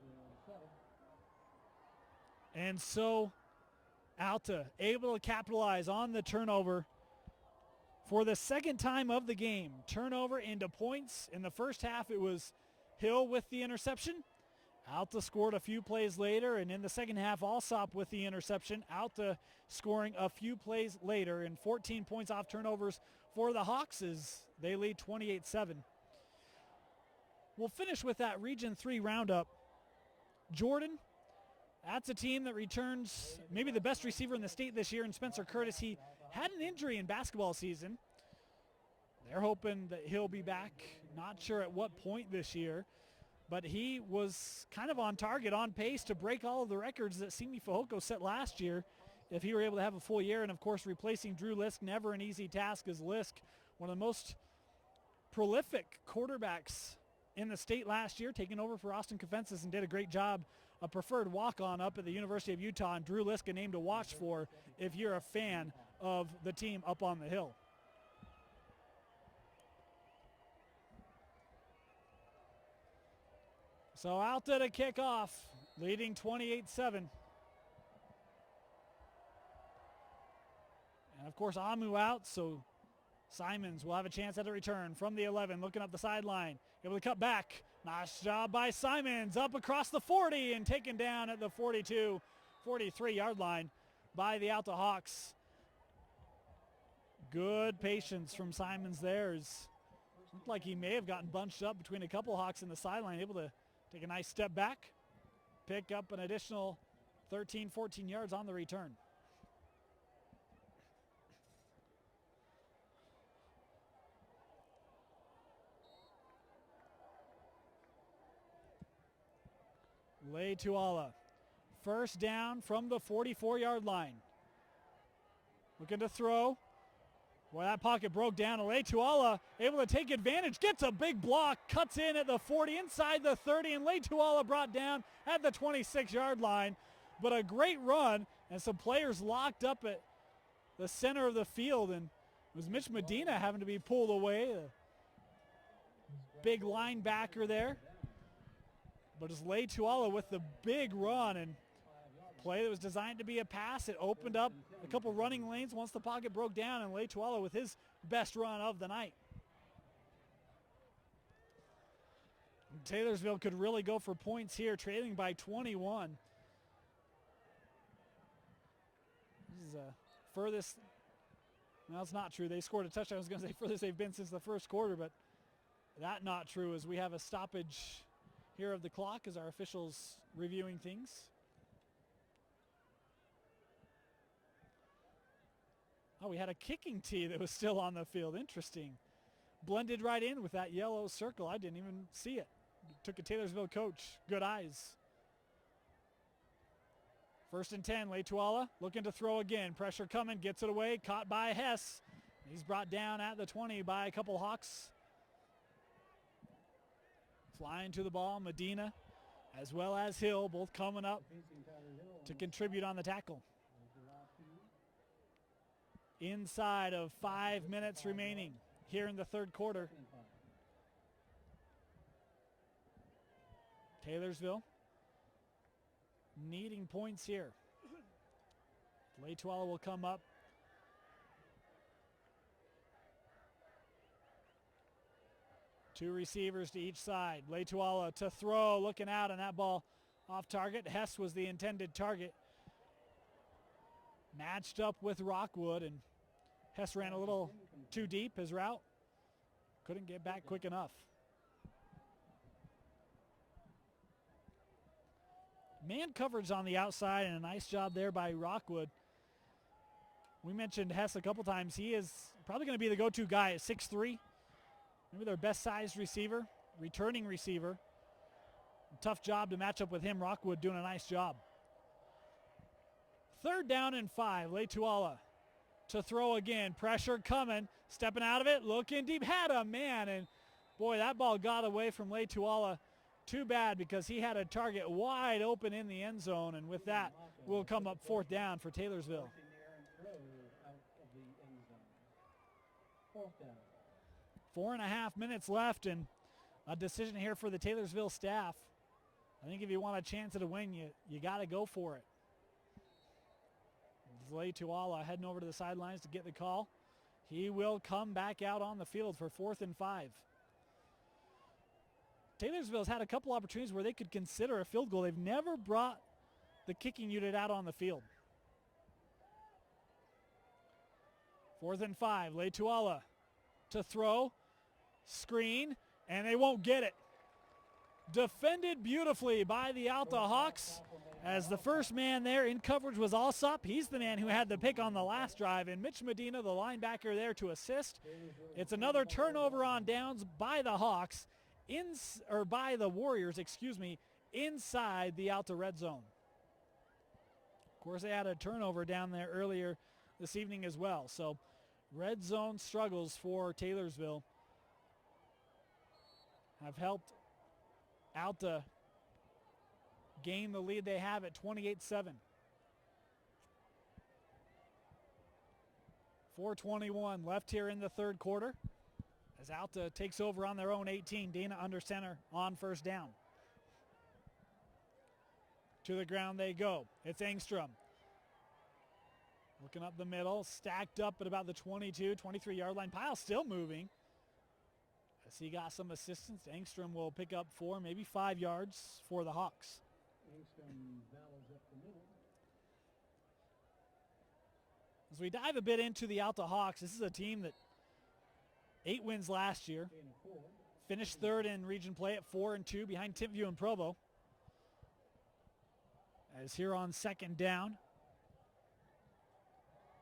7. And so Alta able to capitalize on the turnover for the second time of the game. Turnover into points. In the first half, it was Hill with the interception. Alta scored a few plays later, and in the second half, Alsop with the interception. Alta scoring a few plays later, and 14 points off turnovers for the Hawks as they lead 28-7. We'll finish with that Region 3 roundup. Jordan, that's a team that returns maybe the best receiver in the state this year in Spencer Curtis. He had an injury in basketball season. They're hoping that he'll be back. Not sure at what point this year. But he was kind of on target, on pace to break all of the records that Simi Fahoko set last year if he were able to have a full year. And, of course, replacing Drew Lisk, never an easy task, as Lisk, one of the most prolific quarterbacks in the state last year, taking over for Austin Kofensis and did a great job, a preferred walk-on up at the University of Utah. And Drew Lisk, a name to watch for if you're a fan of the team up on the hill. So Alta to kick off, leading 28-7. Of course, Amu out, so Simons will have a chance at a return from the 11, looking up the sideline. Able to cut back. Nice job by Simons, up across the 40 and taken down at the 42, 43-yard line by the Alta Hawks. Good patience from Simons there. Looked like he may have gotten bunched up between a couple Hawks in the sideline, able to take a nice step back, pick up an additional 13, 14 yards on the return. Letuala, first down from the 44-yard line. Looking to throw. Boy, that pocket broke down. Letuala able to take advantage, gets a big block, cuts in at the 40, inside the 30, and Letuala brought down at the 26-yard line. But a great run, and some players locked up at the center of the field, and it was Mitch Medina having to be pulled away, a big linebacker there. But it's Letuala with the big run and play that was designed to be a pass. It opened up a couple running lanes once the pocket broke down, and Letuala with his best run of the night. Taylorsville could really go for points here, trailing by 21. This is the furthest, well, it's not true. They scored a touchdown. I was going to say furthest they've been since the first quarter, but that not true as we have a stoppage here of the clock as our officials reviewing things. Oh, we had a kicking tee that was still on the field. Interesting. Blended right in with that yellow circle. I didn't even see it. Took a Taylorsville coach. Good eyes. 1st and 10, Letuala looking to throw again. Pressure coming, gets it away, caught by Hess. He's brought down at the 20 by a couple Hawks. Flying to the ball, Medina as well as Hill, both coming up to contribute on the tackle. Inside of 5 minutes remaining here in the third quarter. Taylorsville needing points here. Letuala will come up. Two receivers to each side. Letuala to throw, looking out, and that ball off target. Hess was the intended target. Matched up with Rockwood, and Hess ran a little too deep his route. Couldn't get back quick enough. Man coverage on the outside, and a nice job there by Rockwood. We mentioned Hess a couple times. He is probably going to be the go-to guy at 6'3". Maybe their best sized receiver, returning receiver. Tough job to match up with him. Rockwood doing a nice job. 3rd down and 5. Letuala to throw again. Pressure coming. Stepping out of it. Looking deep. Had a man. And boy, that ball got away from Letuala. Too bad because he had a target wide open in the end zone. And with that, will come up 4th down for Taylorsville. 4.5 minutes left, and a decision here for the Taylorsville staff. I think if you want a chance at a win, you got to go for it. Letuala heading over to the sidelines to get the call. He will come back out on the field for 4th and 5. Taylorsville's had a couple opportunities where they could consider a field goal. They've never brought the kicking unit out on the field. 4th and 5. Letuala to throw, screen, and they won't get it. Defended beautifully by the Alta Hawks as the first man there in coverage was Alsop. He's the man who had the pick on the last drive, and Mitch Medina, the linebacker, there to assist. It's another turnover on downs by the Hawks, by the Warriors, inside the Alta red zone. Of course, they had a turnover down there earlier this evening as well, so red zone struggles for Taylorsville have helped Alta gain the lead they have at 28-7. 4:21 left here in the third quarter as Alta takes over on their own 18. Dana under center on 1st down. To the ground they go. It's Engstrom. Looking up the middle, stacked up at about the 22, 23-yard line. Pyle still moving. As he got some assistance, Engstrom will pick up 4, maybe 5 yards for the Hawks. Engstrom battles up the middle. As we dive a bit into the Alta Hawks, this is a team that 8 wins last year. Finished third in region play at 4-2 behind Timpview and Provo. As here on second down,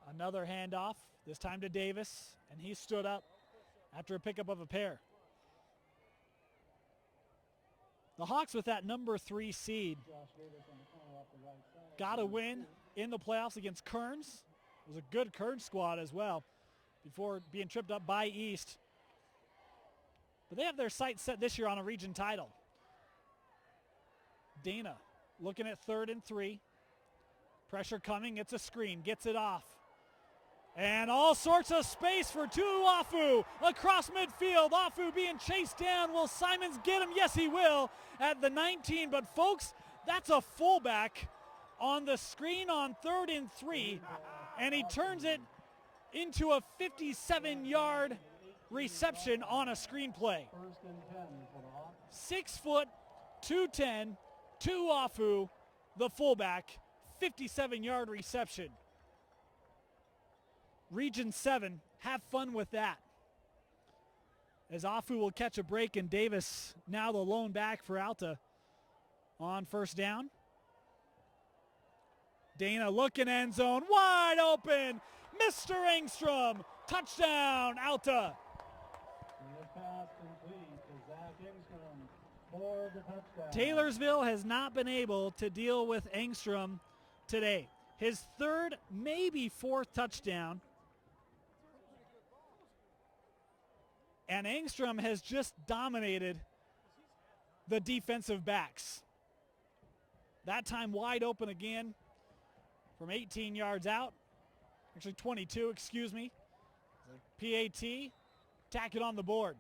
another handoff, this time to Davis, and he stood up after a pickup of a pair. The Hawks with that number 3 seed got a win in the playoffs against Kearns. It was a good Kearns squad as well before being tripped up by East. But they have their sights set this year on a region title. Dana looking at 3rd and 3. Pressure coming, it's a screen, gets it off. And all sorts of space for Tuafu across midfield. Afu being chased down. Will Simons get him? Yes, he will at the 19. But folks, that's a fullback on the screen on 3rd and 3. And he turns it into a 57-yard reception on a screen play. 6 foot, 210, Tuafu, the fullback, 57-yard reception. Region 7, have fun with that. As Afu will catch a break, and Davis now the lone back for Alta on first down. Dana looking end zone, wide open. Mr. Engstrom, touchdown, Alta. Taylorsville has not been able to deal with Engstrom today. His 3rd, maybe 4th touchdown. And Engstrom has just dominated the defensive backs. That time wide open again from 18 yards out. Actually 22, excuse me. PAT, tack it on the board.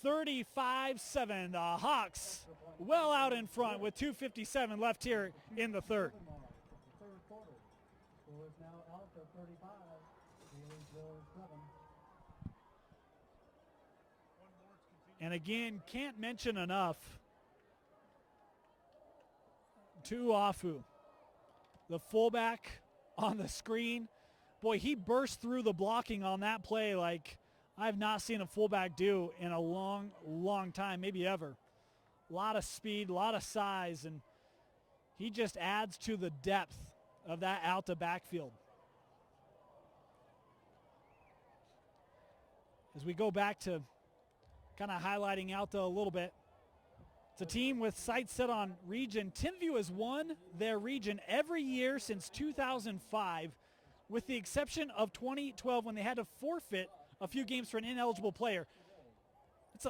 35-7, the Hawks well out in front with 2:57 left here in the 3rd. And again, can't mention enough Tuafu, the fullback on the screen. Boy, he burst through the blocking on that play like I've not seen a fullback do in a long, long time, maybe ever. A lot of speed, a lot of size, and he just adds to the depth of that Alta backfield. As we go back to kind of highlighting Alta a little bit, it's a team with sights set on region. Timpview has won their region every year since 2005, with the exception of 2012 when they had to forfeit a few games for an ineligible player. It's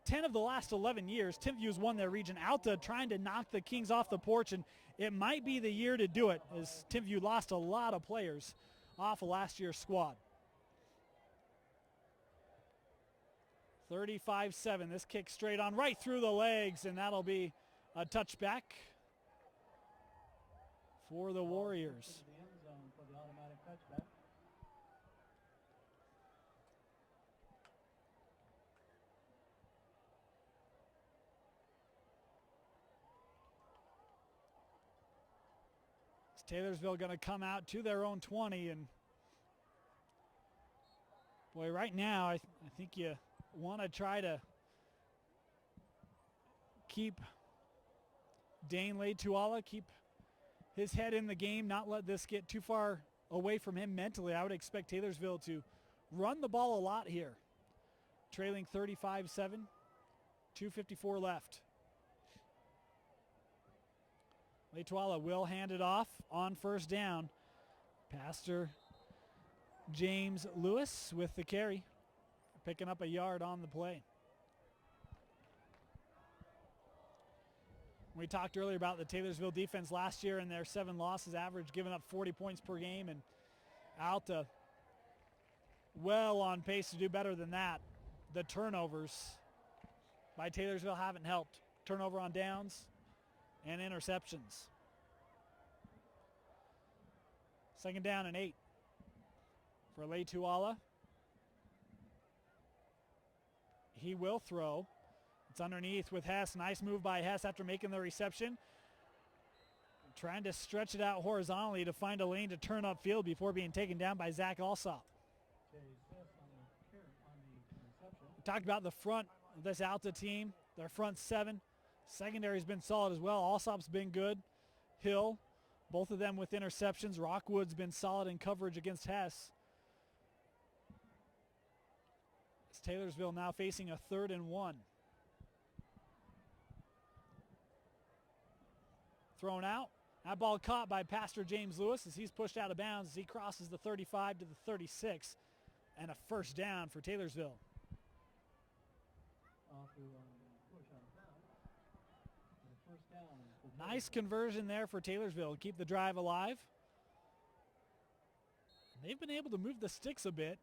10 of the last 11 years, Timpview's won their region. Alta trying to knock the Kings off the porch, and it might be the year to do it, as Timpview lost a lot of players off of last year's squad. 35-7, this kick straight on right through the legs, and that'll be a touchback for the Warriors. Taylorsville going to come out to their own 20, and boy, right now I think you want to try to keep Dane Tuala, keep his head in the game, not let this get too far away from him mentally. I would expect Taylorsville to run the ball a lot here. Trailing 35-7, 2:54 left. Tuala will hand it off on first down. Pastor James Lewis with the carry, picking up a yard on the play. We talked earlier about the Taylorsville defense last year and their 7 losses average, giving up 40 points per game, and Alta well on pace to do better than that. The turnovers by Taylorsville haven't helped. Turnover on downs and interceptions. Second down and 8 for Leituala. He will throw. It's underneath with Hess. Nice move by Hess after making the reception. Trying to stretch it out horizontally to find a lane to turn upfield before being taken down by Zach Alsop. We talked about the front of this Alta team, their front seven. Secondary's been solid as well. Alsop's been good. Hill, both of them with interceptions. Rockwood's been solid in coverage against Hess. It's Taylorsville now facing a 3rd and 1. Thrown out. That ball caught by Pastor James Lewis as he's pushed out of bounds as he crosses the 35 to the 36. And a first down for Taylorsville. Nice conversion there for Taylorsville. Keep the drive alive. They've been able to move the sticks a bit.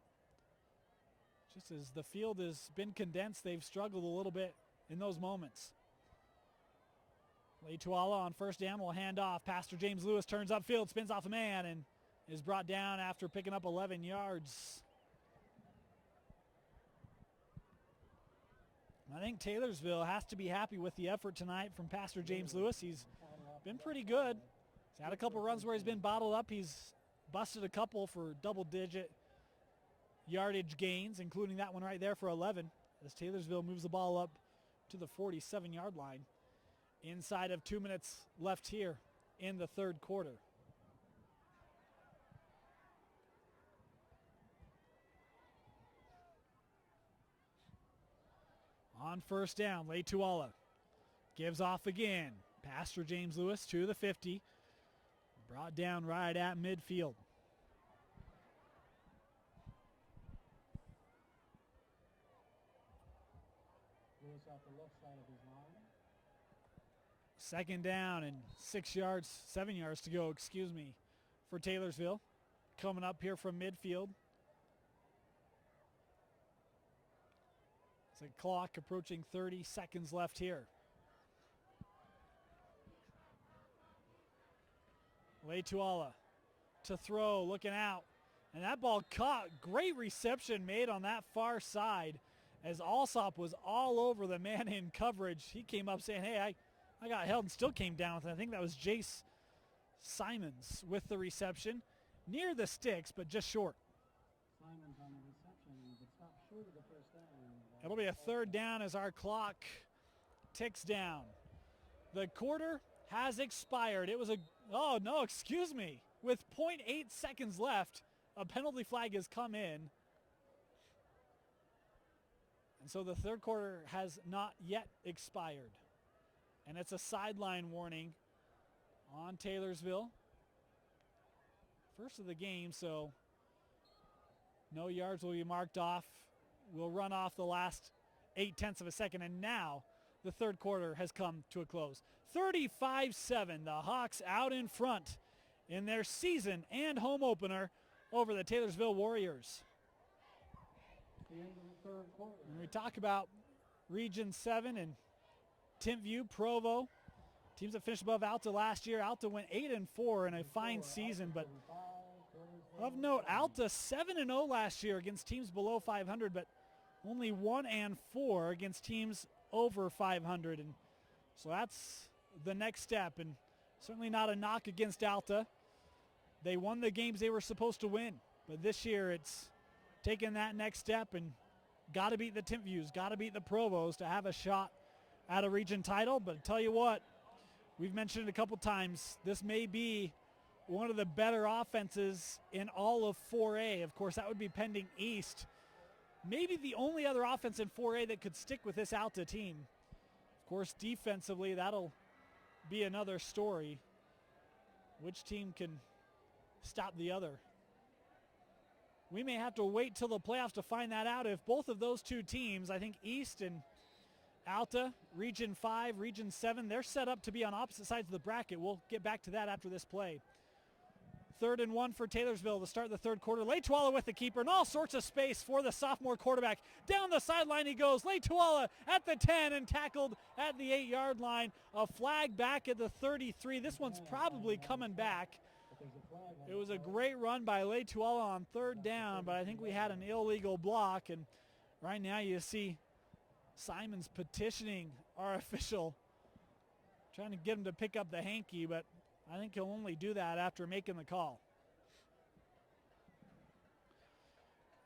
Just as the field has been condensed, they've struggled a little bit in those moments. Leituala on first down will hand off. Pastor James Lewis turns upfield, spins off a man, and is brought down after picking up 11 yards. I think Taylorsville has to be happy with the effort tonight from Pastor James Lewis. He's been pretty good. He's had a couple runs where he's been bottled up. He's busted a couple for double-digit yardage gains, including that one right there for 11, as Taylorsville moves the ball up to the 47-yard line. Inside of 2 minutes left here in the third quarter. On first down, Leituala gives off again. Pastor James Lewis to the 50. Brought down right at midfield. Lewis off the left side of his line. Second down and 7 yards to go, for Taylorsville. Coming up here from midfield. It's a clock approaching 30 seconds left here. Leituala to throw, looking out. And that ball caught. Great reception made on that far side as Alsop was all over the man in coverage. He came up saying, hey, I got held, and still came down with it. I think that was Jace Simons with the reception. Near the sticks, but just short. Simons on the reception, but stopped short of the first down. It'll be a third down as our clock ticks down. The quarter has expired. It was with 0.8 seconds left, a penalty flag has come in. And so the third quarter has not yet expired. And it's a sideline warning on Taylorsville. First of the game, so no yards will be marked off. We'll run off the last 0.8 of a second, and now the third quarter has come to a close. 35-7, the Hawks out in front in their season and home opener over the Taylorsville Warriors. The end of the third quarter. When we talk about Region 7 and Timpview, Provo, teams that finished above Alta last year. Alta went 8-4 in a fine season, but of note, Alta 7-0 last year against teams below 500, but only 1-4 against teams over 500. And so that's the next step, and certainly not a knock against Alta. They won the games they were supposed to win, but this year it's taking that next step and got to beat the Timpviews, got to beat the Provos to have a shot at a region title. But I tell you what, we've mentioned it a couple times, this may be one of the better offenses in all of 4A. Of course, that would be pending East. Maybe the only other offense in 4A that could stick with this Alta team. Of course, defensively, that'll be another story. Which team can stop the other? We may have to wait till the playoffs to find that out. If both of those two teams, I think East and Alta, Region 5, Region 7, they're set up to be on opposite sides of the bracket. We'll get back to that after this play. 3rd and 1 for Taylorsville to start the third quarter. Leituala with the keeper and all sorts of space for the sophomore quarterback. Down the sideline he goes. Leituala at the 10 and tackled at the 8-yard line. A flag back at the 33. This one's probably coming back It was a great run by Letuala on third down, but I think we had an illegal block, and right now you see Simons petitioning our official, trying to get him to pick up the hanky, but I think he'll only do that after making the call.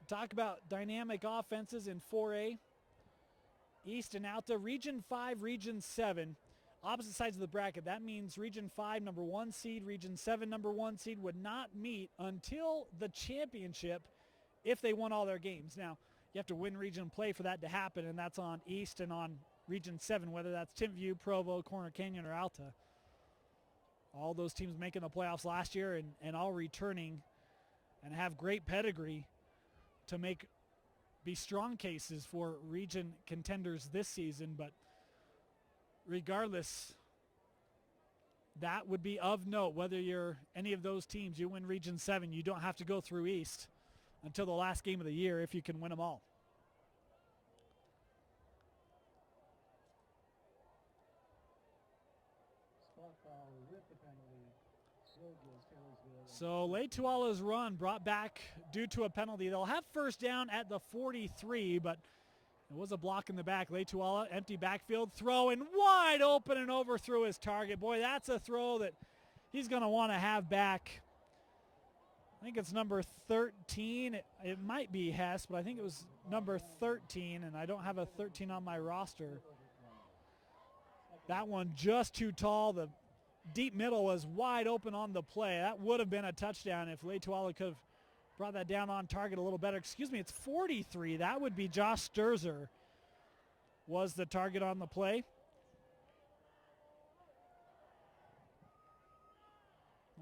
Talk about dynamic offenses in 4A. East and Alta, Region 5, Region 7, opposite sides of the bracket. That means Region 5, number 1 seed, Region 7, number 1 seed would not meet until the championship if they won all their games. Now, you have to win region play for that to happen, and that's on East and on Region 7, whether that's Timpview, Provo, Corner Canyon, or Alta. All those teams making the playoffs last year and all returning and have great pedigree to be strong cases for region contenders this season. But regardless, that would be of note. Whether you're any of those teams, you win Region 7, you don't have to go through East until the last game of the year if you can win them all. So Letuala's run brought back due to a penalty. They'll have first down at the 43, but it was a block in the back. Letuala, empty backfield, throw and wide open and overthrew his target. Boy, that's a throw that he's going to want to have back. I think it's number 13. It might be Hess, but I think it was number 13, and I don't have a 13 on my roster. That one just too tall. The deep middle was wide open on the play. That would have been a touchdown if Letuala could have brought that down on target a little better. Excuse me, it's 43. That would be Josh Sturzer was the target on the play.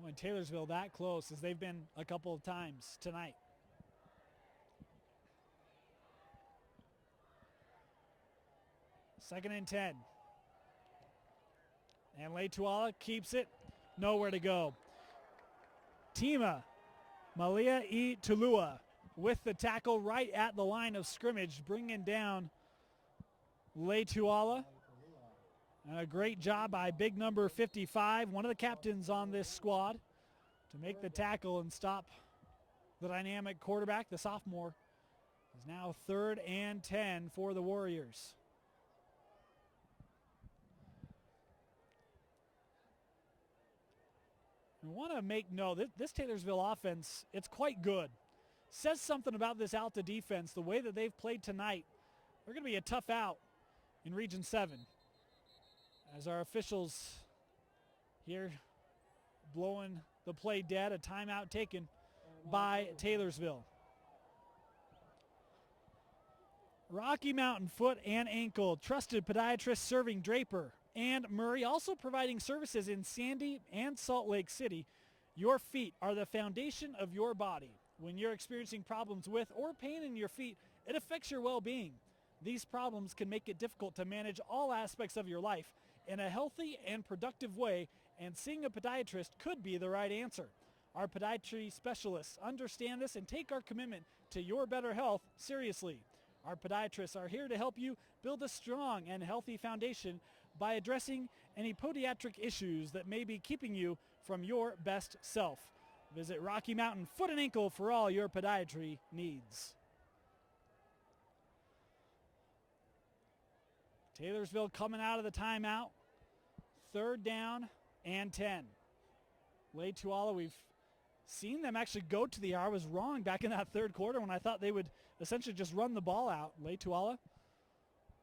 Oh, and Taylorsville that close, as they've been a couple of times tonight. Second and 10. And Letuala keeps it, nowhere to go. Tima Malia E. Tulua with the tackle right at the line of scrimmage, bringing down Letuala. And a great job by big number 55, one of the captains on this squad, to make the tackle and stop the dynamic quarterback. The sophomore is now 3rd and 10 for the Warriors. I want to make note that this Taylorsville offense, it's quite good. Says something about this Alta defense, the way that they've played tonight. They're going to be a tough out in Region 7. As our officials here blowing the play dead, a timeout taken by Taylorsville. Rocky Mountain Foot and Ankle, trusted podiatrist serving Draper and Murray, also providing services in Sandy and Salt Lake City. Your feet are the foundation of your body. When you're experiencing problems with or pain in your feet, it affects your well-being. These problems can make it difficult to manage all aspects of your life in a healthy and productive way, and seeing a podiatrist could be the right answer. Our podiatry specialists understand this and take our commitment to your better health seriously. Our podiatrists are here to help you build a strong and healthy foundation by addressing any podiatric issues that may be keeping you from your best self. Visit Rocky Mountain Foot and Ankle for all your podiatry needs. Taylorsville coming out of the timeout. 3rd down and 10. Letuala, we've seen them actually go to the air. I was wrong back in that 3rd quarter when I thought they would essentially just run the ball out. Letuala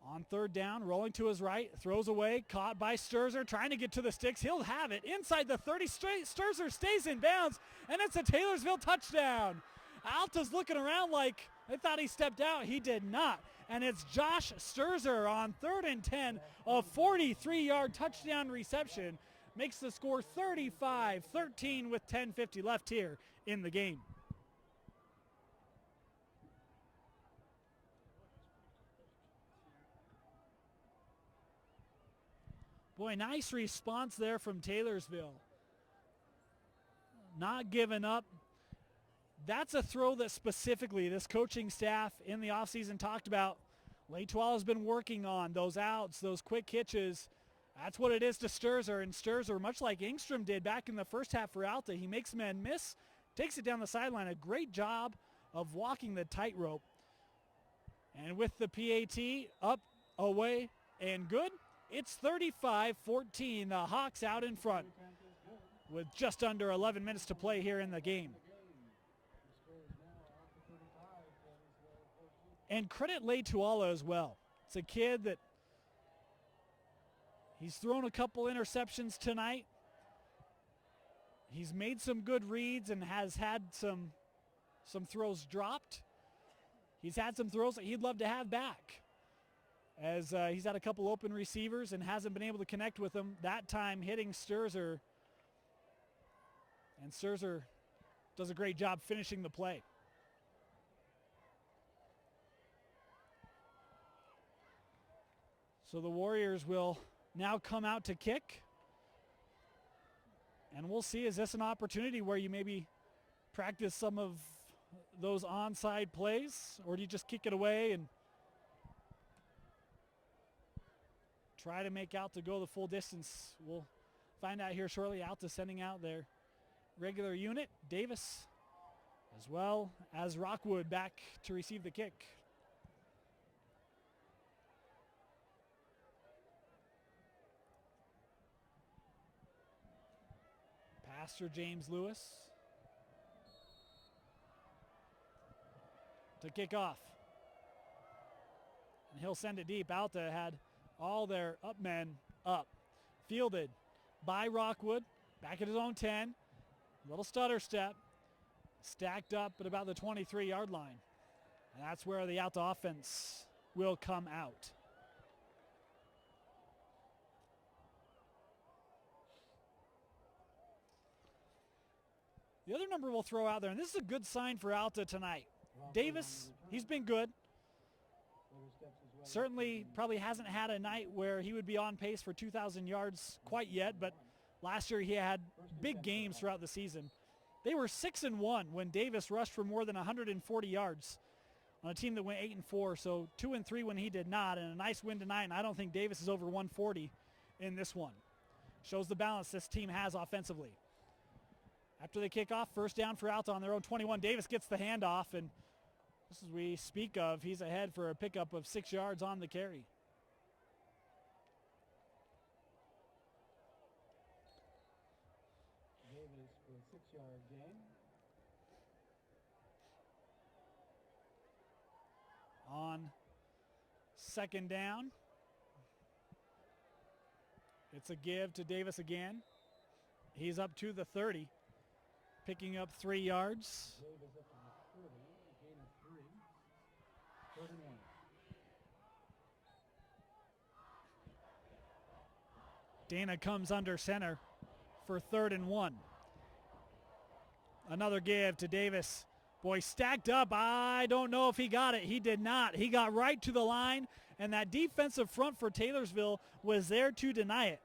on 3rd down, rolling to his right, throws away, caught by Sturzer, trying to get to the sticks. He'll have it inside the 30. Sturzer stays in bounds, and it's a Taylorsville touchdown. Alta's looking around like they thought he stepped out. He did not. And it's Josh Sturzer on 3rd and 10, a 43-yard touchdown reception. Makes the score 35-13 with 10:50 left here in the game. Boy, nice response there from Taylorsville. Not giving up. That's a throw that specifically this coaching staff in the offseason talked about. Letuala has been working on those outs, those quick hitches, That's what it is to Sturzer, and Sturzer, much like Engstrom did back in the first half for Alta, he makes men miss, takes it down the sideline. A great job of walking the tightrope. And with the PAT up, away, and good, it's 35-14. The Hawks out in front with just under 11 minutes to play here in the game. And credit Tuala as well. It's a kid that he's thrown a couple interceptions tonight. He's made some good reads and has had some throws dropped. He's had some throws that he'd love to have back, as he's had a couple open receivers and hasn't been able to connect with them. That time hitting Sturzer, and Sturzer does a great job finishing the play. So the Warriors will now come out to kick. And we'll see, is this an opportunity where you maybe practice some of those onside plays, or do you just kick it away and try to make Alta go the full distance? We'll find out here shortly. Alta sending out their regular unit, Davis, as well as Rockwood back to receive the kick. Pastor James Lewis to kick off. And he'll send it deep. Alta had all their up men up. Fielded by Rockwood. Back at his own 10. Little stutter step. Stacked up at about the 23-yard line. And that's where the Alta offense will come out. The other number we'll throw out there, and this is a good sign for Alta tonight. Davis, he's been good. Certainly probably hasn't had a night where he would be on pace for 2,000 yards quite yet, but last year he had big games throughout the season. They were 6-1 when Davis rushed for more than 140 yards on a team that went 8-4, so 2-3 when he did not, and a nice win tonight, and I don't think Davis is over 140 in this one. Shows the balance this team has offensively. After they kick off, first down for Alta on their own 21. Davis gets the handoff, and just as we speak of, he's ahead for a pickup of 6 yards on the carry. Davis for a 6-yard gain. On second down, it's a give to Davis again. He's up to the 30. Picking up 3 yards. Davis up to the 30, a gain of 3. Third and 1. Dana comes under center for 3rd and 1. Another give to Davis. Boy, stacked up. I don't know if he got it. He did not. He got right to the line, and that defensive front for Taylorsville was there to deny it.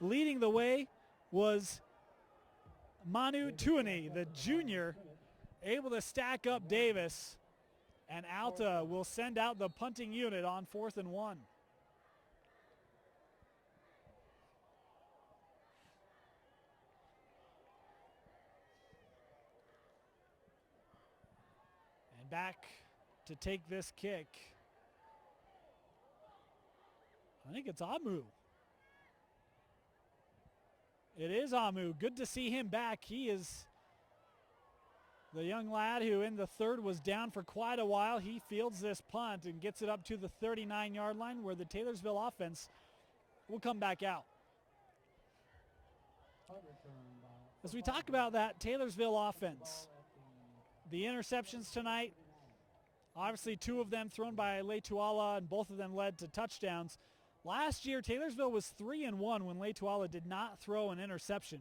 Leading the way was Manu Tuani, the junior, able to stack up Davis, and Alta will send out the punting unit on 4th and 1. And back to take this kick, I think it's Amu. It is Amu. Good to see him back. He is the young lad who in the 3rd was down for quite a while. He fields this punt and gets it up to the 39-yard line where the Taylorsville offense will come back out. As we talk about that Taylorsville offense, the interceptions tonight, obviously 2 of them thrown by Tuala, and both of them led to touchdowns. Last year, Taylorsville was 3-1 when Tuala did not throw an interception.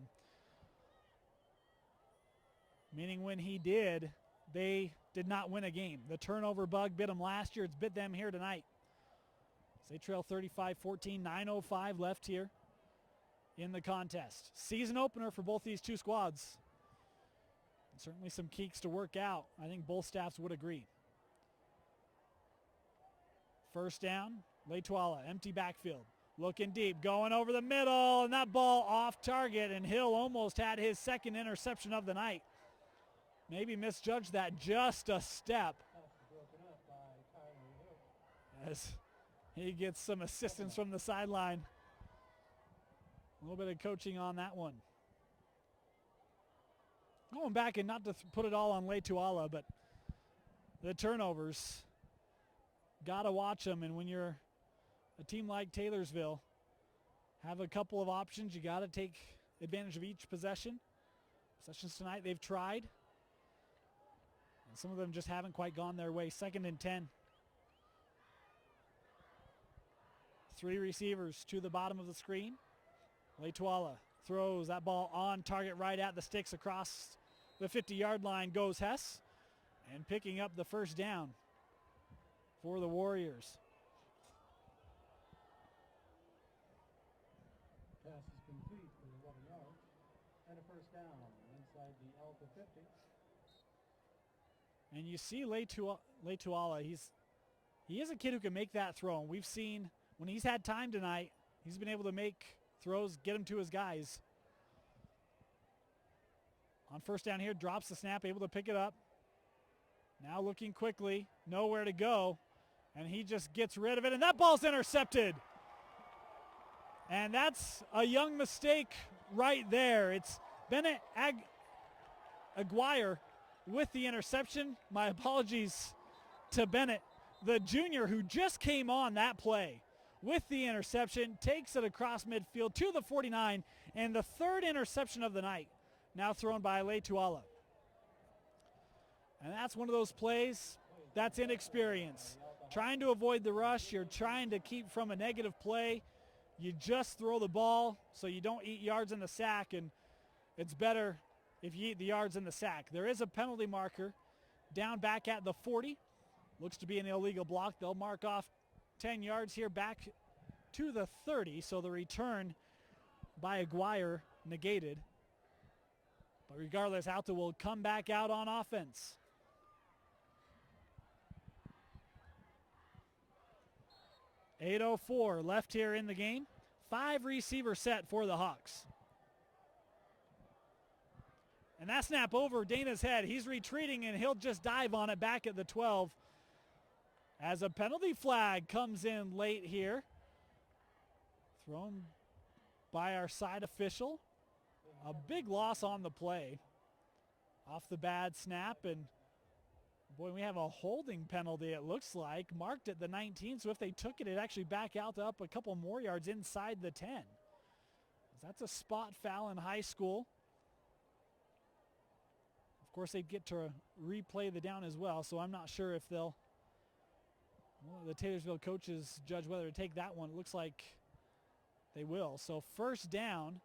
Meaning when he did, they did not win a game. The turnover bug bit them last year. It's bit them here tonight. So they trail 35-14, 9:05 left here in the contest. Season opener for both these two squads. And certainly some kinks to work out. I think both staffs would agree. First down. Tuala, empty backfield. Looking deep, going over the middle, and that ball off target, and Hill almost had his second interception of the night. Maybe misjudged that just a step. Pass is broken up by Tyler Hill. As he gets some assistance from the sideline. A little bit of coaching on that one. Going back and not to put it all on Leituala, but the turnovers, got to watch them. And when you're a team like Taylorsville, have a couple of options. You got to take advantage of each possession. Possessions tonight, they've tried. And some of them just haven't quite gone their way. 2nd and 10. 3 receivers to the bottom of the screen. Leituala throws that ball on target right at the sticks across the 50-yard line goes Hess. And picking up the first down for the Warriors. Pass is complete for 11 yards. And a first down inside the Alta 50. And you see Leituala, he is a kid who can make that throw. And we've seen when he's had time tonight, he's been able to make throws, get him to his guys. On first down here, drops the snap, able to pick it up. Now looking quickly, nowhere to go. And he just gets rid of it, and that ball's intercepted. And that's a young mistake right there. It's Bennett Aguirre with the interception. My apologies to Bennett, the junior who just came on that play with the interception, takes it across midfield to the 49, and the 3rd interception of the night, now thrown by Leituala. And that's one of those plays that's inexperience. Trying to avoid the rush, you're trying to keep from a negative play. You just throw the ball so you don't eat yards in the sack, and it's better if you eat the yards in the sack. There is a penalty marker down back at the 40. Looks to be an illegal block. They'll mark off 10 yards here back to the 30, so the return by Aguirre negated. But regardless, Alta will come back out on offense. .804 left here in the game. 5 receiver set for the Hawks. And that snap over Dana's head. He's retreating, and he'll just dive on it back at the 12. As a penalty flag comes in late here. Thrown by our side official. A big loss on the play. Off the bad snap, and boy, we have a holding penalty, it looks like, marked at the 19, so if they took it, it'd actually back out to up a couple more yards inside the 10. That's a spot foul in high school. Of course, they'd get to replay the down as well, so I'm not sure if they'll, well, the Taylorsville coaches judge whether to take that one. It looks like they will. So first down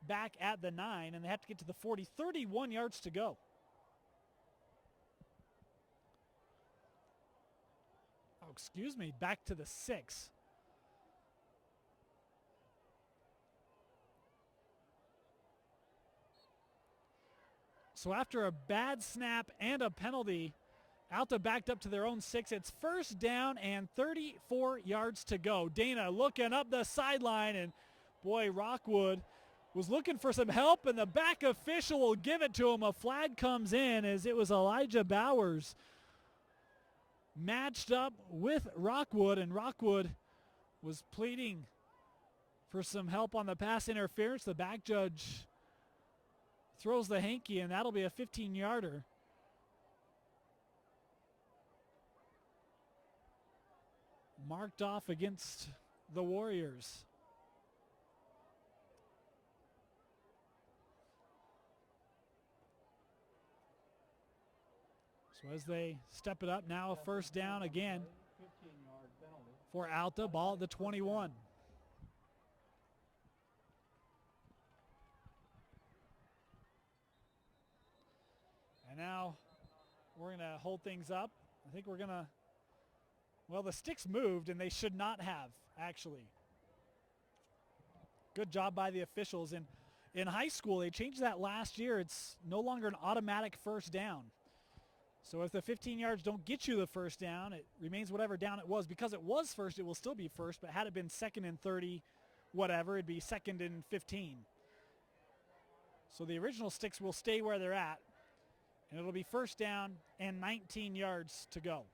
back at the 9, and they have to get to the 40, 31 yards to go. Oh, excuse me, back to the 6. So after a bad snap and a penalty, Alta backed up to their own 6. It's first down and 34 yards to go. Dana looking up the sideline, and boy, Rockwood was looking for some help, and the back official will give it to him. A flag comes in as it was Elijah Bowers matched up with Rockwood, and Rockwood was pleading for some help on the pass interference. The back judge throws the hanky, and that'll be a 15-yarder. Marked off against the Warriors. So as they step it up, now a first down again for Alta, ball at the 21. And now we're going to hold things up. I think we're going to, well, the sticks moved, and they should not have, actually. Good job by the officials. And in high school, they changed that last year. It's no longer an automatic first down. So if the 15 yards don't get you the first down, it remains whatever down it was. Because it was first, it will still be first, but had it been 2nd and 30, whatever, it'd be 2nd and 15. So the original sticks will stay where they're at, and it'll be first down and 19 yards to go.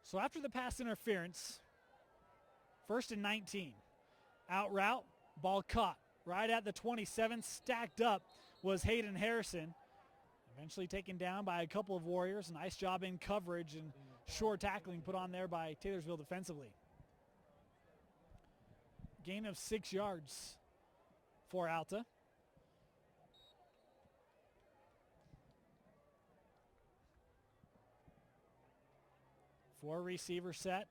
So after the pass interference, 1st and 19. Out route, ball caught. Right at the 27, stacked up was Hayden Harrison. Eventually taken down by a couple of Warriors. Nice job in coverage and short tackling put on there by Taylorsville defensively. Gain of 6 yards for Alta. Four receiver set.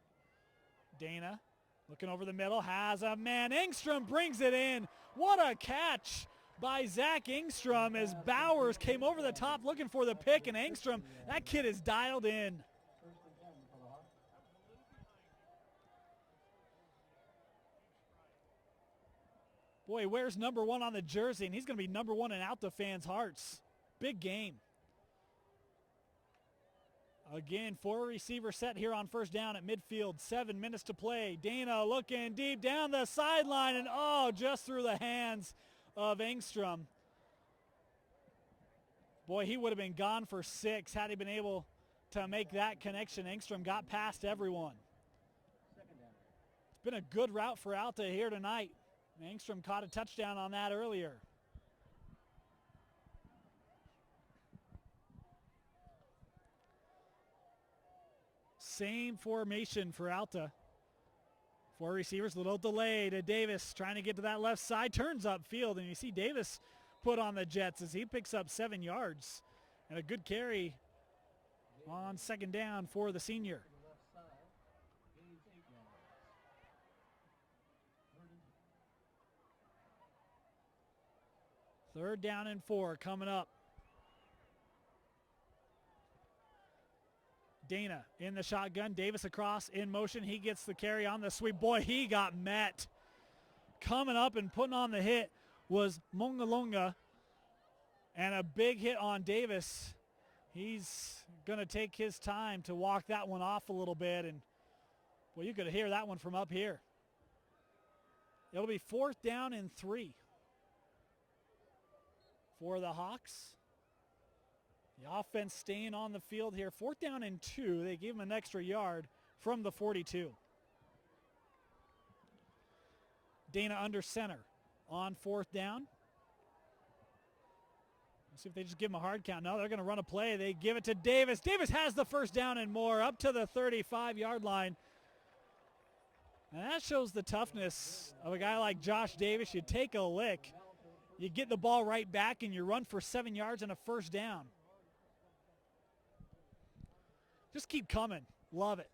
Dana looking over the middle, has a man. Engstrom brings it in. What a catch by Zach Engstrom as Bowers came over the top looking for the pick, and Engstrom, that kid is dialed in. Boy, he wears number 1 on the jersey, and he's going to be number 1 in Alta fans' hearts. Big game. Again, 4 receiver set here on first down at midfield. 7 minutes to play. Dana looking deep down the sideline, and just through the hands of Engstrom. Boy, he would have been gone for 6 had he been able to make that connection. Engstrom got past everyone. It's been a good route for Alta here tonight. Engstrom caught a touchdown on that earlier. Same formation for Alta. 4 receivers, little delay to Davis, trying to get to that left side, turns upfield, and you see Davis put on the Jets as he picks up 7 yards. And a good carry on 2nd down for the senior. Third down and 4 coming up. Dana in the shotgun. Davis across in motion. He gets the carry on the sweep. Boy, he got met. Coming up and putting on the hit was Mongalonga. And a big hit on Davis. He's going to take his time to walk that one off a little bit. And, well, you could hear that one from up here. It'll be 4th down and 3 for the Hawks. The offense staying on the field here. 4th down and 2. They gave him an extra yard from the 42. Dana under center on 4th down. Let's see if they just give him a hard count. No, they're going to run a play. They give it to Davis. Davis has the first down and more up to the 35-yard line. And that shows the toughness of a guy like Josh Davis. You take a lick, you get the ball right back, and you run for 7 yards and a first down. Just keep coming. Love it.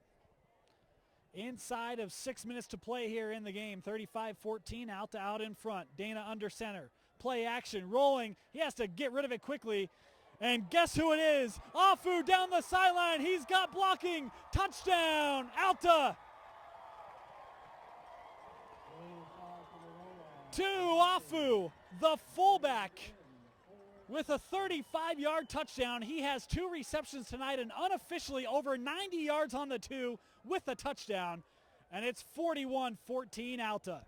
Inside of 6 minutes to play here in the game. 35-14, Alta out in front. Dana under center. Play action, rolling. He has to get rid of it quickly. And guess who it is? Afu down the sideline. He's got blocking. Touchdown, Alta. To Afu, the fullback, with a 35-yard touchdown. He has 2 receptions tonight and unofficially over 90 yards on the 2 with a touchdown. And it's 41-14 Alta.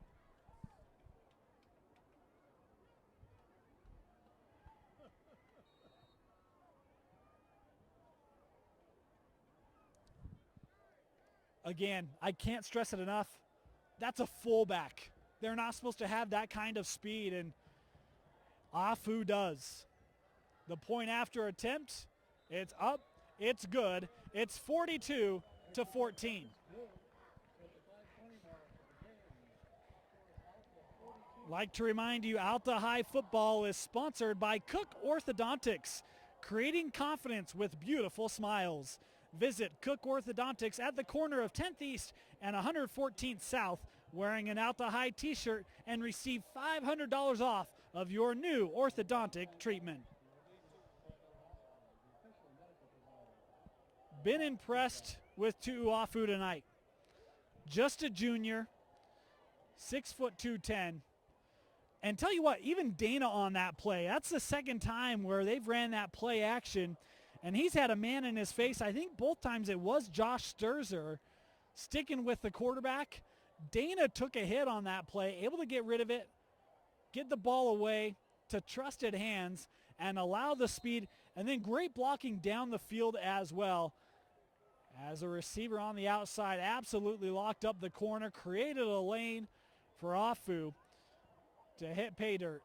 Again, I can't stress it enough. That's a fullback. They're not supposed to have that kind of speed, and Afu does. The point after attempt, it's up, it's good. It's 42-14. Like to remind you, Alta High football is sponsored by Cook Orthodontics, creating confidence with beautiful smiles. Visit Cook Orthodontics at the corner of 10th East and 114th South, wearing an Alta High t-shirt, and receive $500 off of your new orthodontic treatment. Been impressed with Tu'uafu tonight. Just a junior, 6'2", 210. And tell you what, even Dana on that play, that's the second time where they've ran that play action, and he's had a man in his face. I think both times it was Josh Sturzer sticking with the quarterback. Dana took a hit on that play, able to get rid of it, get the ball away to trusted hands, and allow the speed, and then great blocking down the field as well. As a receiver on the outside absolutely locked up the corner, created a lane for Afu to hit pay dirt.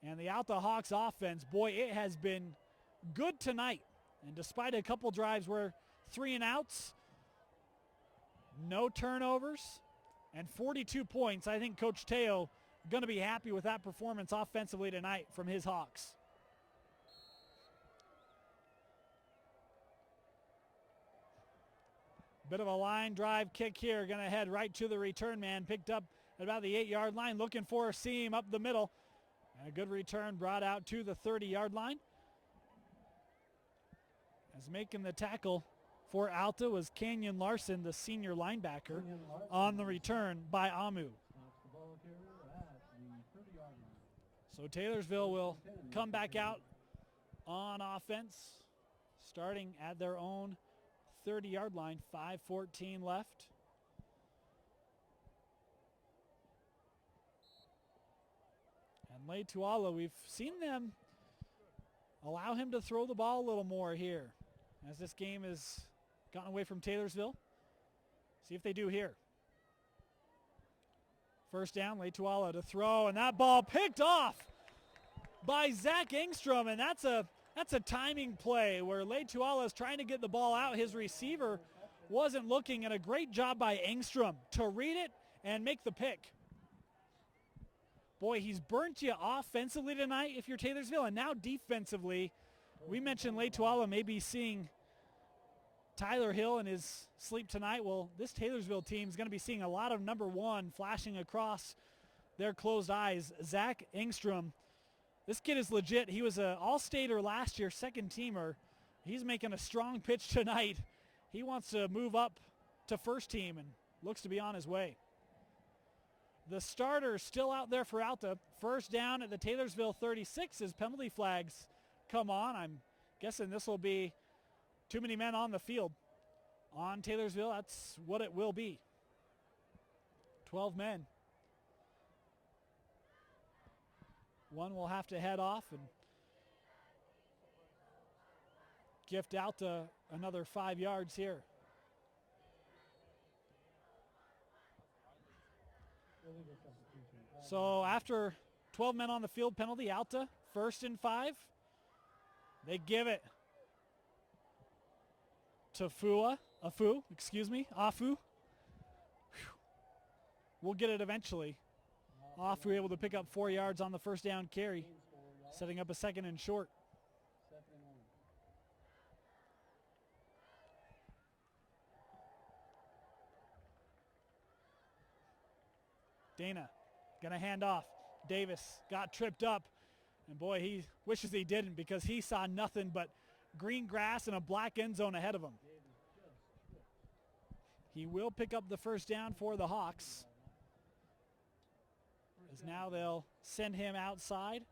And the Alta Hawks offense, boy, it has been good tonight. And despite a couple drives where 3 and outs, no turnovers, and 42 points, I think Coach Teo going to be happy with that performance offensively tonight from his Hawks. Bit of a line drive kick here, going to head right to the return man, picked up at about the 8-yard line, looking for a seam up the middle. And a good return brought out to the 30-yard line. As making the tackle for Alta was Kenyon Larson, the senior linebacker, on the return by Amu. So Taylorsville will come back out on offense, starting at their own 30-yard line, 5:14 left. And Leituala, we've seen them allow him to throw the ball a little more here as this game has gotten away from Taylorsville. See if they do here. First down, Leituala to throw, and that ball picked off by Zach Engstrom, and that's a timing play where Leituala is trying to get the ball out. His receiver wasn't looking, and a great job by Engstrom to read it and make the pick. Boy, he's burnt you offensively tonight if you're Taylorsville, and now defensively. We mentioned Leituala maybe seeing Tyler Hill in his sleep tonight. Well, this Taylorsville team is going to be seeing a lot of number 1 flashing across their closed eyes. Zach Engstrom, this kid is legit. He was an all-stater last year, second teamer. He's making a strong pitch tonight. He wants to move up to first team and looks to be on his way. The starter still out there for Alta. First down at the Taylorsville 36 as penalty flags come on. I'm guessing this will be too many men on the field. On Taylorsville, that's what it will be. 12 men. One will have to head off and gift Alta another 5 yards here. So after 12 men on the field, penalty, Alta, 1st and 5. They give it to Afu. Whew. We'll get it eventually. Afu able to pick up 4 yards on the first down carry, setting up a 2nd and short. Dana gonna hand off. Davis got tripped up, and boy, he wishes he didn't because he saw nothing but green grass and a black end zone ahead of him. He will pick up the first down for the Hawks, as now they'll send him outside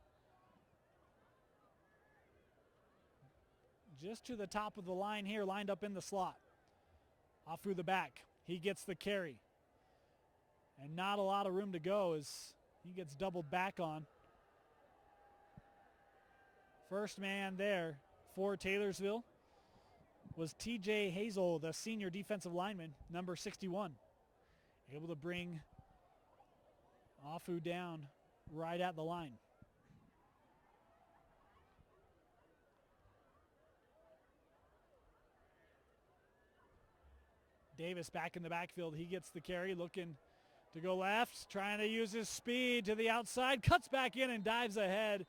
just to the top of the line here, lined up in the slot. Off through the back, he gets the carry. And not a lot of room to go as he gets doubled back on. First man there for Taylorsville was TJ Hazel, the senior defensive lineman, number 61. Able to bring Afu down right at the line. Davis back in the backfield. He gets the carry, looking to go left, trying to use his speed to the outside, cuts back in and dives ahead.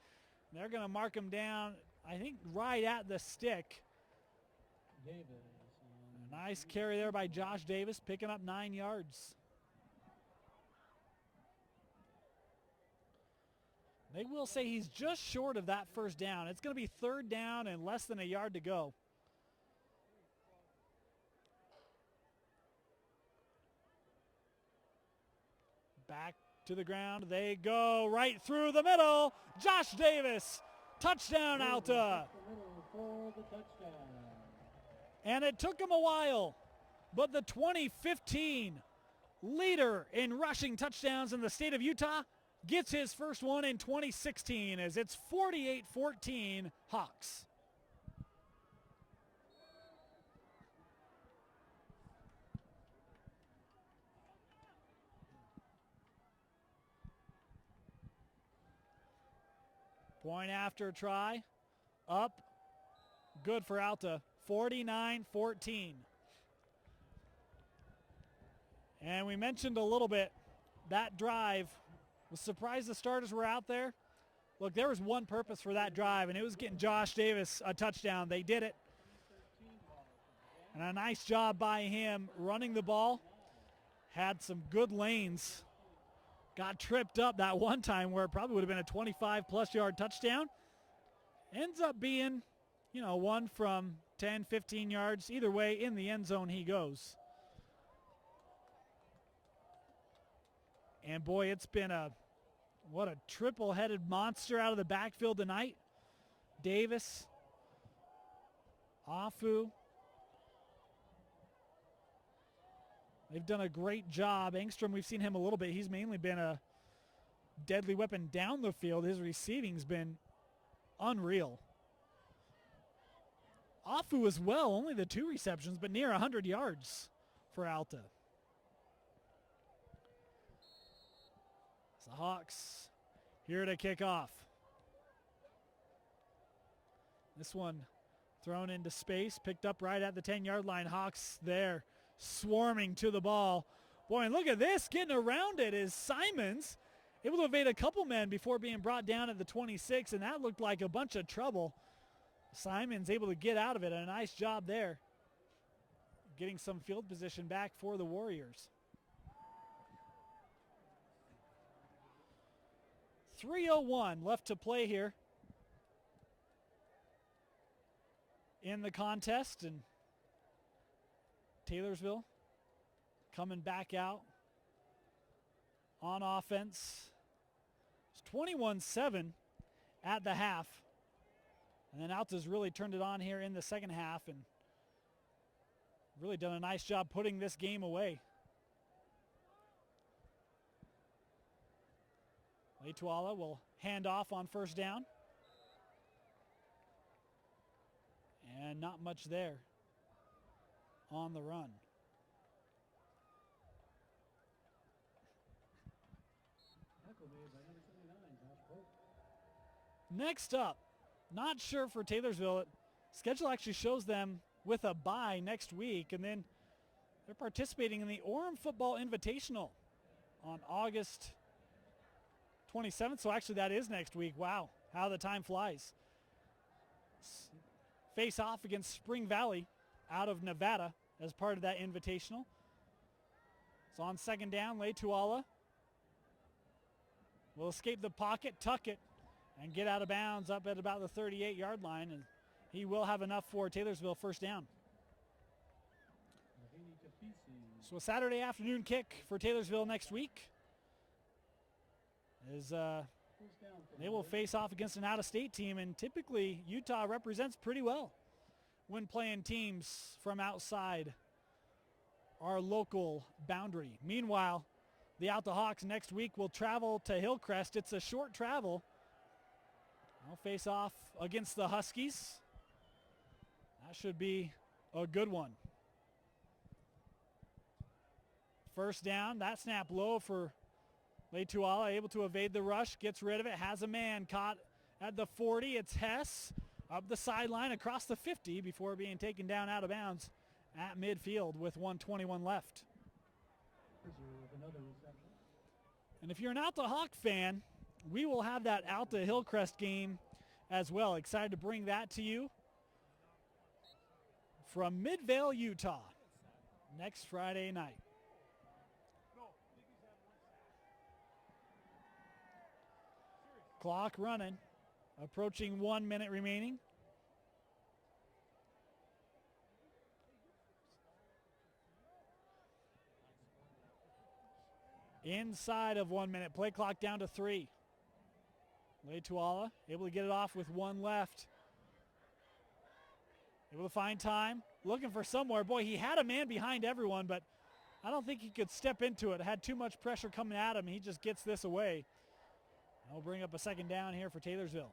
They're going to mark him down, I think, right at the stick. A nice carry there by Josh Davis, picking up 9 yards. They will say he's just short of that first down. It's going to be 3rd down and less than a yard to go. Back to the ground they go, right through the middle. Josh Davis, touchdown Alta. For the touchdown. And it took him a while, but the 2015 leader in rushing touchdowns in the state of Utah gets his first one in 2016 as it's 48-14 Hawks. Point after try, up, good for Alta, 49-14. And we mentioned a little bit, that drive, was surprised the starters were out there. Look, there was one purpose for that drive, and it was getting Josh Davis a touchdown. They did it. And a nice job by him running the ball. Had some good lanes. Got tripped up that one time where it probably would have been a 25-plus yard touchdown. Ends up being, one from 10, 15 yards. Either way, in the end zone he goes. And boy, it's been what a triple-headed monster out of the backfield tonight. Davis, Afu. They've done a great job. Engstrom, we've seen him a little bit. He's mainly been a deadly weapon down the field. His receiving's been unreal. Afu as well, only the 2 receptions, but near 100 yards for Alta. The Hawks here to kick off. This one thrown into space, picked up right at the 10-yard line. Hawks there swarming to the ball. Boy, and look at this, getting around it is Simons, able to evade a couple men before being brought down at the 26, and that looked like a bunch of trouble. Simons able to get out of it, and a nice job there, getting some field position back for the Warriors. 3:01 left to play here in the contest, and Taylorsville coming back out on offense. It's 21-7 at the half, and then Alta's really turned it on here in the second half and really done a nice job putting this game away. Leituala will hand off on first down. And not much there on the run. Next up, not sure for Taylorsville. Schedule actually shows them with a bye next week, and then they're participating in the Orem Football Invitational on August 27th, so actually that is next week. Wow, how the time flies. Face off against Spring Valley out of Nevada as part of that invitational. So on second down, Leituala will escape the pocket, tuck it, and get out of bounds up at about the 38-yard line, and he will have enough for Taylorsville first down. So a Saturday afternoon kick for Taylorsville next week. They will face off against an out-of-state team, and typically Utah represents pretty well when playing teams from outside our local boundary. Meanwhile, the Alta Hawks next week will travel to Hillcrest. It's a short travel. They'll face off against the Huskies. That should be a good one. First down, that snap low for Leituala, able to evade the rush, gets rid of it, has a man caught at the 40. It's Hess up the sideline across the 50 before being taken down out of bounds at midfield with 1:21 left. And if you're an Alta Hawk fan, we will have that Alta Hillcrest game as well. Excited to bring that to you from Midvale, Utah, next Friday night. Clock running, approaching 1 minute remaining. Inside of 1 minute. Play clock down to 3. Leituala able to get it off with 1 left. Able to find time. Looking for somewhere. Boy, he had a man behind everyone, but I don't think he could step into it. Had too much pressure coming at him. He just gets this away. I'll bring up a second down here for Taylorsville.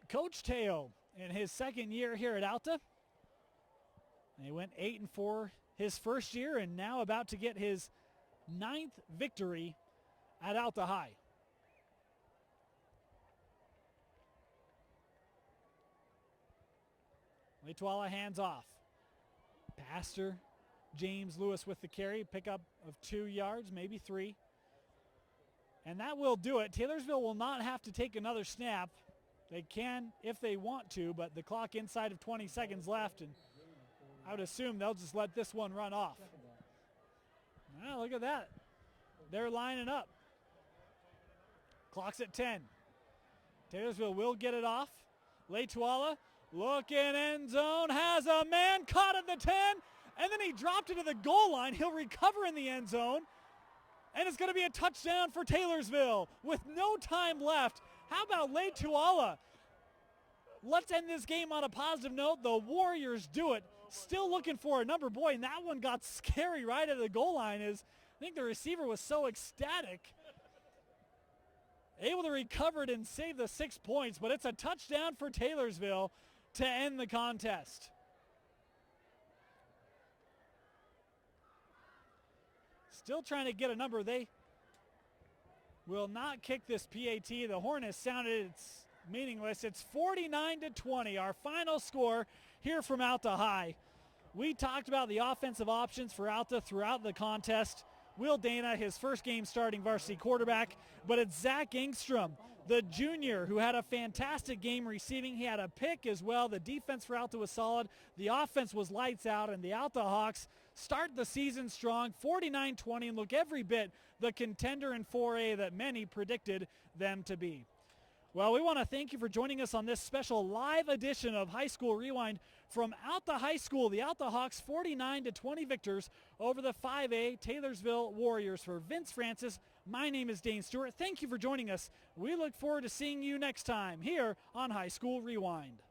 Coach Teo in his second year here at Alta. He went 8-4 his first year and now about to get his 9th victory at Alta High. Leituala hands off. Pastor James Lewis with the carry. Pickup of 2 yards, maybe 3. And that will do it. Taylorsville will not have to take another snap. They can if they want to, but the clock inside of 20 seconds left, and I would assume they'll just let this one run off. Well, look at that. They're lining up. Clock's at 10. Taylorsville will get it off. Leituala looking end zone, has a man caught at the 10, and then he dropped it to the goal line. He'll recover in the end zone, and it's going to be a touchdown for Taylorsville with no time left. How about Leituala? Let's end this game on a positive note. The Warriors do it. Still looking for a number. Boy, and that one got scary right at the goal line. I think the receiver was so ecstatic. Able to recover it and save the 6 points, but it's a touchdown for Taylorsville to end the contest. Still trying to get a number. They will not kick this PAT. The horn has sounded. It's meaningless. It's 49-20, our final score here from Alta High. We talked about the offensive options for Alta throughout the contest. Will Dana, his first game starting varsity quarterback, but it's Zach Engstrom, the junior, who had a fantastic game receiving. He had a pick as well. The defense for Alta was solid. The offense was lights out, and the Alta Hawks start the season strong, 49-20, and look every bit the contender in 4A that many predicted them to be. Well, we want to thank you for joining us on this special live edition of High School Rewind from Alta High School. The Alta Hawks 49-20 victors over the 5A Taylorsville Warriors. For Vince Francis, my name is Dane Stewart. Thank you for joining us. We look forward to seeing you next time here on High School Rewind.